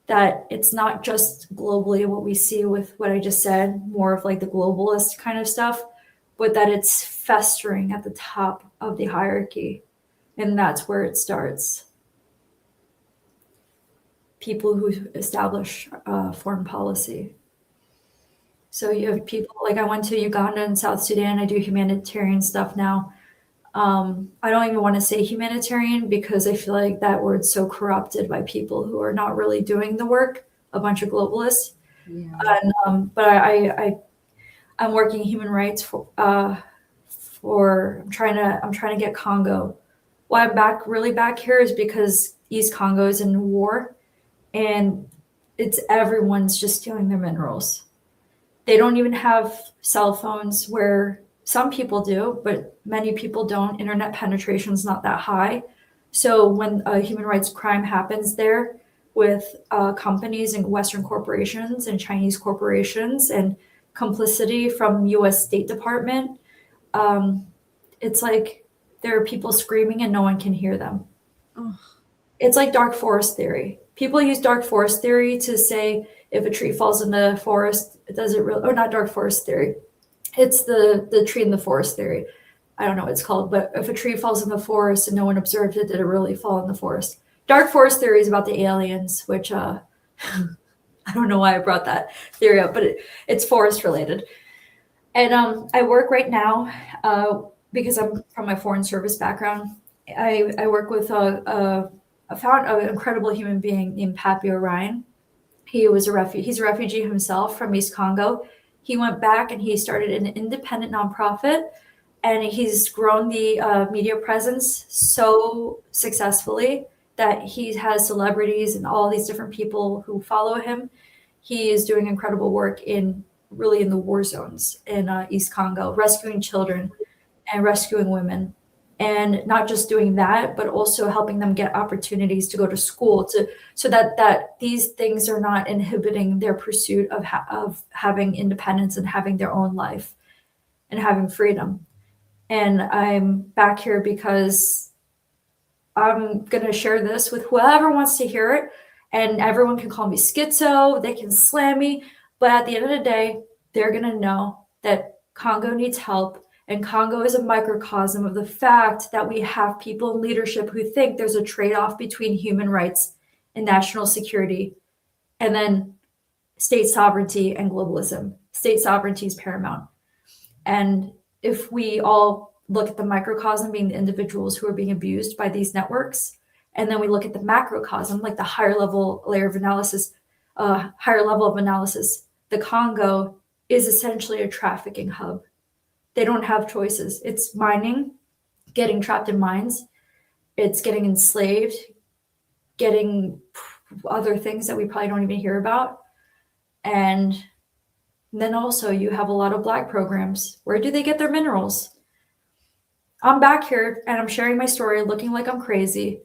that it's not just globally what we see with what I just said, more of like the globalist kind of stuff, but that it's festering at the top of the hierarchy. And that's where it starts. People who establish foreign policy. So you have people like I went to Uganda and South Sudan. I do humanitarian stuff now. I don't even want to say humanitarian because I feel like that word's so corrupted by people who are not really doing the work, a bunch of globalists. Yeah. And, but I'm working human rights for I'm trying to get Congo. Why I'm really back here is because East Congo is in war. And everyone's just stealing their minerals. They don't even have cell phones where some people do, but many people don't. Internet penetration is not that high. So when a human rights crime happens there with companies and Western corporations and Chinese corporations and complicity from US State Department, it's like there are people screaming and no one can hear them. Oh. It's like dark forest theory. People use dark forest theory to say if a tree falls in the forest, does it really, or not dark forest theory. It's the tree in the forest theory. I don't know what it's called, but if a tree falls in the forest and no one observed it, did it really fall in the forest? Dark forest theory is about the aliens, which I don't know why I brought that theory up, but it's forest related. And I work right now because I'm from my foreign service background. I work with I found an incredible human being named Pappy Orion. He's a refugee himself from East Congo. He went back and he started an independent nonprofit, and he's grown the media presence so successfully that he has celebrities and all these different people who follow him. He is doing incredible work in the war zones in East Congo, rescuing children and rescuing women. And not just doing that, but also helping them get opportunities to go to school so that these things are not inhibiting their pursuit of having independence and having their own life and having freedom. And I'm back here because I'm going to share this with whoever wants to hear it. And everyone can call me schizo, they can slam me. But at the end of the day, they're going to know that Congo needs help. And Congo is a microcosm of the fact that we have people in leadership who think there's a trade-off between human rights and national security, and then state sovereignty and globalism. State sovereignty is paramount. And if we all look at the microcosm being the individuals who are being abused by these networks, and then we look at the macrocosm, like the higher level layer of analysis, higher level of analysis, the Congo is essentially a trafficking hub. They don't have choices. It's mining, getting trapped in mines. It's getting enslaved, getting other things that we probably don't even hear about. And then also you have a lot of Black programs. Where do they get their minerals? I'm back here and I'm sharing my story looking like I'm crazy,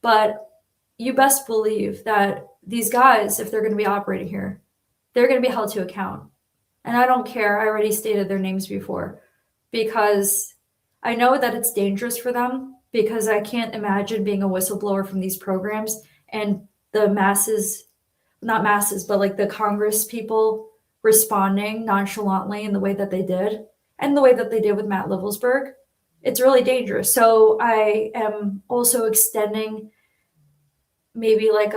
but you best believe that these guys, if they're going to be operating here, they're going to be held to account. And I don't care. I already stated their names before because I know that it's dangerous for them, because I can't imagine being a whistleblower from these programs and the masses, not masses, but like the Congress people responding nonchalantly in the way that they did, and the way that they did with Matt Livelsberg. It's really dangerous. So I am also extending maybe like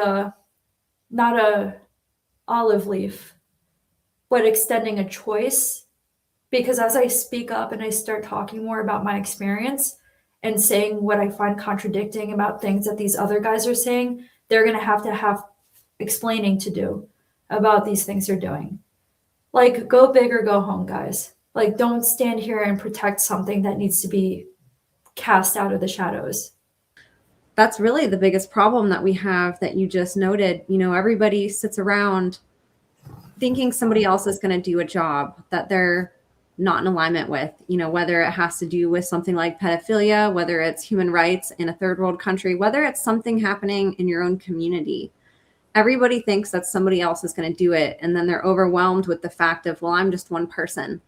not a olive leaf, but extending a choice. Because as I speak up and I start talking more about my experience and saying what I find contradicting about things that these other guys are saying, they're going to have explaining to do about these things they're doing. Like, go big or go home, guys. Like, don't stand here and protect something that needs to be cast out of the shadows. That's really the biggest problem that we have that you just noted. You know, everybody sits around thinking somebody else is going to do a job that they're not in alignment with, you know, whether it has to do with something like pedophilia, whether it's human rights in a third world country, whether it's something happening in your own community. Everybody thinks that somebody else is going to do it. And then they're overwhelmed with the fact of, well, I'm just one person.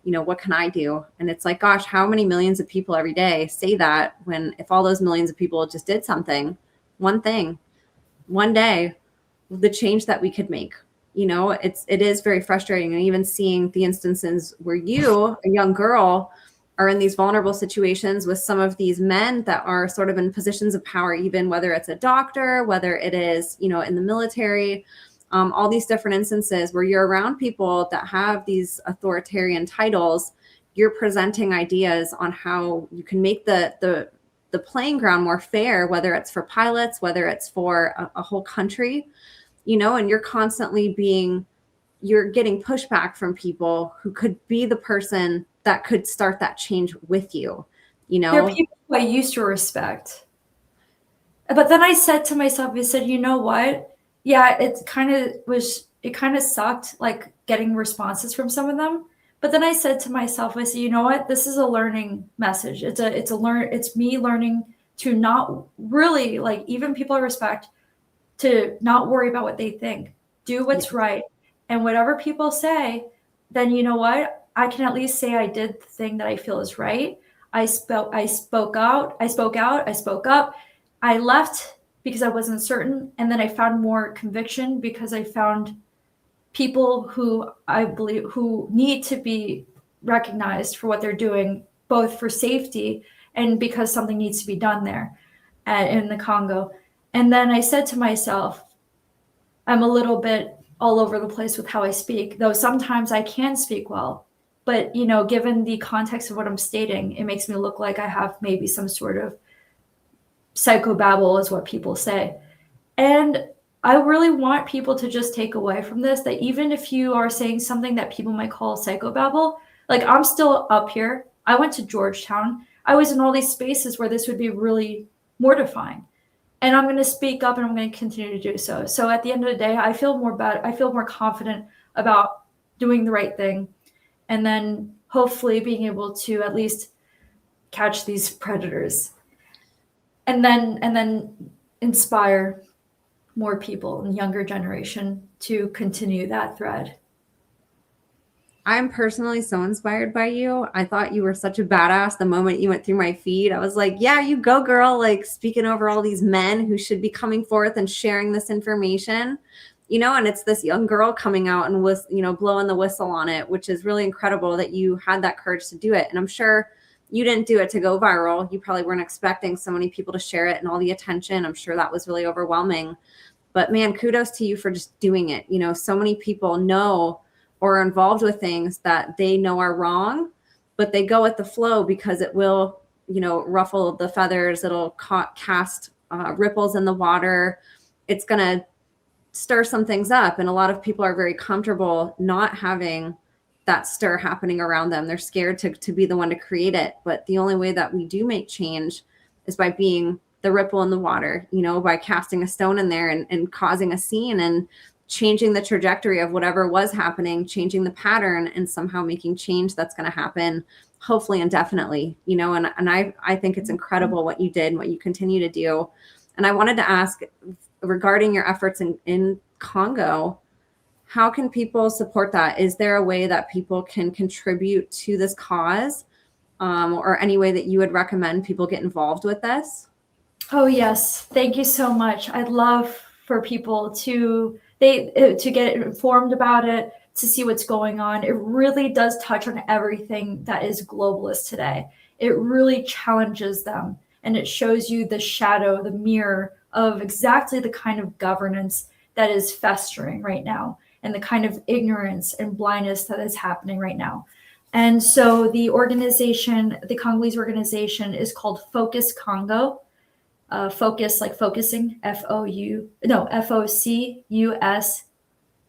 You know, what can I do? And it's like, gosh, how many millions of people every day say that, when if all those millions of people just did something, one thing, one day, the change that we could make. You know, it is very frustrating. And even seeing the instances where you, a young girl, are in these vulnerable situations with some of these men that are sort of in positions of power, even whether it's a doctor, whether it is, you know, in the military, all these different instances where you're around people that have these authoritarian titles. You're presenting ideas on how you can make the playing ground more fair, whether it's for pilots, whether it's for a whole country, you know, and you're constantly you're getting pushback from people who could be the person that could start that change with you, you know. There are people who I used to respect. But then I said to myself, I said, you know what? Yeah, it kind of sucked, like getting responses from some of them. But then I said to myself, I said, you know what? This is a learning message. It's me learning to not really, like, even people I respect, to not worry about what they think. Do what's right. And whatever people say, then you know what? I can at least say I did the thing that I feel is right. I spoke out, I spoke up. I left because I wasn't certain. And then I found more conviction because I found people who I believe who need to be recognized for what they're doing, both for safety and because something needs to be done there in the Congo. And then I said to myself, I'm a little bit all over the place with how I speak, though sometimes I can speak well. But, you know, given the context of what I'm stating, it makes me look like I have maybe some sort of psychobabble, is what people say. And I really want people to just take away from this that even if you are saying something that people might call psychobabble, like, I'm still up here. I went to Georgetown. I was in all these spaces where this would be really mortifying. And I'm going to speak up and I'm going to continue to do so. So at the end of the day, I feel more confident about doing the right thing. And then hopefully being able to at least catch these predators. And then inspire more people in the younger generation to continue that thread. I'm personally so inspired by you. I thought you were such a badass the moment you went through my feed. I was like, yeah, you go, girl. Like, speaking over all these men who should be coming forth and sharing this information, you know, and it's this young girl coming out and was, you know, blowing the whistle on it, which is really incredible that you had that courage to do it. And I'm sure you didn't do it to go viral. You probably weren't expecting so many people to share it and all the attention. I'm sure that was really overwhelming. But man, kudos to you for just doing it. You know, so many people know or are involved with things that they know are wrong, but they go with the flow because it will, you know, ruffle the feathers. It'll cast ripples in the water. It's going to stir some things up. And a lot of people are very comfortable not having that stir happening around them. They're scared to be the one to create it. But the only way that we do make change is by being the ripple in the water, you know, by casting a stone in there and causing a scene and changing the trajectory of whatever was happening, changing the pattern, and somehow making change that's going to happen, hopefully indefinitely, you know. And I think it's incredible what you did, what you continue to do. And I wanted to ask regarding your efforts in Congo, how can people support that? Is there a way that people can contribute to this cause, or any way that you would recommend people get involved with this? Oh, yes. Thank you so much. I'd love for people to get informed about it, to see what's going on. It really does touch on everything that is globalist today. It really challenges them, and it shows you the shadow, the mirror of exactly the kind of governance that is festering right now, and the kind of ignorance and blindness that is happening right now. And so the organization, the Congolese organization, is called Focus Congo. Focus, like focusing, FOCUS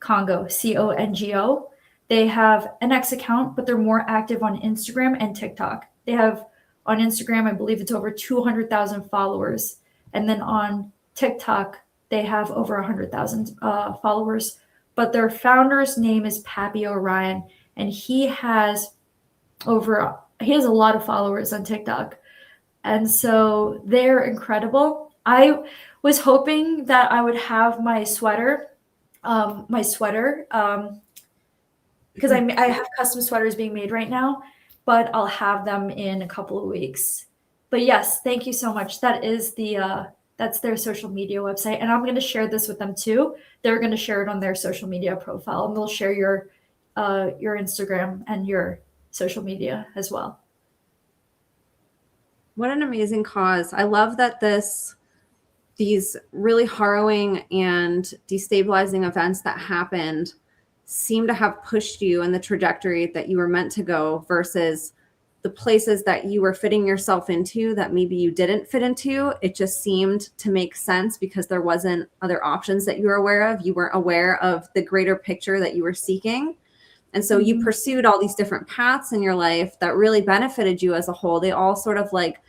Congo, CONGO. They have an X account, but they're more active on Instagram and TikTok. They have on Instagram, I believe it's over 200,000 followers. And then on TikTok, they have over 100,000 followers. But their founder's name is Pappy Orion, and he has a lot of followers on TikTok. And so they're incredible. I was hoping that I would have my sweater, because I have custom sweaters being made right now, but I'll have them in a couple of weeks. But yes, thank you so much. That is that's their social media website. And I'm going to share this with them too. They're going to share it on their social media profile, and they'll share your Instagram and your social media as well. What an amazing cause. I love that these really harrowing and destabilizing events that happened seem to have pushed you in the trajectory that you were meant to go, versus the places that you were fitting yourself into that maybe you didn't fit into. It just seemed to make sense because there wasn't other options that you were aware of. You weren't aware of the greater picture that you were seeking. And so you pursued all these different paths in your life that really benefited you as a whole. They all sort of like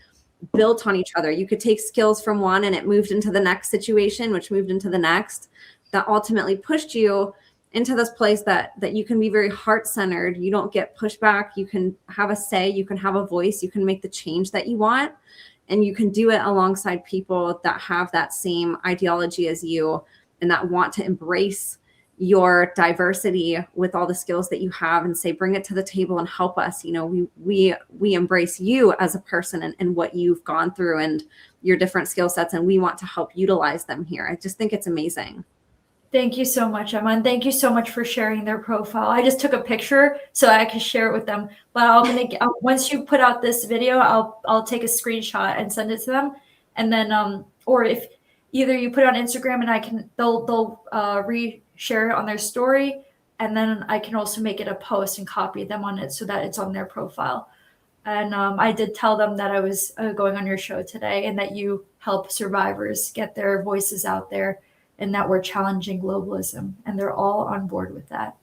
built on each other. You could take skills from one and it moved into the next situation, which moved into the next, that ultimately pushed you into this place that you can be very heart-centered. You don't get pushback. You can have a say, you can have a voice, you can make the change that you want, and you can do it alongside people that have that same ideology as you and that want to embrace your diversity with all the skills that you have and say, bring it to the table and help us. You know, we embrace you as a person and what you've gone through and your different skill sets, and we want to help utilize them here. I just think it's amazing. Thank you so much, Emma. And thank you so much for sharing their profile. I just took a picture so I can share it with them. But once you put out this video, I'll take a screenshot and send it to them. And then, or if either you put it on Instagram and they'll share it on their story, and then I can also make it a post and copy them on it so that it's on their profile. And I did tell them that I was going on your show today and that you help survivors get their voices out there and that we're challenging globalism, and they're all on board with that.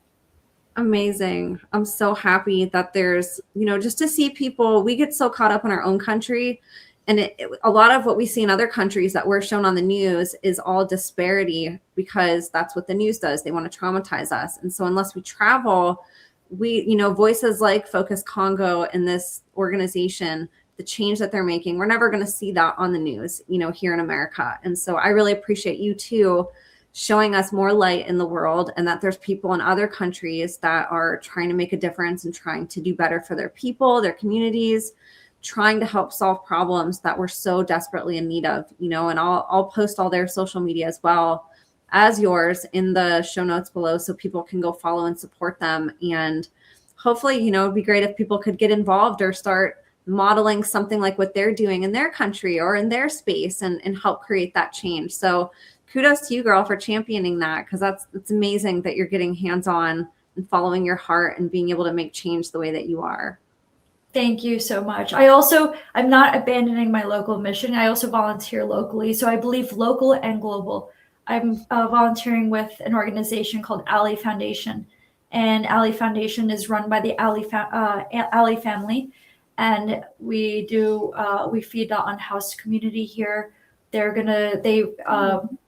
Amazing. I'm so happy that there's, you know, just to see people, we get so caught up in our own country. And a lot of what we see in other countries that we're shown on the news is all disparity, because that's what the news does. They want to traumatize us. And so unless we travel, voices like Focus Congo and this organization, the change that they're making, we're never going to see that on the news, here in America. And so I really appreciate you too, showing us more light in the world, and that there's people in other countries that are trying to make a difference and trying to do better for their people, their communities, trying to help solve problems that we're so desperately in need of, and I'll post all their social media as well as yours in the show notes below so people can go follow and support them. And hopefully, it'd be great if people could get involved or start modeling something like what they're doing in their country or in their space and help create that change. So kudos to you, girl, for championing that, because it's amazing that you're getting hands-on and following your heart and being able to make change the way that you are. Thank you so much. I'm not abandoning my local mission. I also volunteer locally. So I believe local and global. I'm volunteering with an organization called Alley Foundation. And Alley Foundation is run by the Alley family. And we feed the unhoused community here. They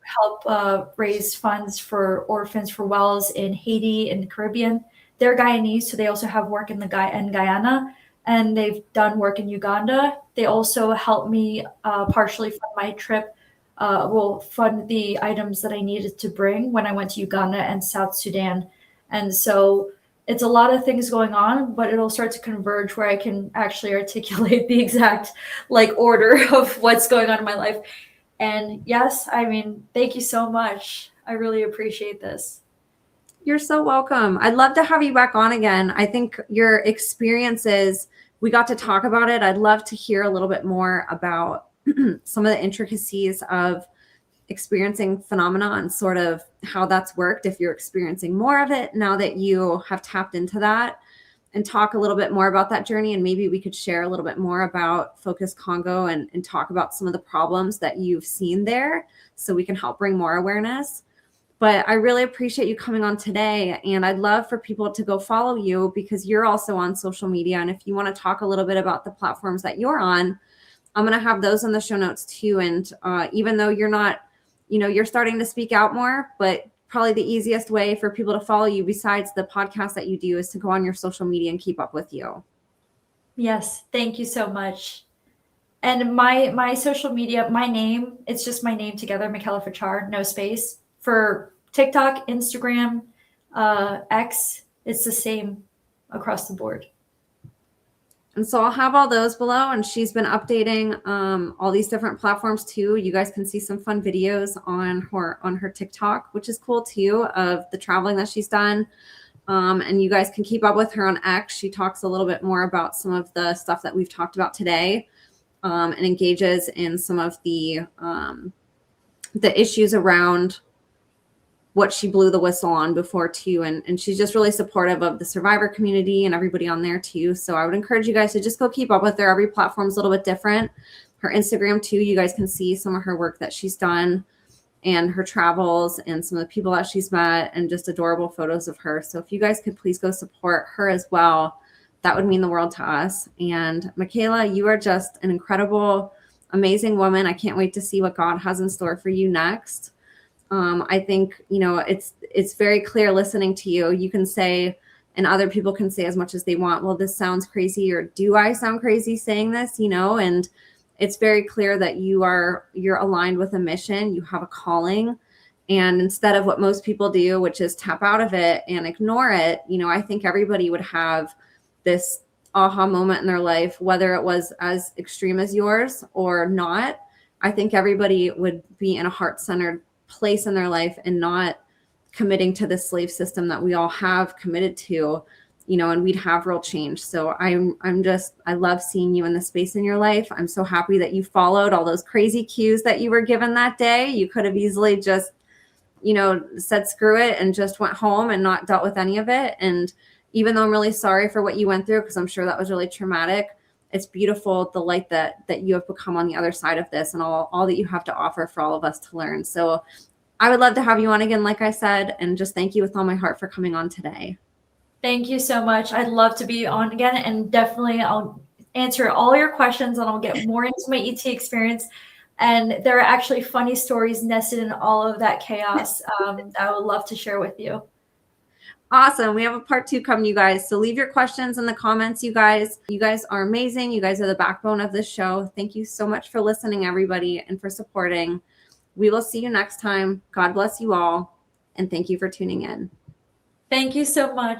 help raise funds for orphans for wells in Haiti and the Caribbean. They're Guyanese, so they also have work in Guyana. And they've done work in Uganda. They also helped me partially fund my trip, fund the items that I needed to bring when I went to Uganda and South Sudan. And so it's a lot of things going on, but it'll start to converge where I can actually articulate the exact order of what's going on in my life. And yes, I mean, thank you so much. I really appreciate this. You're so welcome. I'd love to have you back on again. I think your experiences, we got to talk about it. I'd love to hear a little bit more about some of the intricacies of experiencing phenomena and sort of how that's worked, if you're experiencing more of it now that you have tapped into that, and talk a little bit more about that journey. And maybe we could share a little bit more about Focus Congo and talk about some of the problems that you've seen there so we can help bring more awareness. But I really appreciate you coming on today. And I'd love for people to go follow you because you're also on social media. And if you want to talk a little bit about the platforms that you're on, I'm going to have those in the show notes too. And even though you're not, you're starting to speak out more, but probably the easiest way for people to follow you besides the podcast that you do is to go on your social media and keep up with you. Yes. Thank you so much. And my social media, my name, it's just my name together, Michaela Fachar, no space. For TikTok, Instagram, X, it's the same across the board. And so I'll have all those below. And she's been updating all these different platforms too. You guys can see some fun videos on her TikTok, which is cool too, of the traveling that she's done. And you guys can keep up with her on X. She talks a little bit more about some of the stuff that we've talked about today, and engages in some of the issues around what she blew the whistle on before too. And she's just really supportive of the survivor community and everybody on there too. So I would encourage you guys to just go keep up with her. Every platform's a little bit different. Her Instagram too, you guys can see some of her work that she's done and her travels and some of the people that she's met and just adorable photos of her. So if you guys could please go support her as well, that would mean the world to us. And Michaela, you are just an incredible, amazing woman. I can't wait to see what God has in store for you next. I think, it's very clear listening to you. You can say, and other people can say as much as they want, well, this sounds crazy, or do I sound crazy saying this, and it's very clear that you're aligned with a mission. You have a calling. And instead of what most people do, which is tap out of it and ignore it, I think everybody would have this aha moment in their life, whether it was as extreme as yours or not. I think everybody would be in a heart-centered place in their life and not committing to the slave system that we all have committed to, and we'd have real change. So I love seeing you in the space in your life. I'm so happy that you followed all those crazy cues that you were given that day. You could have easily just, said screw it and just went home and not dealt with any of it. And even though I'm really sorry for what you went through, because I'm sure that was really traumatic, it's beautiful, the light that you have become on the other side of this and all that you have to offer for all of us to learn. So I would love to have you on again, like I said, and just thank you with all my heart for coming on today. Thank you so much. I'd love to be on again, and definitely I'll answer all your questions and I'll get more into my ET experience. And there are actually funny stories nested in all of that chaos that I would love to share with you. Awesome. We have a part 2 coming, you guys. So leave your questions in the comments, you guys. You guys are amazing. You guys are the backbone of this show. Thank you so much for listening, everybody, and for supporting. We will see you next time. God bless you all. And thank you for tuning in. Thank you so much.